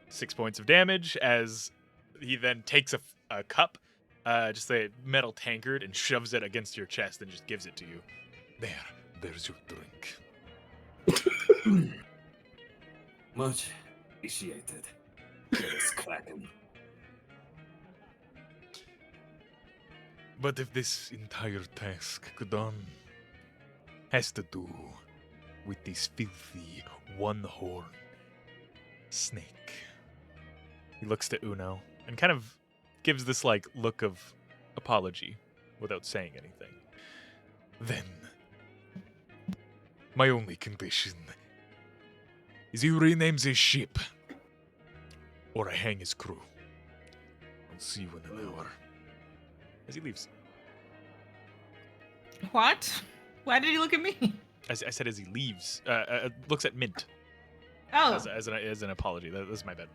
6 points of damage. As he then takes a cup, just a metal tankard, and shoves it against your chest and just gives it to you. There's your drink. Much appreciated. Yes, Kraken. But if this entire task, Kudon, has to do with this filthy one-horn snake. He looks to Uno and kind of gives this look of apology without saying anything. Then, my only condition is you rename this ship, or I hang his crew. I'll see you in an hour. As he leaves. What? Why did he look at me? As I said, as he leaves, looks at Mint. Oh. As an apology. That was my bad.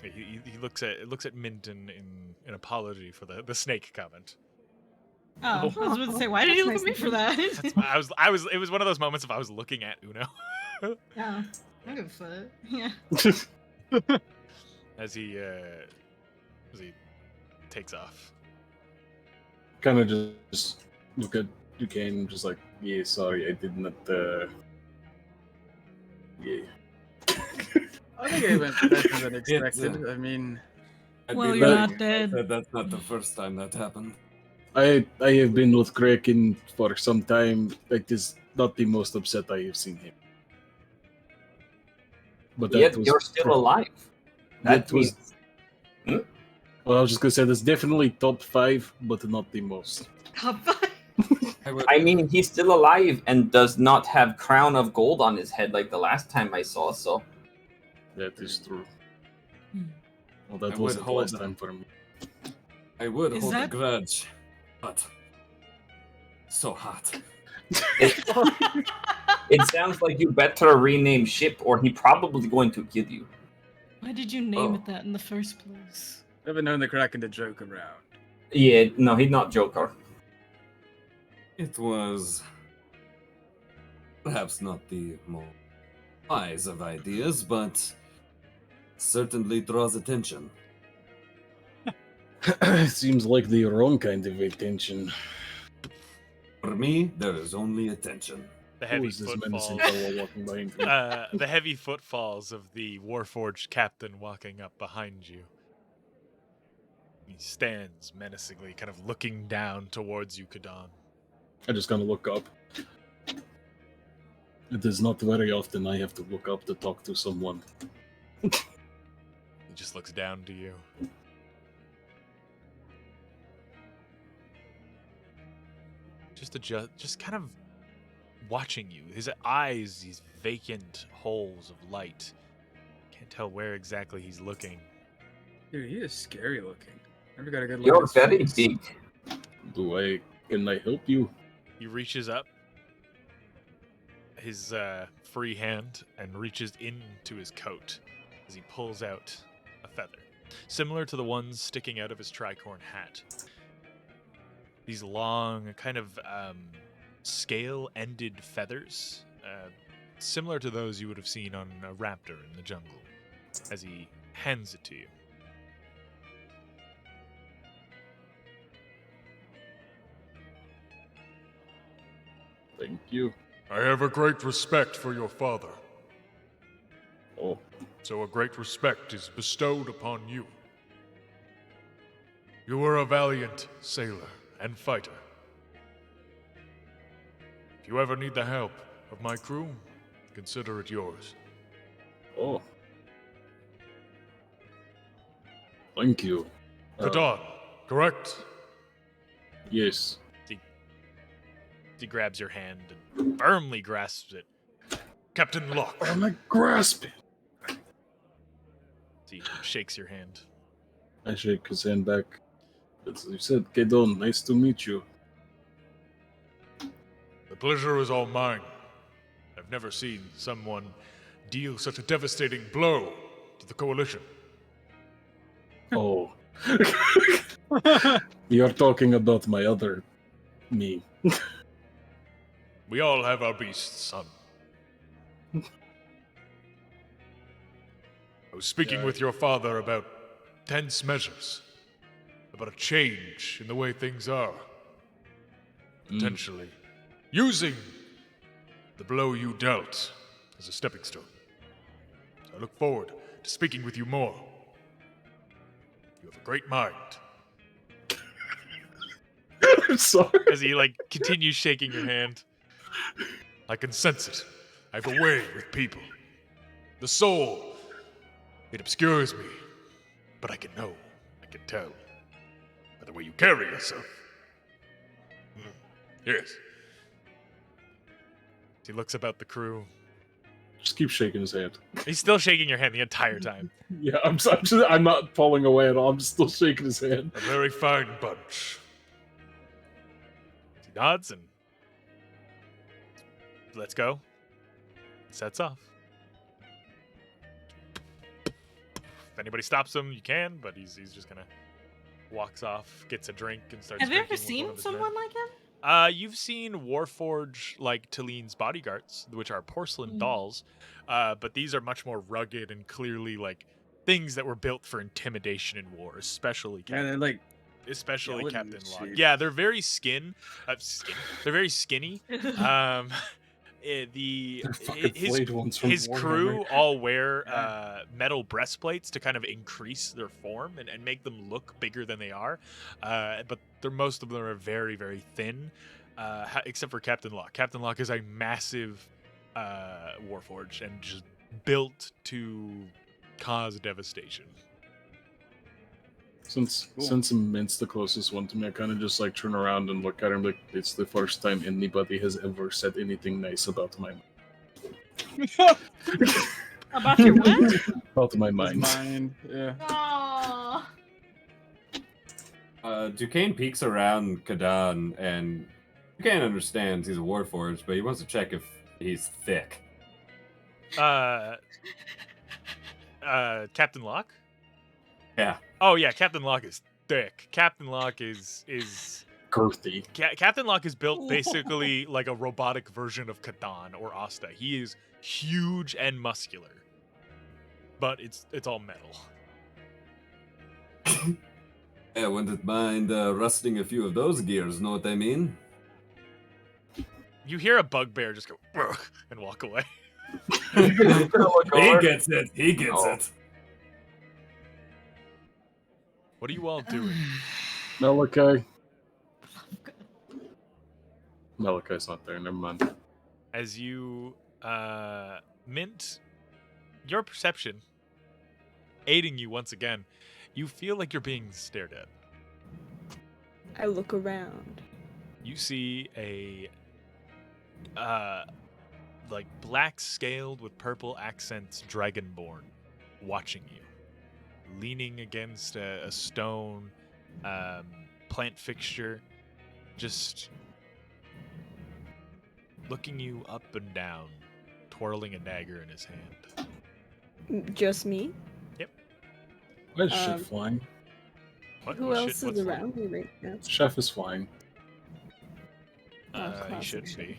He looks at Mint in an apology for the snake comment. Oh, I was about to say, why did he look at me for that? It was one of those moments if I was looking at Uno. Oh, I give a fuck. Yeah. As he takes off. Kind of just look at Duquesne, just like, yeah, sorry, I did not, yeah. I think it went better than expected. I mean... Well, you're not dead. That's not the first time that happened. I have been with Kraken for some time. That is not the most upset I have seen him. But that Yet was you're still alive. That was. Well, I was just gonna say that's definitely top 5, but not the most. Top 5? I mean, he's still alive and does not have crown of gold on his head like the last time I saw. So that is true. Well, that I wasn't the would last hold- time for me. I would Is hold a that- grudge, but so hot. it sounds like you better rename ship, or he probably going to kill you. Why did you name it that in the first place? Never known the Kraken to joke around. Yeah, no, he's not Joker. It was perhaps not the most wise of ideas, but certainly draws attention. Seems like the wrong kind of attention. For me, there is only attention. The Who heavy is this footfalls. menacing fellow walking behind me? The heavy footfalls of the Warforged captain walking up behind you. He stands menacingly, kind of looking down towards you, Kadon. I just kind of look up. It is not very often I have to look up to talk to someone. He just looks down to you. Just kind of watching you. His eyes, these vacant holes of light. Can't tell where exactly he's looking. Dude, he is scary looking. Never got a good look. You're at his very face. big. Can I help you? He reaches up his free hand and reaches into his coat as he pulls out a feather, similar to the ones sticking out of his tricorn hat. These long, kind of scale-ended feathers, similar to those you would have seen on a raptor in the jungle, as he hands it to you. Thank you. I have a great respect for your father. Oh, So a great respect is bestowed upon you. You were a valiant sailor and fighter. If you ever need the help of my crew, consider it yours. oh. Thank you. Kadon, correct? Yes. He grabs your hand and firmly grasps it. Captain Locke. I'm gonna grasp it. He shakes your hand. I shake his hand back. As you said, Kedon, nice to meet you. The pleasure is all mine. I've never seen someone deal such a devastating blow to the Coalition. Oh. You're talking about my other me. We all have our beasts, son. I was speaking with your father about tense measures, about a change in the way things are. Potentially using the blow you dealt as a stepping stone. I look forward to speaking with you more. You have a great mind. I'm sorry. As he continues shaking your hand. I can sense it. I have a way with people. The soul, it obscures me, but I can know, I can tell by the way you carry yourself. Yes. He looks about the crew. Just keep shaking his hand. He's still shaking your hand the entire time. Yeah, I'm not pulling away at all. I'm still shaking his hand. A very fine bunch. He nods and let's go. Sets off. If anybody stops him, you can, but he's just gonna walks off, gets a drink, and starts. Have you ever drinking with one seen of his someone men. like him? You've seen Warforge like Talene's bodyguards, which are porcelain dolls, but these are much more rugged and clearly like things that were built for intimidation in war, especially And they're especially skeleton Captain Locke. shaped. Yeah, they're very they're very skinny. They're fucking flayed ones from his Warhammer. crew all wear metal breastplates to kind of increase their form and make them look bigger than they are. But most of them are very, very thin, except for Captain Locke. Captain Locke is a massive warforged and just built to cause devastation. Since Mint's the closest one to me, I kind of just turn around and look at him like it's the first time anybody has ever said anything nice about my About your what? about my His mind. mind. Yeah. Aww. Duquesne peeks around Kadan, and you can't understand he's a warforged, but he wants to check if he's thick. Captain Locke? Yeah. Oh yeah, Captain Locke is thick. Captain Locke is Girthy. Captain Locke is built basically like a robotic version of Kadan or Asta. He is huge and muscular, but it's all metal. I wouldn't mind rusting a few of those gears, know what I mean? You hear a bugbear just go "Ugh," and walk away. He gets it. He gets it. What are you all doing? Malachi's not there, never mind. As you mint your perception, aiding you once again, you feel like you're being stared at. I look around. You see a black scaled with purple accents dragonborn watching you, leaning against a stone plant fixture, just looking you up and down, twirling a dagger in his hand. Just me? Why is Chef flying? Who else is around me right now? Chef is flying. He classic shouldn't be.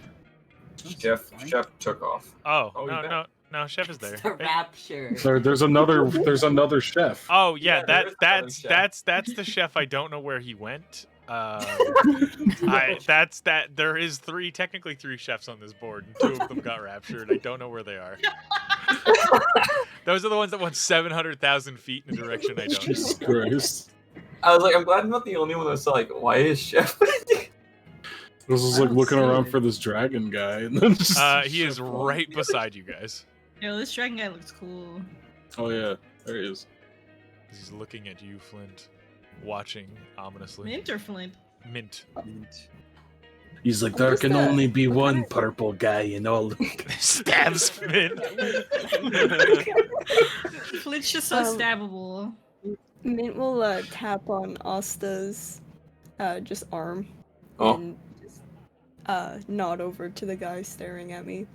Chef took off. Oh, Oh, he's no, Chef is there. The rapture. There's another chef. Oh yeah, Yeah, there is another chef. that's the chef. I don't know where he went. That's that. There is technically three chefs on this board, and two of them got raptured. I don't know where they are. Those are the ones that went 700,000 feet in a direction I don't know. Jesus Christ. I was like, I'm glad I'm not the only one that's like, why is Chef? I was just like looking around for this dragon guy, and then just He is right beside you guys. Yo, this dragon guy looks cool. Oh yeah, there he is. He's looking at you, Flint, watching ominously. Mint or Flint? Mint. He's like, there can only be one purple guy in all. Stabs Flint. Flint's just so stabbable. Mint will tap on Asta's just arm and just nod over to the guy staring at me.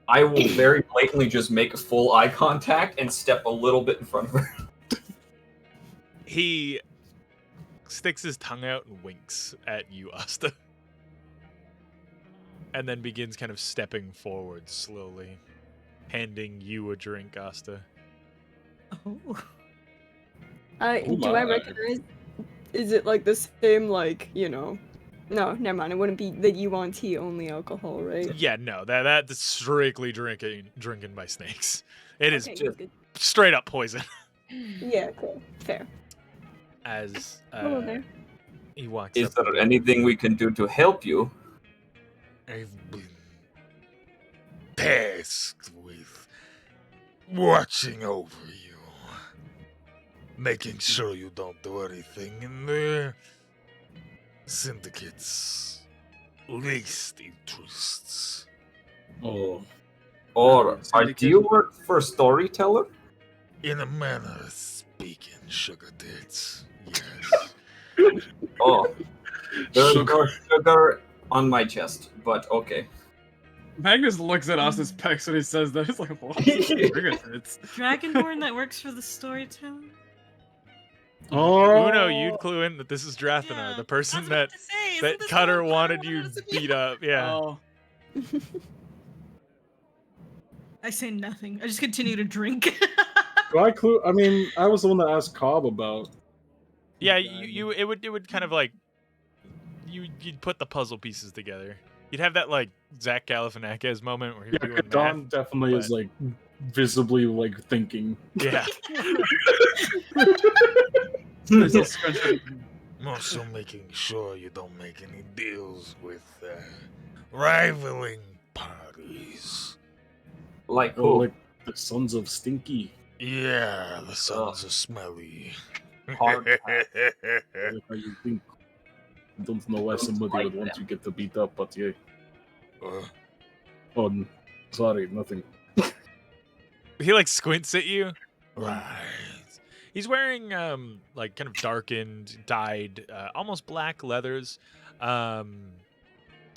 I will very blatantly just make full eye contact and step a little bit in front of her. He sticks his tongue out and winks at you, Asta. And then begins kind of stepping forward slowly, handing you a drink, Asta. Oh. Do I recognize? Is it like the same, like, you know? No, never mind. It wouldn't be the Yuan-Ti only alcohol, right? Yeah, no, that's strictly drinking by snakes. It is Okay, good. straight up poison. Yeah, okay, fair. As Hello there. he walks Is up. there anything we can do to help you? I've been tasked with watching over you, making sure you don't do anything in the Syndicate's least interests. Oh. Or do you work for Storyteller? In a manner of speaking, sugar tits. Yes. Oh. There's no sugar on my chest, but okay. Magnus looks at us as pecs when he says that. It's like, what? It's Dragonborn that works for the storyteller? Oh. Uno, you'd clue in that this is Drathenar, the person that Cutter wanted you beat up. Yeah. Oh. I say nothing. I just continue to drink. Do I clue? I mean, I was the one that asked Cobb about. Yeah, it would kind of like you'd put the puzzle pieces together. You'd have that like Zach Galifianakis moment where you're doing Don math, definitely is like visibly like thinking. Yeah. I'm also making sure you don't make any deals with rivaling parties. Like Oh, who? like the Sons of Stinky. Yeah, the sons are smelly. Hard Like how you think. I don't know why somebody like would want them. to get beat up, but yeah. Uh, Oh, sorry, nothing. He like squints at you. right. He's wearing like kind of darkened, dyed, almost black leathers.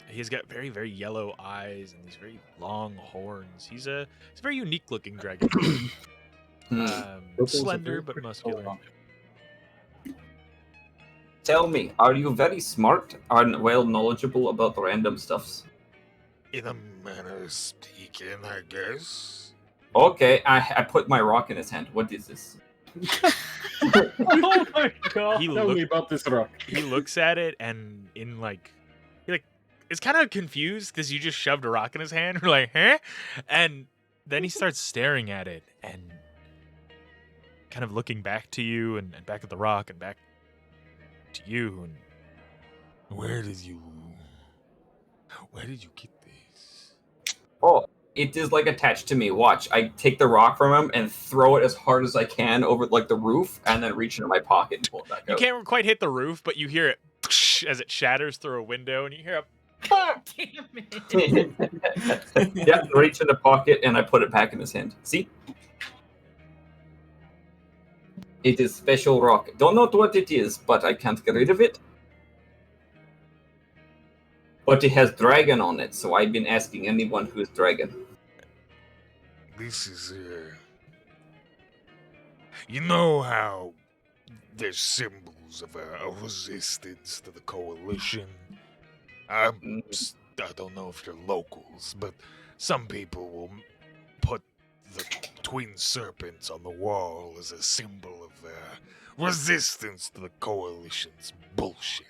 He's got very, very yellow eyes and these very long horns. He's a very unique looking dragon. Slender but muscular. Tell me, are you very smart and well knowledgeable about random stuffs? In a manner of speaking, I guess. Okay, I put my rock in his hand. What is this? Oh my god! He Tell me about this rock. He looks at it and he is kind of confused because you just shoved a rock in his hand. We're like, huh? And then he starts staring at it and kind of looking back to you and back at the rock and back to you. And Where did you get this? Oh, it is like attached to me. Watch, I take the rock from him and throw it as hard as I can over like the roof, and then reach into my pocket and pull it back you out. can't quite hit the roof, but you hear it as it shatters through a window, and you hear a Damn it. Yeah, reach in the pocket and I put it back in his hand. See? It is special rock. Don't know what it is, but I can't get rid of it. But it has dragon on it, so I've been asking anyone who is dragon. This is you know how there's symbols of a resistance to the coalition. I don't know if you're locals, but some people will put the twin serpents on the wall as a symbol of resistance to the coalition's bullshit.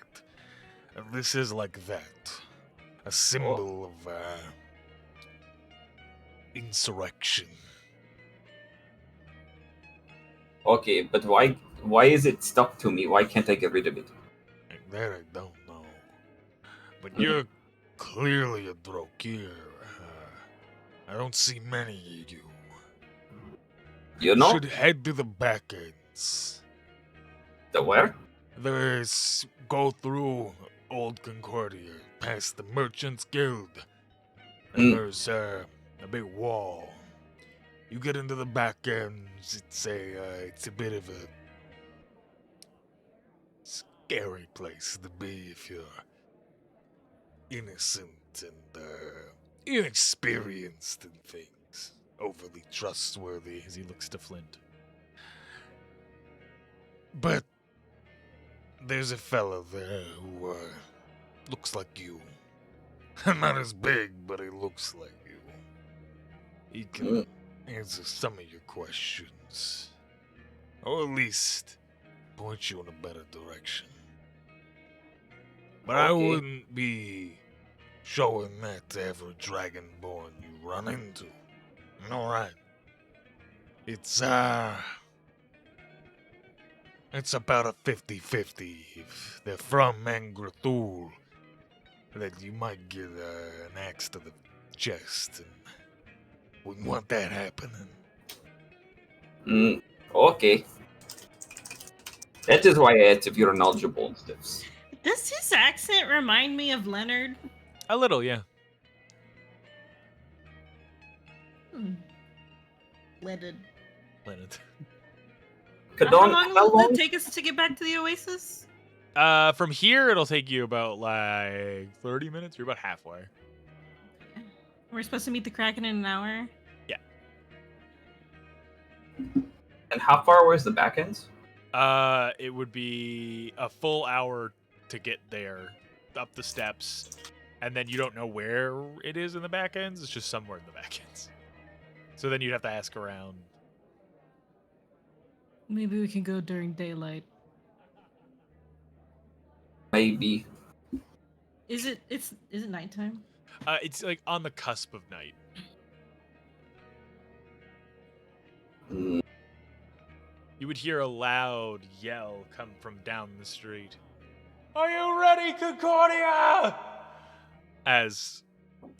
This is like that. A symbol of insurrection. Okay, but why is it stuck to me? Why can't I get rid of it? That I don't know. But you're clearly a Drokir. I don't see many of you. You know? Should head to the back ends. The where? Go through Old Concordia, past the Merchants Guild. And Mm. there's a big wall. You get into the back ends, it's a bit of a scary place to be if you're innocent and inexperienced in things. Overly trustworthy. As he looks to Flint. But there's a fellow there who looks like you. Not as big, but he looks like you. He can answer some of your questions. Or at least point you in a better direction. But I Okay. wouldn't be showing that to every dragonborn you run into. Alright. It's about a 50-50. If they're from Mangrathul, that you might get an axe to the chest, and wouldn't want that happening. Okay. That is why I asked if you're knowledgeable and stuff. Does his accent remind me of Leonard? A little, yeah. Leonard. Leonard. Kadon, How long will it take us to get back to the Oasis? From here, it'll take you about like 30 minutes. You're about halfway. We're supposed to meet the Kraken in an hour. Yeah. And how far away is the back ends? It would be a full hour to get there, up the steps, and then you don't know where it is in the back ends. It's just somewhere in the back ends. So then you'd have to ask around. Maybe we can go during daylight. Maybe. Is it nighttime? It's like on the cusp of night. Mm. You would hear a loud yell come from down the street. Are you ready, Concordia? As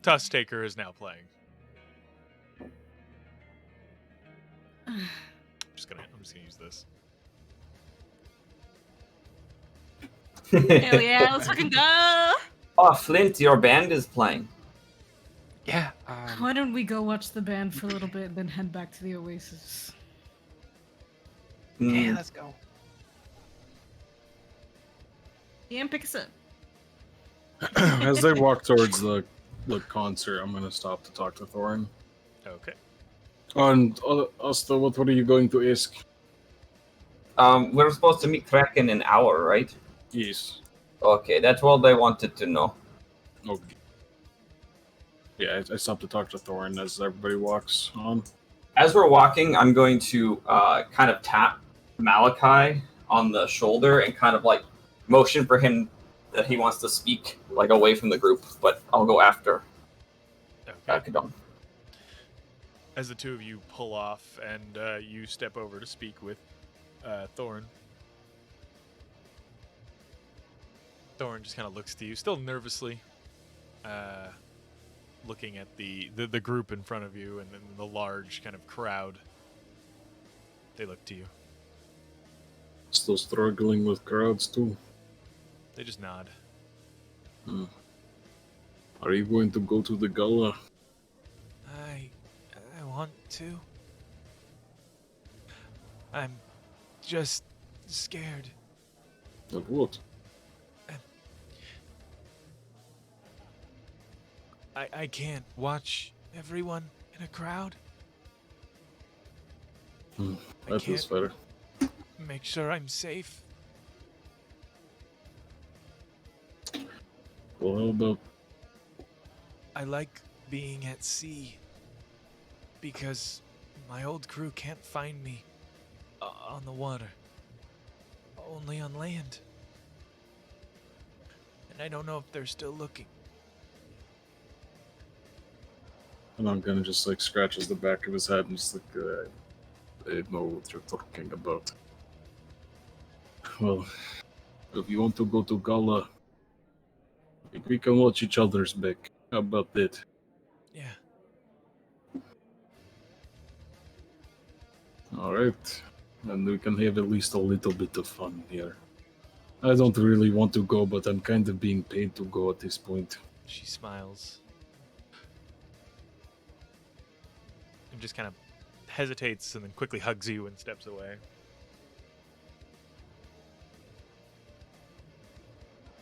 Tusktaker is now playing. I'm just gonna use this. Hell yeah, let's fucking go! Oh, Flint, your band is playing. Yeah. Why don't we go watch the band for a little bit and then head back to the Oasis? Yeah, let's go. Ian, pick us up. As they walk towards the concert, I'm gonna stop to talk to Thorin. Okay. And Asta, what are you going to ask? We're supposed to meet Kraken in an hour, right? Yes. Okay, that's what I wanted to know. Okay. Yeah, I stopped to talk to Thorin as everybody walks on. As we're walking, I'm going to kind of tap Malachi on the shoulder and kind of like motion for him that he wants to speak, like away from the group, but I'll go after Kadon. As the two of you pull off and you step over to speak with Thorin. Thorin just kind of looks to you, still nervously, looking at the group in front of you and then the large kind of crowd. They look to you. Still struggling with crowds too. They just nod. Are you going to go to the gala? I want to. I'm just scared. Of what? I can't watch everyone in a crowd. That feels better. Make sure I'm safe. Well, how about... I like being at sea because my old crew can't find me on the water, only on land. and I don't know if they're still looking. And I'm gonna just like scratches the back of his head and just like, I know what you're talking about. Well, if you want to go to Gala, we can watch each other's back. How about that? Yeah. Alright. And we can have at least a little bit of fun here. I don't really want to go, but I'm kind of being paid to go at this point. She smiles. And just kind of hesitates and then quickly hugs you and steps away.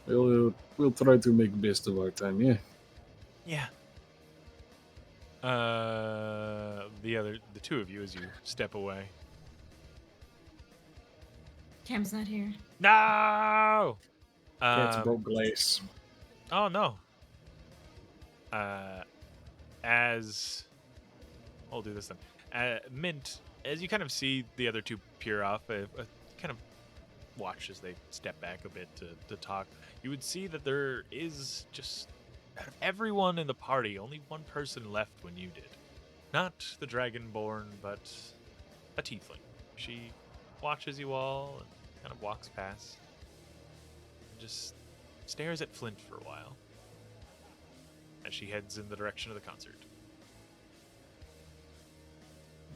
We'll try to make best of our time, yeah? Yeah. The two of you as you step away. Cam's not here. No! That's broke glass. Oh, no. I'll do this then. Mint, as you kind of see the other two peer off, kind of watch as they step back a bit to talk, you would see that there is just, out of everyone in the party, only one person left when you did. Not the Dragonborn, but a tiefling. She watches you all and kind of walks past and just stares at Flint for a while as she heads in the direction of the concert.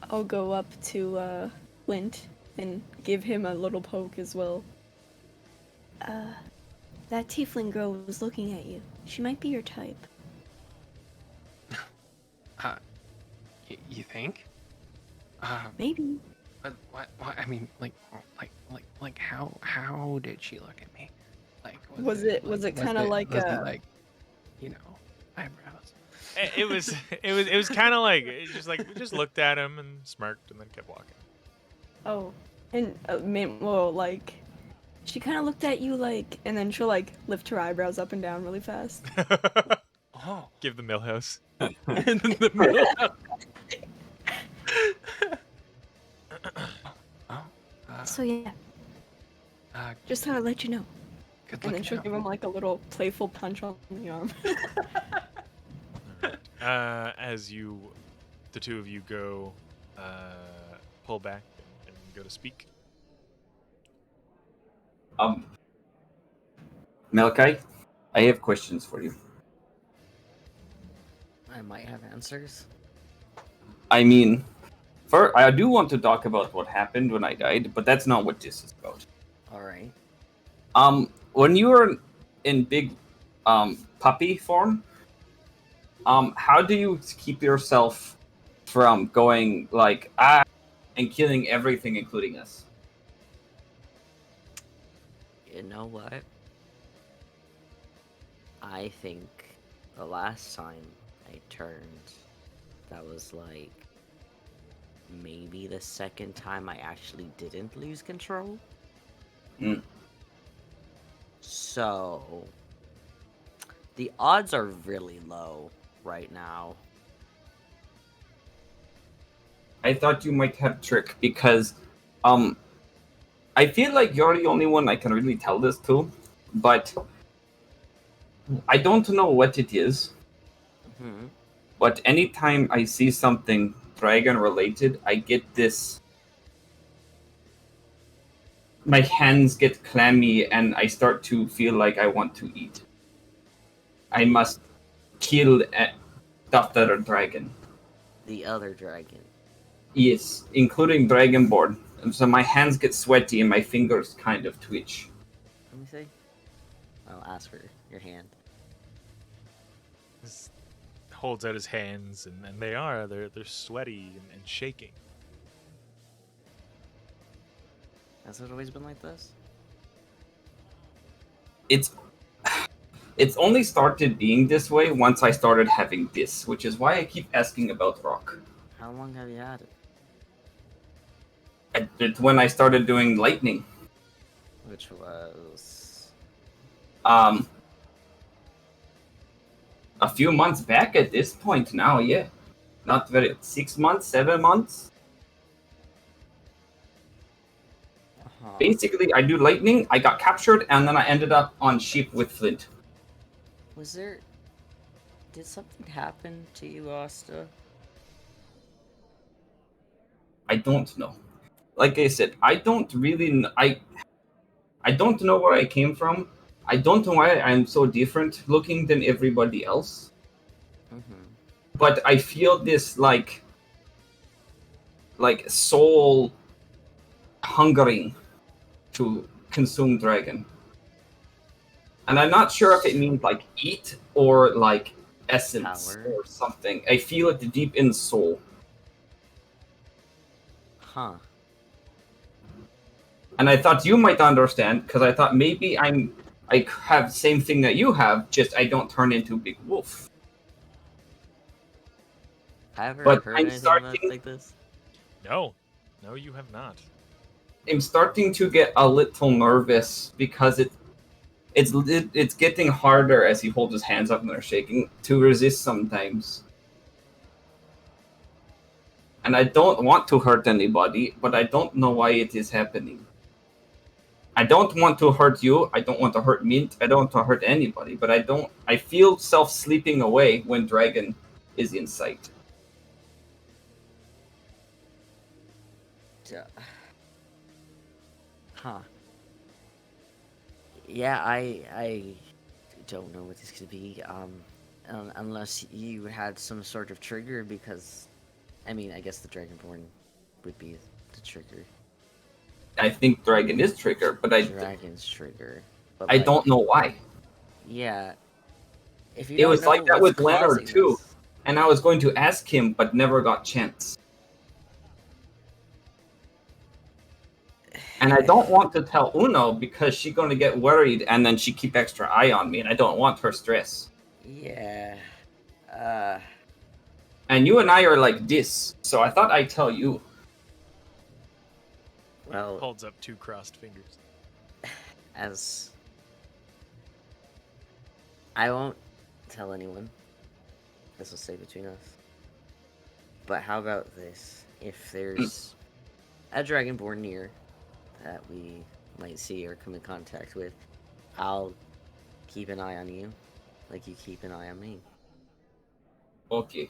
I'll go up to Flint and give him a little poke as well. That tiefling girl was looking at you. She might be your type. You think? Maybe. But what? I mean, like, how did she look at me? Like, Was it kind of like was it like, you know, eyebrows? It was kind of like just looked at him and smirked and then kept walking. Oh, and well, like, she kind of looked at you like, and then she'll like lift her eyebrows up and down really fast. Oh, give the Millhouse. And then the Millhouse. So yeah, just thought I'd let you know. And then she'll give him like a little playful punch on the arm. As the two of you go, pull back and go to speak. Malachi, I have questions for you. I might have answers. I mean, I do want to talk about what happened when I died, but that's not what this is about. All right. When you were in big, puppy form, how do you keep yourself from going like and killing everything, including us? You know what? I think the last time I turned, that was like maybe the second time I actually didn't lose control. So the odds are really low right now. I thought you might have trick because I feel like you're the only one I can really tell this to, but I don't know what it is. Mm-hmm. But anytime I see something dragon related, I get this. My hands get clammy and I start to feel like I want to eat. I must kill stuff that are dragon. The other dragon. Yes, including Dragonborn. And so my hands get sweaty and my fingers kind of twitch. Let me see. I'll ask for your hand. He holds out his hands, and they're sweaty and shaking. Has it always been like this? It's only started being this way once I started having this, which is why I keep asking about rock. How long have you had it? It's when I started doing lightning. Which was... A few months back at this point now, yeah. Not very... 6 months, 7 months? Basically, I do lightning, I got captured, and then I ended up on sheep with Flint. Did something happen to you, Asta? I don't know. Like I said, I don't really. I don't know where I came from. I don't know why I'm so different looking than everybody else. But I feel this like soul hungering to consume dragon. And I'm not sure if it means like eat or like essence or something. I feel it deep in soul. Huh. And I thought you might understand, because I thought maybe I have the same thing that you have, just I don't turn into a big wolf. Have you ever But heard I'm anything starting. like this? No, you have not. I'm starting to get a little nervous because it's getting harder as he holds his hands up and they're shaking to resist sometimes. And I don't want to hurt anybody, but I don't know why it is happening. I don't want to hurt you. I don't want to hurt Mint. I don't want to hurt anybody. But I feel self sleeping away when Dragon is in sight. Huh. Yeah, I don't know what this could be. Unless you had some sort of trigger, because, I mean, I guess the Dragonborn would be the trigger. I think Dragon is trigger, but Dragon's trigger. But I don't know why. Yeah. If you It don't was know like that what's with Leonard causing too, this- and I was going to ask him, but never got chance. And I don't want to tell Uno because she's going to get worried, and then she keep extra eye on me, and I don't want her stress. Yeah. And you and I are like this, so I thought I'd tell you. Well, Holds up 2 crossed fingers. As I won't tell anyone. This will stay between us. But how about this? If there's a Dragonborn near that we might see or come in contact with, I'll keep an eye on you, like you keep an eye on me. Okay.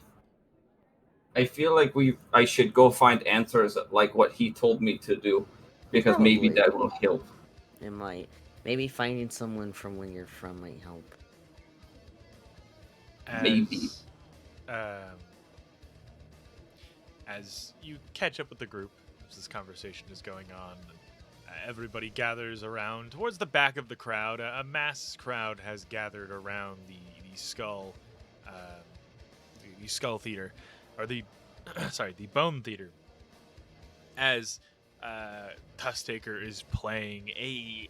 I feel like I should go find answers like what he told me to do, because maybe Probably. that will help. It might. Maybe finding someone from where you're from might help. Maybe. As you catch up with the group, as this conversation is going on, everybody gathers around towards the back of the crowd. A mass crowd has gathered around the skull, the skull theater, or the the bone theater. As Tusktaker is playing a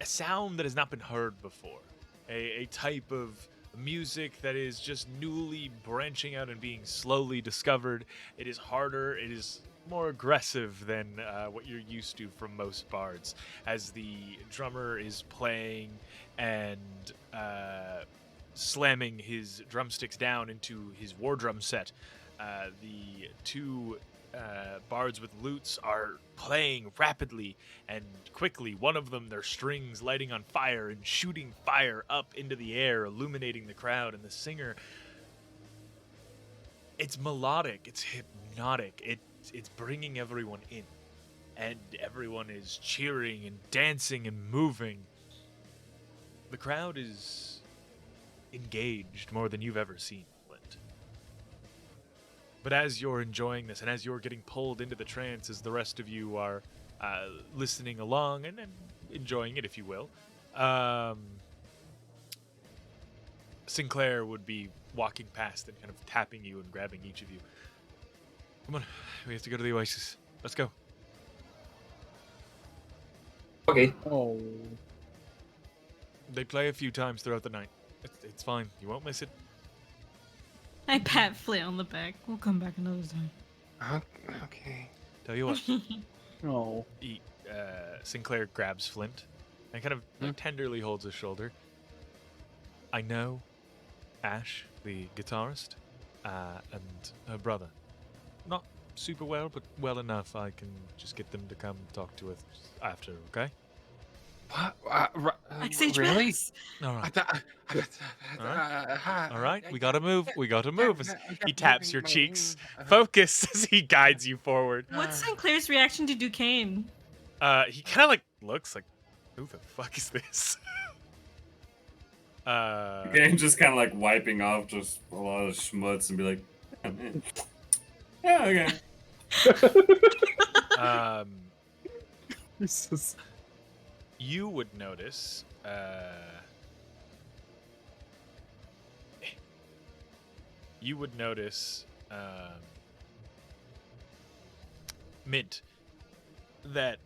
sound that has not been heard before, a type of music that is just newly branching out and being slowly discovered. It is harder, it is more aggressive than what you're used to from most bards, as the drummer is playing and slamming his drumsticks down into his war drum set. The 2 bards with lutes are playing rapidly and quickly. One of them, their strings lighting on fire and shooting fire up into the air, illuminating the crowd. And the singer, it's melodic, it's hypnotic, it's bringing everyone in, and everyone is cheering and dancing and moving. The crowd is engaged more than you've ever seen, Flint. But as you're enjoying this, and as you're getting pulled into the trance, as the rest of you are listening along and enjoying it, if you will, Sinclair would be walking past and kind of tapping you and grabbing each of you. Come on, we have to go to the Oasis. Let's go. Okay. Oh. They play a few times throughout the night. It's fine. You won't miss it. I pat Flint on the back. We'll come back another time. Okay. Tell you what. Oh. Sinclair grabs Flint and kind of tenderly holds his shoulder. I know Ash, the guitarist, and her brother. Not super well, but well enough I can just get them to come talk to us after, okay? Like Sage really? Max. All right. All All right, we gotta move. We gotta move. As he taps your cheeks. Focus as he guides you forward. What's Sinclair's reaction to Duquesne? He kind of like looks like, who the fuck is this? Okay, just kind of like wiping off just a lot of schmutz and be like, yeah, man. Yeah, okay. You would notice, Mint, that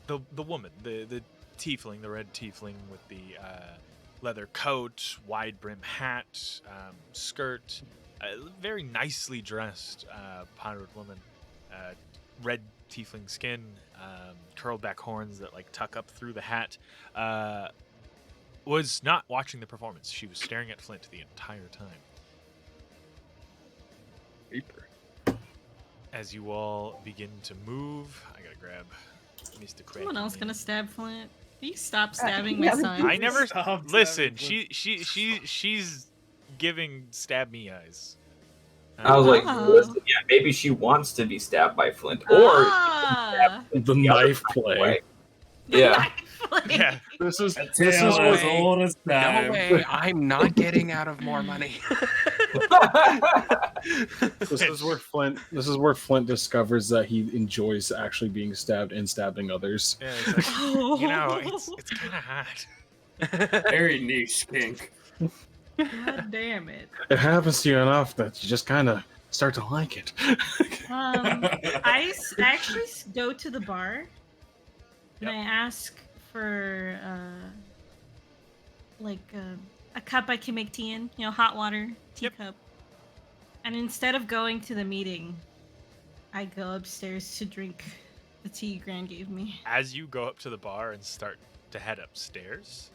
the woman, the tiefling, the red tiefling with the leather coat, wide brim hat, skirt, very nicely dressed pirate woman, red tiefling skin, curled back horns that like tuck up through the hat, was not watching the performance. She was staring at Flint the entire time. Paper. As you all begin to move, I gotta grab Mr. Craig. Someone else gonna stab Flint. Will you stop stabbing my son? I never listen. She's giving stab me eyes. I was like, listen, yeah, maybe she wants to be stabbed by Flint, or the knife play. Yeah. Yeah. This is as old as time. No way, I'm not getting out of more money. This is where Flint discovers that he enjoys actually being stabbed and stabbing others. Yeah, it's like, you know, it's kind of hot. Very niche kink. God damn it. It happens to you enough that you just kind of start to like it. I actually go to the bar and I ask for a cup I can make tea in, hot water, teacup. And instead of going to the meeting, I go upstairs to drink the tea Gran gave me. As you go up to the bar and start to head upstairs,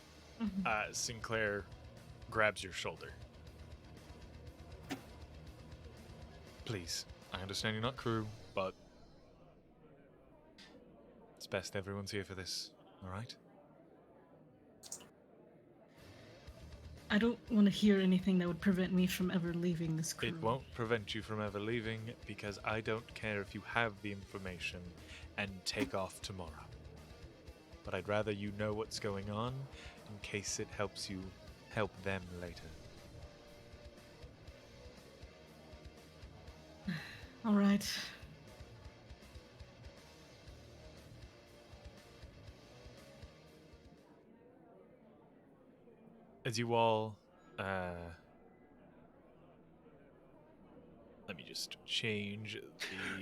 Sinclair grabs your shoulder. Please, I understand you're not crew, but it's best everyone's here for this, alright? I don't want to hear anything that would prevent me from ever leaving this crew. It won't prevent you from ever leaving, because I don't care if you have the information and take off tomorrow. But I'd rather you know what's going on, in case it helps you help them later. All right. As you all, let me just change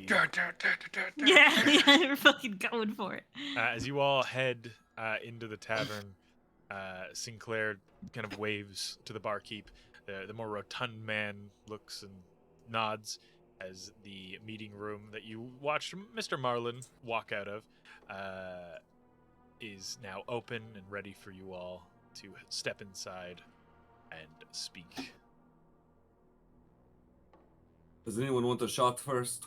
the... Yeah, we're fucking going for it. As you all head into the tavern, Sinclair kind of waves to the barkeep. The more rotund man looks and nods as the meeting room that you watched Mr. Marlin walk out of is now open and ready for you all to step inside and speak. Does anyone want a shot first?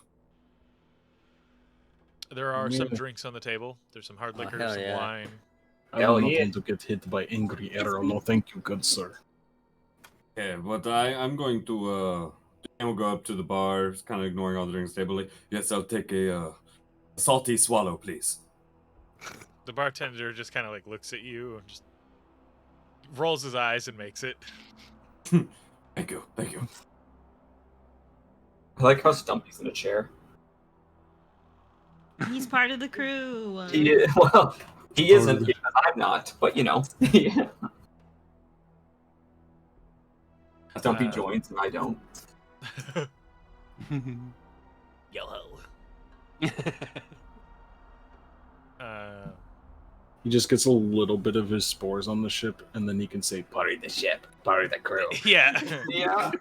There are some drinks on the table. There's some hard liquor, some wine. I don't want to get hit by angry arrow. No, thank you, good sir. Okay, but I'm going to we'll go up to the bar, kind of ignoring all the drinks table. Yes, I'll take a salty swallow, please. The bartender just kind of like looks at you and just rolls his eyes and makes it. Thank you. I like how Stumpy's in a chair. He's part of the crew. He isn't because I'm not, but yeah. Stumpy joins and I don't. Yo-ho. He just gets a little bit of his spores on the ship, and then he can say, "Part of the ship, part of the crew." Yeah. Yeah.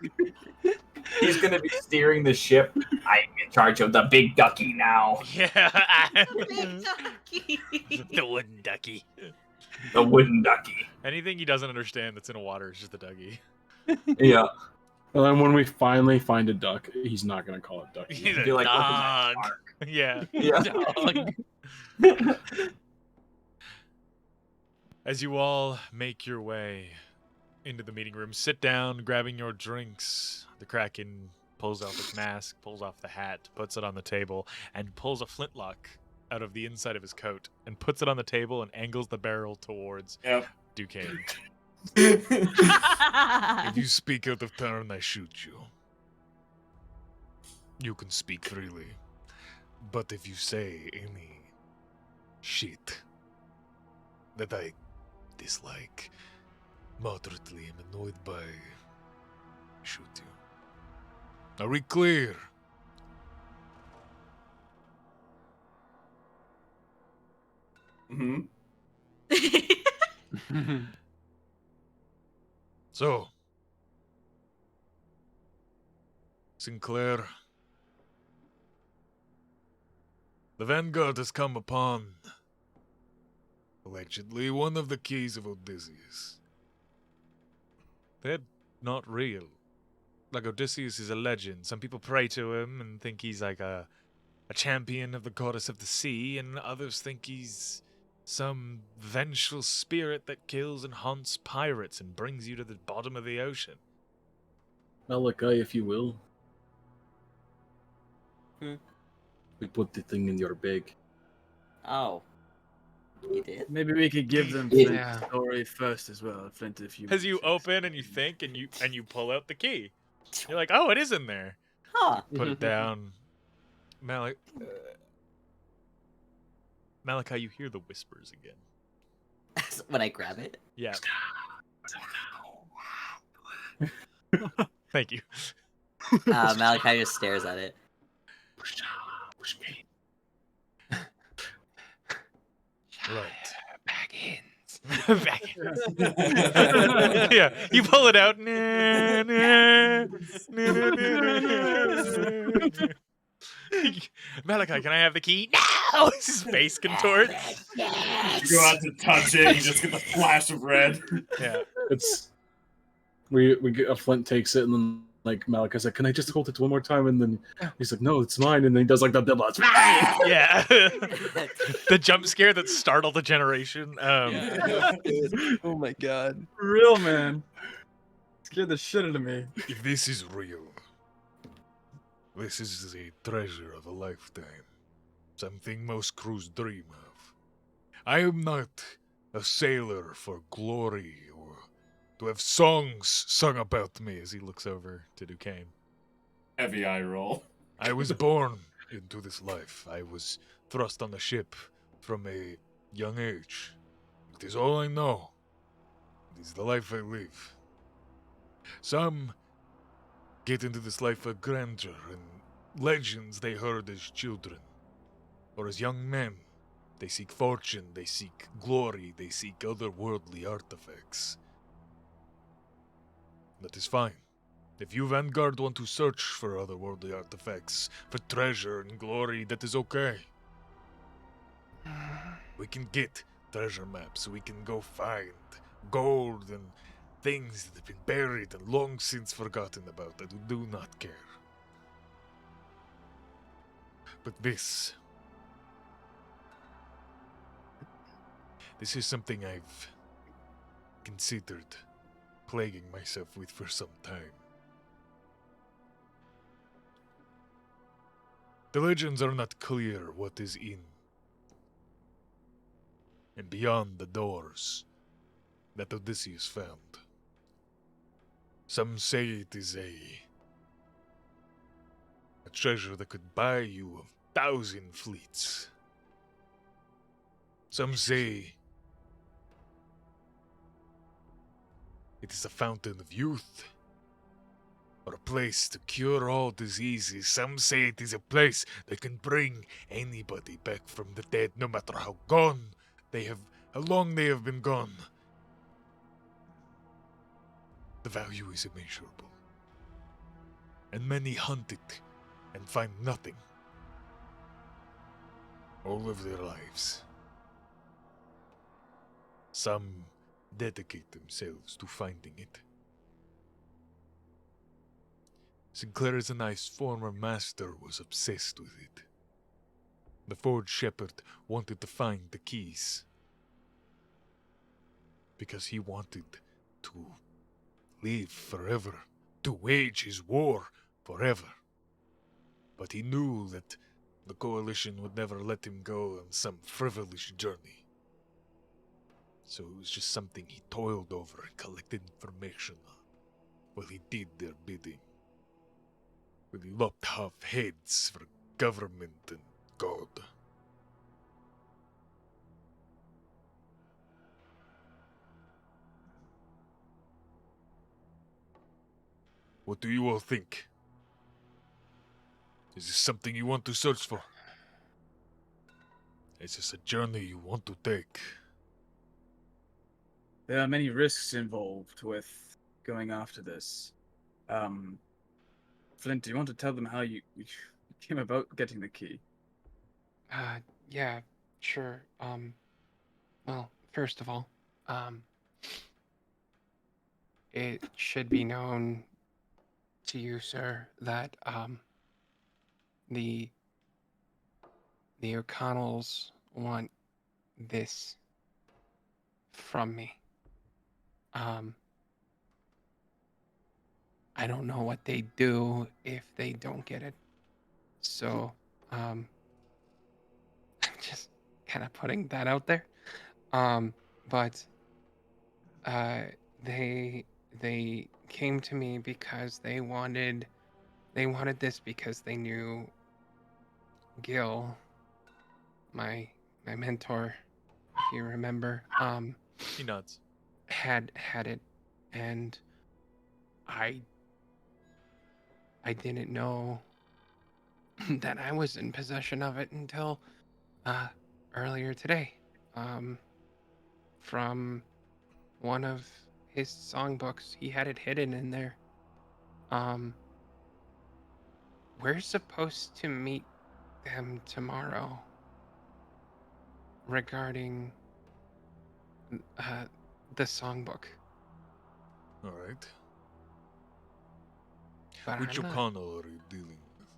He's gonna be steering the ship. I'm in charge of the big ducky now. Yeah. The big ducky. The wooden ducky. The wooden ducky. Anything he doesn't understand that's in a water is just a ducky. Yeah. And then when we finally find a duck, he's not gonna call it ducky. He's a Be like, dog. Yeah. Yeah. Dog. As you all make your way into the meeting room, sit down, grabbing your drinks, the Kraken pulls off his mask, pulls off the hat, puts it on the table, and pulls a flintlock out of the inside of his coat and puts it on the table and angles the barrel towards Duquesne. If you speak out of turn, I shoot you. You can speak freely. But if you say any shit that I dislike, moderately am annoyed by, shoot you. Are we clear? Mm-hmm. So, Sinclair, the Vanguard has come upon, allegedly, one of the keys of Odysseus. They're not real. Like, Odysseus is a legend. Some people pray to him and think he's like a champion of the goddess of the sea, and others think he's some vengeful spirit that kills and haunts pirates and brings you to the bottom of the ocean. Malachi, if you will. Hmm. We put the thing in your bag. Oh. You did? Maybe we could give them Yeah. Flint's story first as well. Flint, if you. As you open and you think and you pull out the key. You're like, oh, it is in there. Huh. Put it down. Malachi, you hear the whispers again. When I grab it? Yeah. Thank you. Malachi just stares at it. Right. Back yeah, you pull it out. Malachi, can I have the key? No! His face contorts. You go out to touch it, you just get the flash of red. Yeah. It's we get Flint takes it and then like Malachi's like, can I just hold it one more time? And then he's like, no, it's mine. And then he does like the double. Yeah. The jump scare that startled a generation. Oh my god. Real man. Scared the shit out of me. If this is real, this is a treasure of a lifetime. Something most crews dream of. I am not a sailor for glory or to have songs sung about me, as he looks over to Duquesne. Heavy eye roll. I was born into this life. I was thrust on the ship from a young age. It is all I know. It is the life I live. Some get into this life for grandeur and legends they heard as children. Or as young men. They seek fortune, they seek glory, they seek otherworldly artifacts. That is fine. If you Vanguard want to search for otherworldly artifacts, for treasure and glory, that is okay. We can get treasure maps, we can go find gold and things that have been buried and long since forgotten about. I do not care. But this is something I've considered plaguing myself with for some time. The legends are not clear what is in and beyond the doors that Odysseus found. Some say it is a treasure that could buy you 1,000 fleets. Some say it is a fountain of youth, or a place to cure all diseases. Some say it is a place that can bring anybody back from the dead, no matter how long they have been gone. The value is immeasurable, and many hunt it and find nothing all of their lives. Some dedicate themselves to finding it. Sinclair as a nice former master was obsessed with it. The Forge Shepherd wanted to find the keys. because he wanted to live forever, to wage his war forever. But he knew that the Coalition would never let him go on some frivolous journey. So it was just something he toiled over and collected information on while he did their bidding. When he lopped off heads for government and God. What do you all think? Is this something you want to search for? Is this a journey you want to take? There are many risks involved with going after this. Flint, do you want to tell them how you came about getting the key? Yeah, sure. Well, first of all, it should be known to you, sir, that, the O'Connells want this from me. I don't know what they do if they don't get it. So, I'm just kind of putting that out there. But they came to me because they wanted this because they knew Gil, my mentor, if you remember, he nods, had it, and I didn't know that I was in possession of it until earlier today, from one of his songbooks. He had it hidden in there. We're supposed to meet them tomorrow regarding the songbook. All right. But Which I'm not- O'Connell are you dealing with?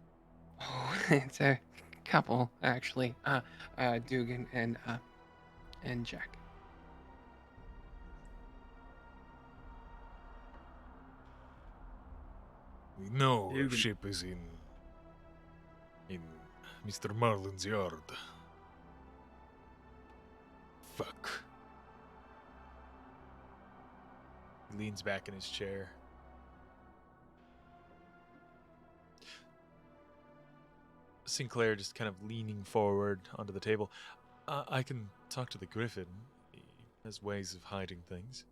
Oh, it's a couple actually. Dugan and Jack. We know our Dugan. ship is in Mr. Marlin's yard. Fuck. He leans back in his chair. Sinclair just kind of leaning forward onto the table. I can talk to the Griffin. He has ways of hiding things.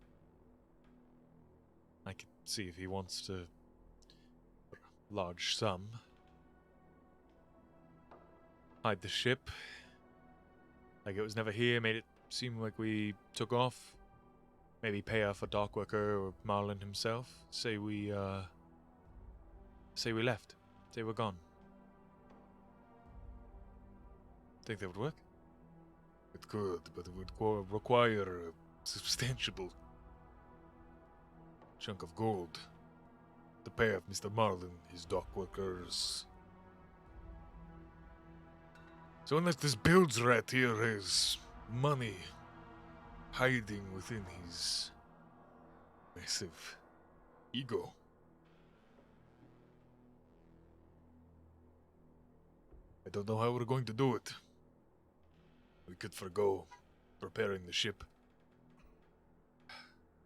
I can see if he wants to large sum. Hide the ship. Like it was never here, made it seem like we took off. Maybe pay off a dock worker or Marlin himself. Say we left. Say we're gone. Think that would work? It could, but it would require a substantial chunk of gold to pay off Mr. Marlin, his dock workers. So unless this bilge rat here has money hiding within his massive ego, I don't know how we're going to do it. We could forgo repairing the ship.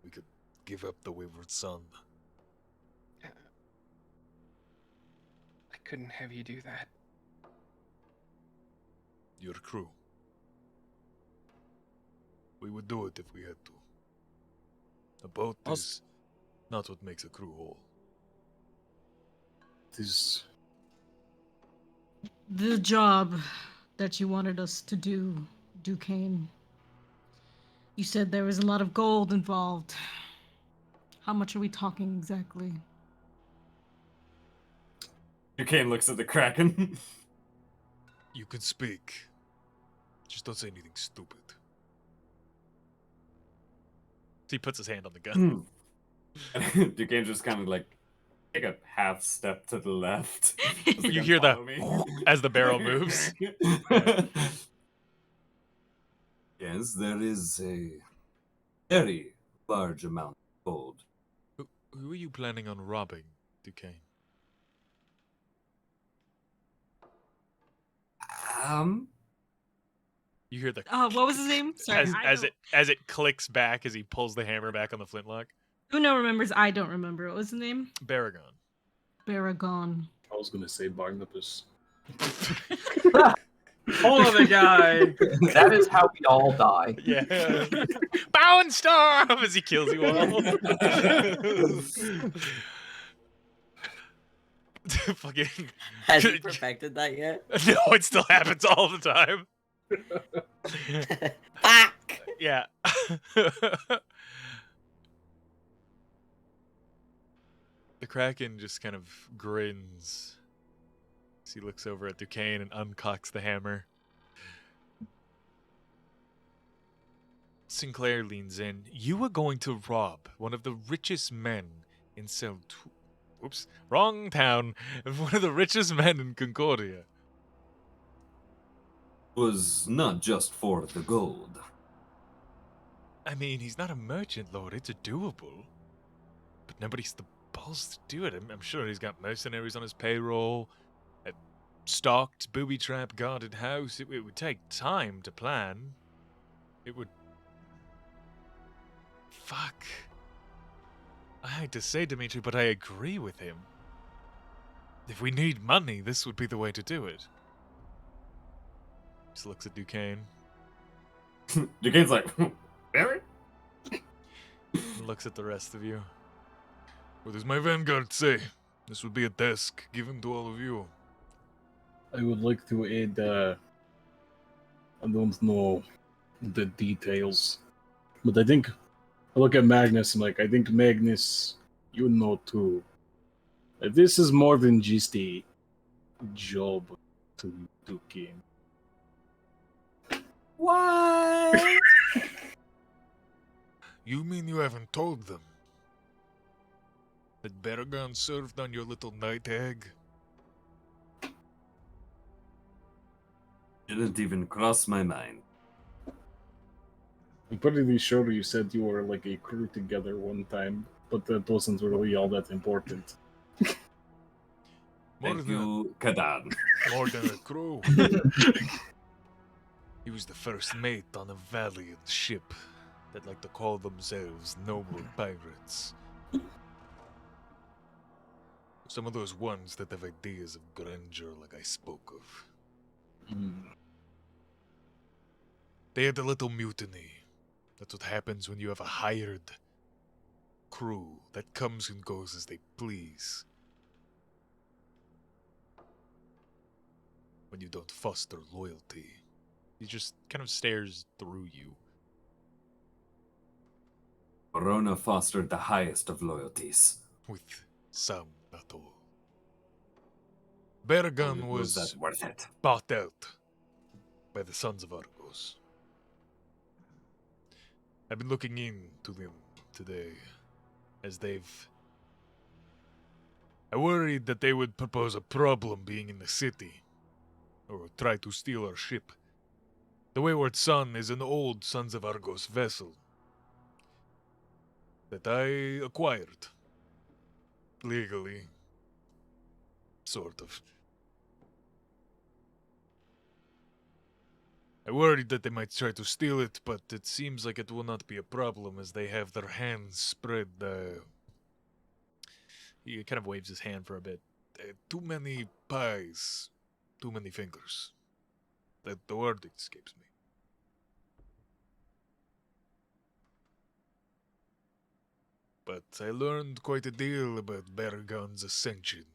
We could give up the Wayward Sun. I couldn't have you do that. Your crew. We would do it if we had to. A boat is not what makes a crew whole. It is The job that you wanted us to do, Duquesne. You said there was a lot of gold involved. How much are we talking exactly? Duquesne looks at the Kraken. You can speak. Just don't say anything stupid. He puts his hand on the gun. And Duquesne just kind of like take a half step to the left. You hear the as the barrel moves. Yes, there is a very large amount of gold. Who are you planning on robbing, Duquesne? You hear the what was his name? Sorry, as it clicks back as he pulls the hammer back on the flintlock. Uno remembers. I don't remember. What was his name? Baragon. Baragon. I was gonna say Barnabas. Whole other guy. That is how we all die. Yeah. Bow and storm as he kills you all. Fucking. Has he perfected that yet? No, it still happens all the time. Fuck! Yeah. The Kraken just kind of grins as he looks over at Duquesne and uncocks the hammer. Sinclair leans in. You are going to rob one of the richest men in Oops, wrong town. One of the richest men in Concordia. Was not just for the gold. I mean, he's not a merchant lord. It's a doable. But nobody's the balls to do it. I'm sure he's got mercenaries on his payroll. A stocked, booby trap guarded house. It would take time to plan. It would... Fuck. I hate to say, Dimitri, but I agree with him. If we need money, this would be the way to do it. Just looks at Duquesne. Duquesne's like, really? And looks at the rest of you. What does my vanguard say? This would be a task given to all of you. I would like to add, I don't know the details, but I think, I look at Magnus, and I think Magnus, you know too. This is more than just a job to Duquesne. What? You mean you haven't told them that Baragon served on your little night egg? Didn't even cross my mind. I'm pretty sure you said you were like a crew together one time, but that wasn't really all that important. Thank you, Kadan. More than a crew. He was the first mate on a valiant ship that like to call themselves noble pirates. Some of those ones that have ideas of grandeur like I spoke of. They had a little mutiny. That's what happens when you have a hired crew that comes and goes as they please. When you don't foster loyalty. He just kind of stares through you. Corona fostered the highest of loyalties. With some, not all. Baragon Was was that worth it? bought out by the Sons of Argos. I've been looking into them today, as I worried that they would propose a problem being in the city, or try to steal our ship. The Wayward Sun is an old Sons of Argos vessel that I acquired. Legally. Sort of. I worried that they might try to steal it, but it seems like it will not be a problem as they have their hands spread. He kind of waves his hand for a bit. Too many pies, too many fingers. The word escapes me. But I learned quite a deal about Baragon's ascension.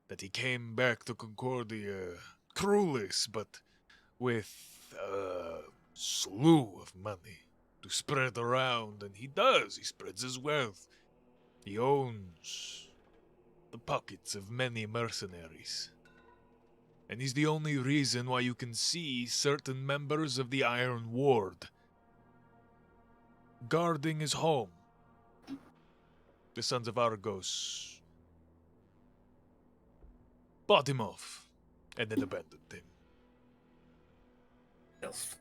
That he came back to Concordia crewless, but with a slew of money to spread around, and he does. He spreads his wealth. He owns the pockets of many mercenaries. And he's the only reason why you can see certain members of the Iron Ward guarding his home. The Sons of Argos bought him off and then abandoned him. Yes.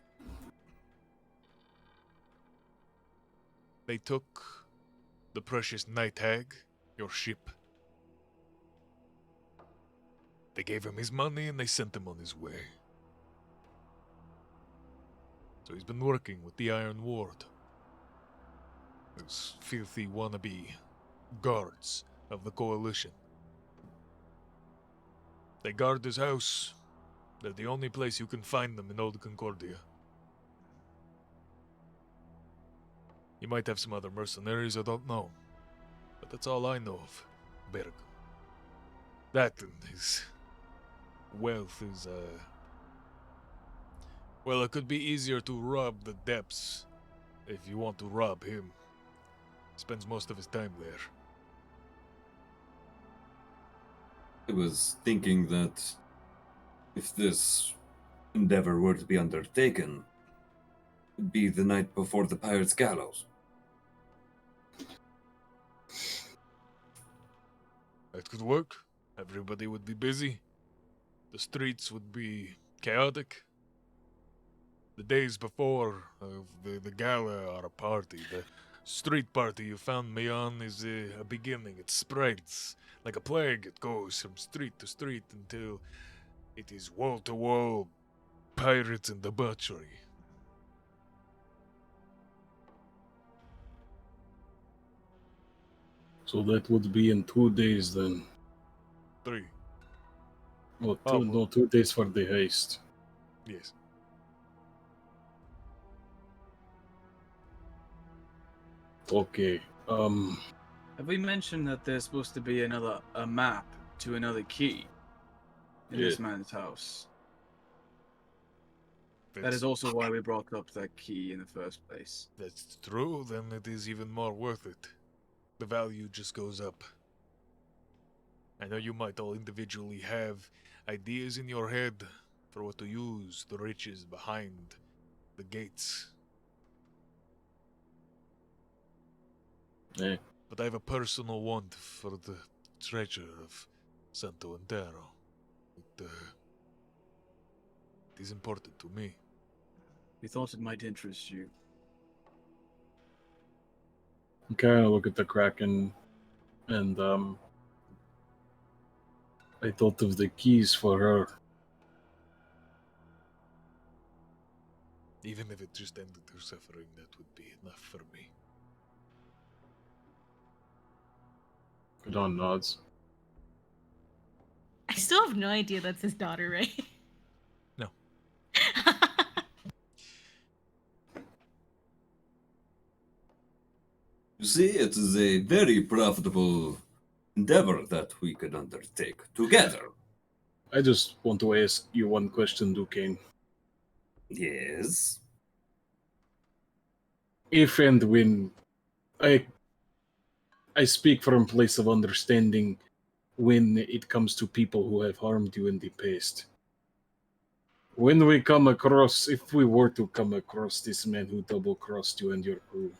They took the precious night hag, your ship. They gave him his money and they sent him on his way. So he's been working with the Iron Ward. Those filthy wannabe guards of the Coalition. They guard his house. They're the only place you can find them in Old Concordia. You might have some other mercenaries, I don't know. But that's all I know of Berg. That and his wealth is, well, it could be easier to rob the depths if you want to rob him. He spends most of his time there. I was thinking that if this endeavor were to be undertaken, it would be the night before the Pirate's Gallows. That could work. Everybody would be busy. The streets would be chaotic. The days before the gala are a party. The street party you found me on is a beginning. It spreads like a plague. It goes from street to street until it is wall-to-wall pirates and debauchery. So that would be in 2 days then. 3. Well, Oh, no, 2 days for the heist. Yes. Okay. Have we mentioned that there's supposed to be a map to another key in this man's house? That is also why we brought up that key in the first place. That's true, then it is even more worth it. The value just goes up. I know you might all individually have ideas in your head for what to use the riches behind the gates. Yeah. But I have a personal want for the treasure of Santo Antero. It is important to me. We thought it might interest you. Okay, I look at the Kraken, and I thought of the keys for her. Even if it just ended her suffering, that would be enough for me. Good on nods. I still have no idea that's his daughter, right? No. You see, it is a very profitable endeavor that we could undertake together. I just want to ask you one question, Duquesne. Yes? If and when I speak from a place of understanding when it comes to people who have harmed you in the past. When we come across, if we were to come across this man who double-crossed you and your crew,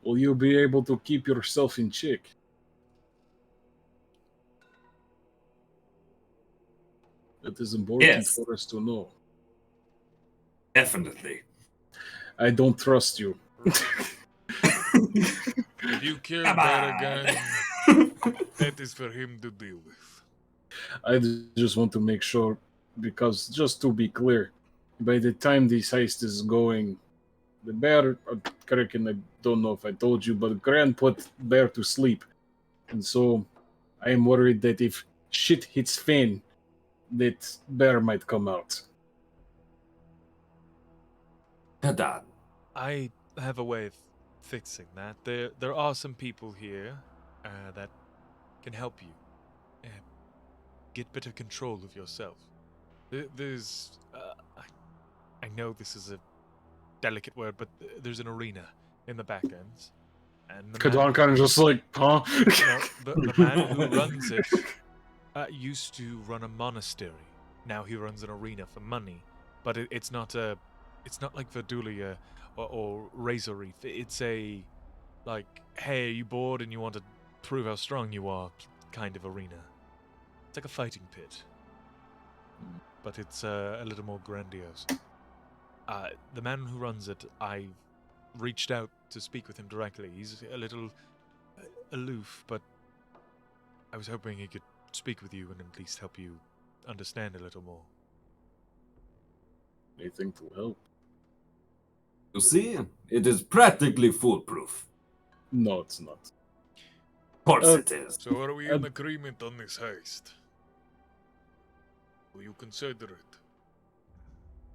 will you be able to keep yourself in check? That is important for us to know. Definitely. I don't trust you. If you care about a guy, that is for him to deal with. I just want to make sure, because just to be clear, by the time this heist is going, the bear, Kraken, I don't know if I told you, but Gran put Bear to sleep. And so I am worried that if shit hits fan, that Bear might come out. I have a way of fixing that. There are some people here that can help you get better control of yourself. There's, I know this is a delicate word, but there's an arena in the back ends. And Kadon kind of just like, huh? The man who runs it used to run a monastery. Now he runs an arena for money, but it's not like Verdulia or Razor Reef. It's a, like, hey, are you bored and you want to prove how strong you are kind of arena. It's like a fighting pit, but it's a little more grandiose. The man who runs it, I reached out to speak with him directly. He's a little aloof, but I was hoping he could speak with you and at least help you understand a little more. Anything to help? You see, it is practically foolproof. No, it's not. Of course it is. So are we in agreement on this heist? Will you consider it?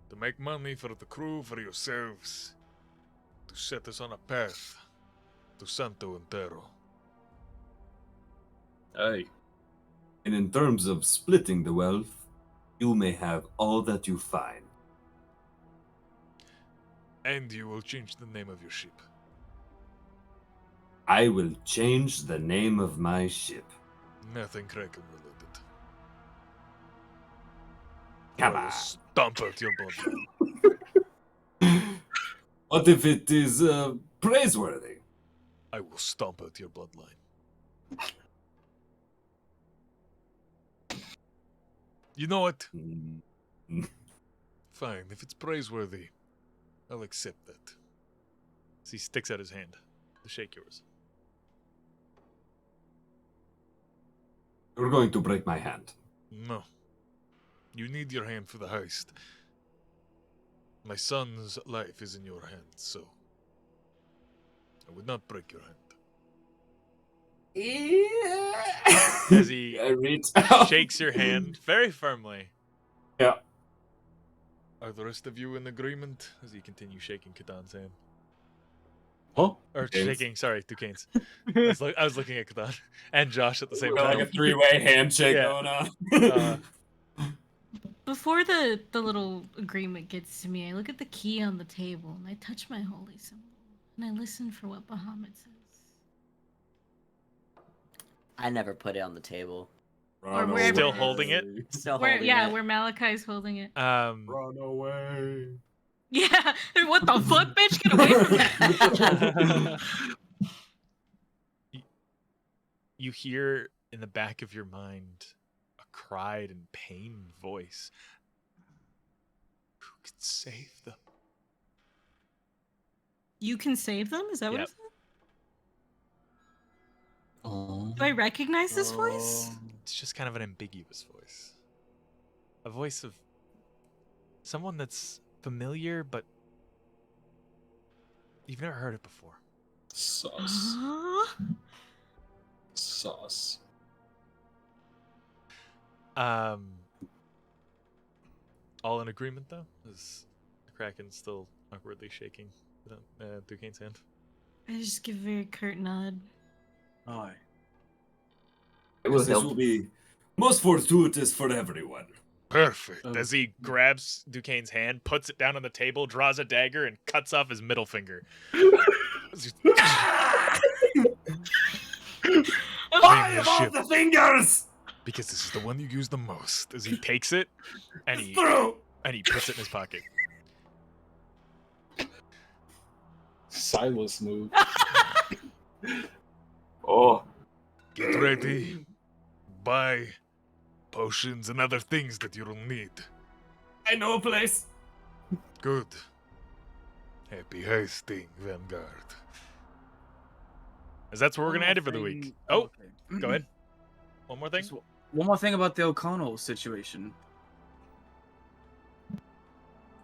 To make money for the crew, for yourselves, to set us on a path to Santo Entero. Aye. And in terms of splitting the wealth, you may have all that you find. And you will change the name of your ship. I will change the name of my ship. Nothing Kraken related. Come I will on. stomp out your body. What if it is praiseworthy? I will stomp out your bloodline. You know what? Fine, if it's praiseworthy, I'll accept that. So he sticks out his hand to shake yours. You're going to break my hand. No. You need your hand for the heist. My son's life is in your hands, so I would not break your hand. As he I reach out. shakes your hand very firmly. Yeah. Are the rest of you in agreement? As he continues shaking Kadan's hand. Huh? Or Yes. shaking, sorry, Duquesne's. I was looking at Kadan and Josh at the same We're time. like a three-way handshake Yeah. going on. Before the little agreement gets to me, I look at the key on the table and I touch my holy symbol and I listen for what Bahamut says. I never put it on the table. Or wherever Still it is. holding it? Still Where, holding yeah, it. where Malachi's holding it. Run away. Yeah, what the fuck, bitch? Get away from that. You hear in the back of your mind a cried and pained voice. Who could save them? You can save them? Is that what Yep. it said? Do I recognize this voice? It's just kind of an ambiguous voice. A voice of someone that's familiar, but you've never heard it before. Sauce. Huh? Sauce. All in agreement, though? Is the Kraken still awkwardly shaking Duquesne's hand? I just give a very curt nod. Aye. This will be most fortuitous for everyone. Perfect. As he grabs Duquesne's hand, puts it down on the table, draws a dagger, and cuts off his middle finger. Why of all the fingers? Because this is the one you use the most. As he takes it and he puts it in his pocket. Silas move. Oh. Get ready. Buy potions and other things that you'll need. I know a place. Good. Happy heisting, Vanguard. As that's where we're One going to end more it for the thing- week. Oh, okay. go ahead. One more thing? Just one more thing about the O'Connell situation.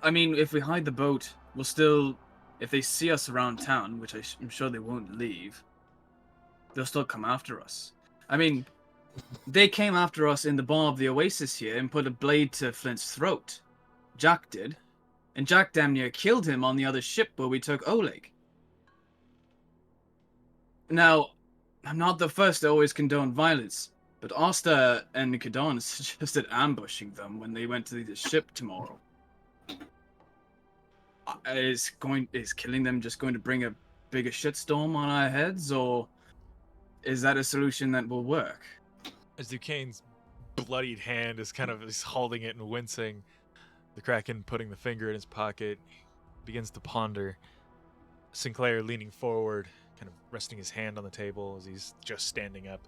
I mean, if we hide the boat, we'll still... If they see us around town, which I'm sure they won't leave, they'll still come after us. I mean, they came after us in the bar of the Oasis here and put a blade to Flint's throat. Jack did. And Jack damn near killed him on the other ship where we took Oleg. Now, I'm not the first to always condone violence, but Asta and Kadan suggested ambushing them when they went to the ship tomorrow. Is killing them just going to bring a bigger shitstorm on our heads, or is that a solution that will work? As Duquesne's bloodied hand is kind of he's holding it and wincing, the Kraken putting the finger in his pocket begins to ponder. Sinclair leaning forward, kind of resting his hand on the table as he's just standing up.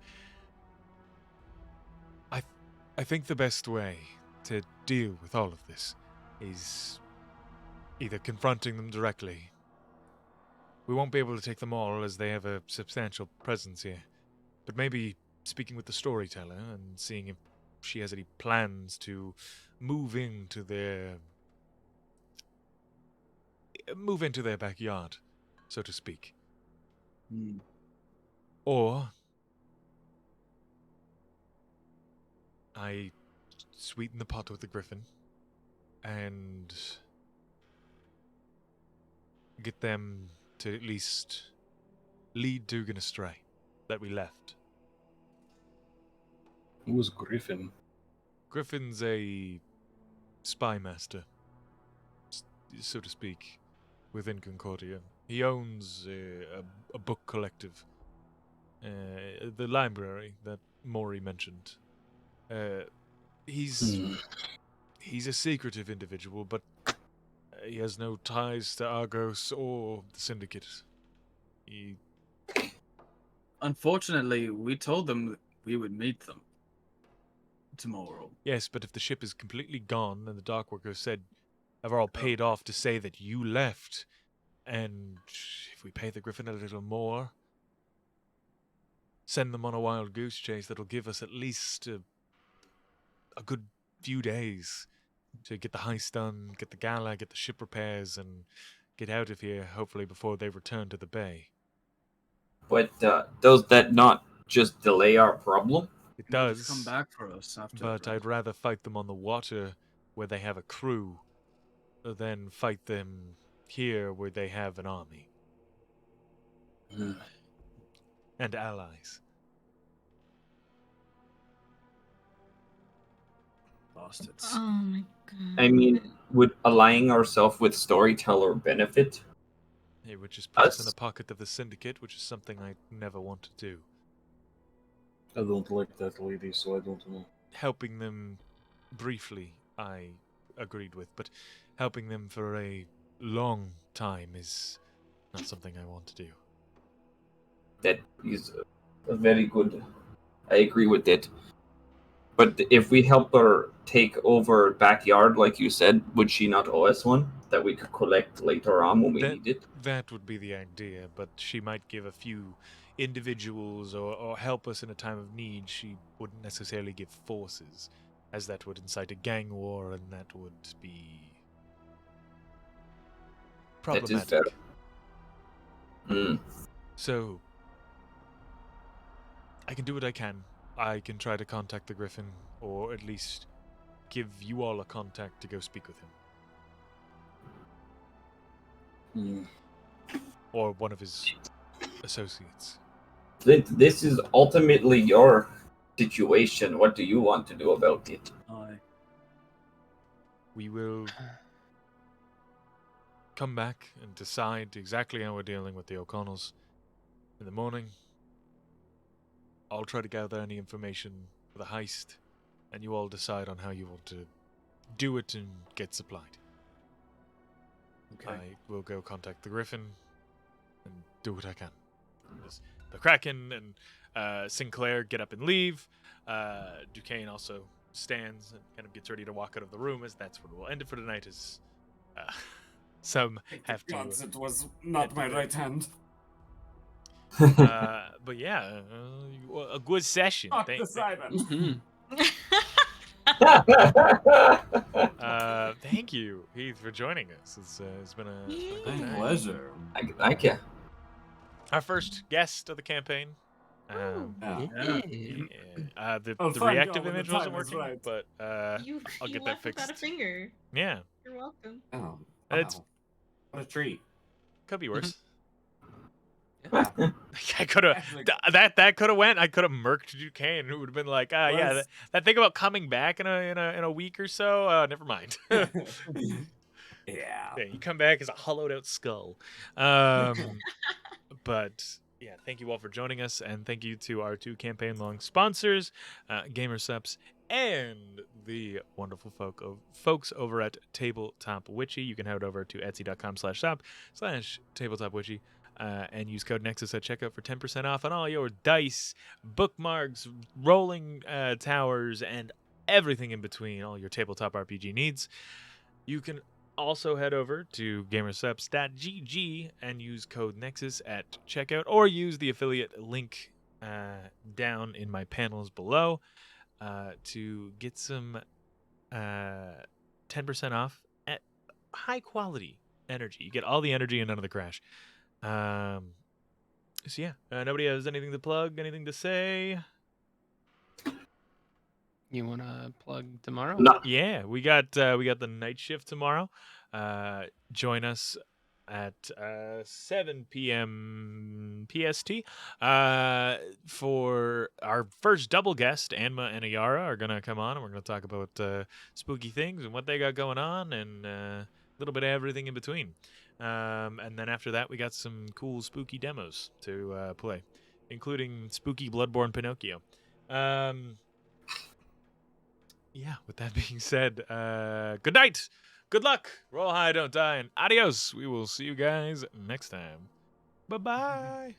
I think the best way to deal with all of this is either confronting them directly We won't be able to take them all as they have a substantial presence here. But maybe speaking with the storyteller and seeing if she has any plans to move into their backyard, so to speak. Or I sweeten the pot with the griffin and get them to at least lead Dugan astray that we left. Who's Griffin? Griffin's a spy master, so to speak, within Concordia. He owns a book collective, the library that Maury mentioned. He's a secretive individual, but he has no ties to Argos or the Syndicate. Unfortunately, we told them that we would meet them tomorrow. Yes, but if the ship is completely gone and the dockworkers said have all paid off to say that you left, and if we pay the Griffin a little more, send them on a wild goose chase, that'll give us at least a good few days to get the heist done, get the gala, get the ship repairs, and get out of here, hopefully before they return to the bay. But does that not just delay our problem? It does. Come back for us after. But I'd rather fight them on the water where they have a crew than fight them here where they have an army. And allies. Bastards. Oh my god. I mean, would allying ourselves with Storyteller benefit? It would just put us in Us? the pocket of the Syndicate, which is something I never want to do. I don't like that lady, so I don't know. Helping them briefly, I agreed with, but helping them for a long time is not something I want to do. That is a very good. I agree with it. But if we help her take over backyard, like you said, would she not owe us one that we could collect later on when we need it? That would be the idea, but she might give a few individuals or help us in a time of need. She wouldn't necessarily give forces, as that would incite a gang war, and that would be problematic. That is fair. So, I can do what I can. I can try to contact the Griffin, or at least give you all a contact to go speak with him. Or one of his associates. Flint, this is ultimately your situation. What do you want to do about it? We will come back and decide exactly how we're dealing with the O'Connells in the morning. I'll try to gather any information for the heist, and you all decide on how you want to do it and get supplied. Okay. I will go contact the Griffin and do what I can. The Kraken and Sinclair get up and leave. Duquesne also stands and kind of gets ready to walk out of the room, as that's where we'll end it for tonight. As some have to. Gods, it was not my right hand. But yeah, a good session. Fuck the Simon. Thank you, Heath, for joining us. It's been a good time. Pleasure. Thank you. Our first guest of the campaign. The I'll find reactive y'all when the image wasn't time is working, right. but I'll You get that left fixed. without a finger. Yeah, You're welcome. Oh, It's- wow. What a treat. could be worse. Yeah. I could have that could have went. I could have murked Duquesne, who would have been like, yeah, Was- that thing about coming back in a week or so. Never mind. Yeah. Yeah, you come back as a hollowed out skull. But yeah, thank you all for joining us, and thank you to our two campaign long sponsors, Gamersups and the wonderful folks over at Tabletop Witchy. You can head over to etsy.com/shop/tabletopwitchy. And use code Nexus at checkout for 10% off on all your dice, bookmarks, rolling towers, and everything in between, all your tabletop RPG needs. You can also head over to gamersups.gg and use code Nexus at checkout, or use the affiliate link down in my panels below to get some 10% off at high quality energy. You get all the energy and none of the crash. So yeah, nobody has anything to plug, anything to say? You want to plug tomorrow? No. Yeah, we got the night shift tomorrow. Join us at 7 p.m. PST for our first double guest. Anma and Ayara are gonna come on, and we're gonna talk about spooky things and what they got going on, and a little bit of everything in between. And then after that, we got some cool spooky demos to play, including spooky Bloodborne Pinocchio. Yeah, with that being said, good night, good luck, roll high, don't die, and adios. We will see you guys next time. Bye-bye.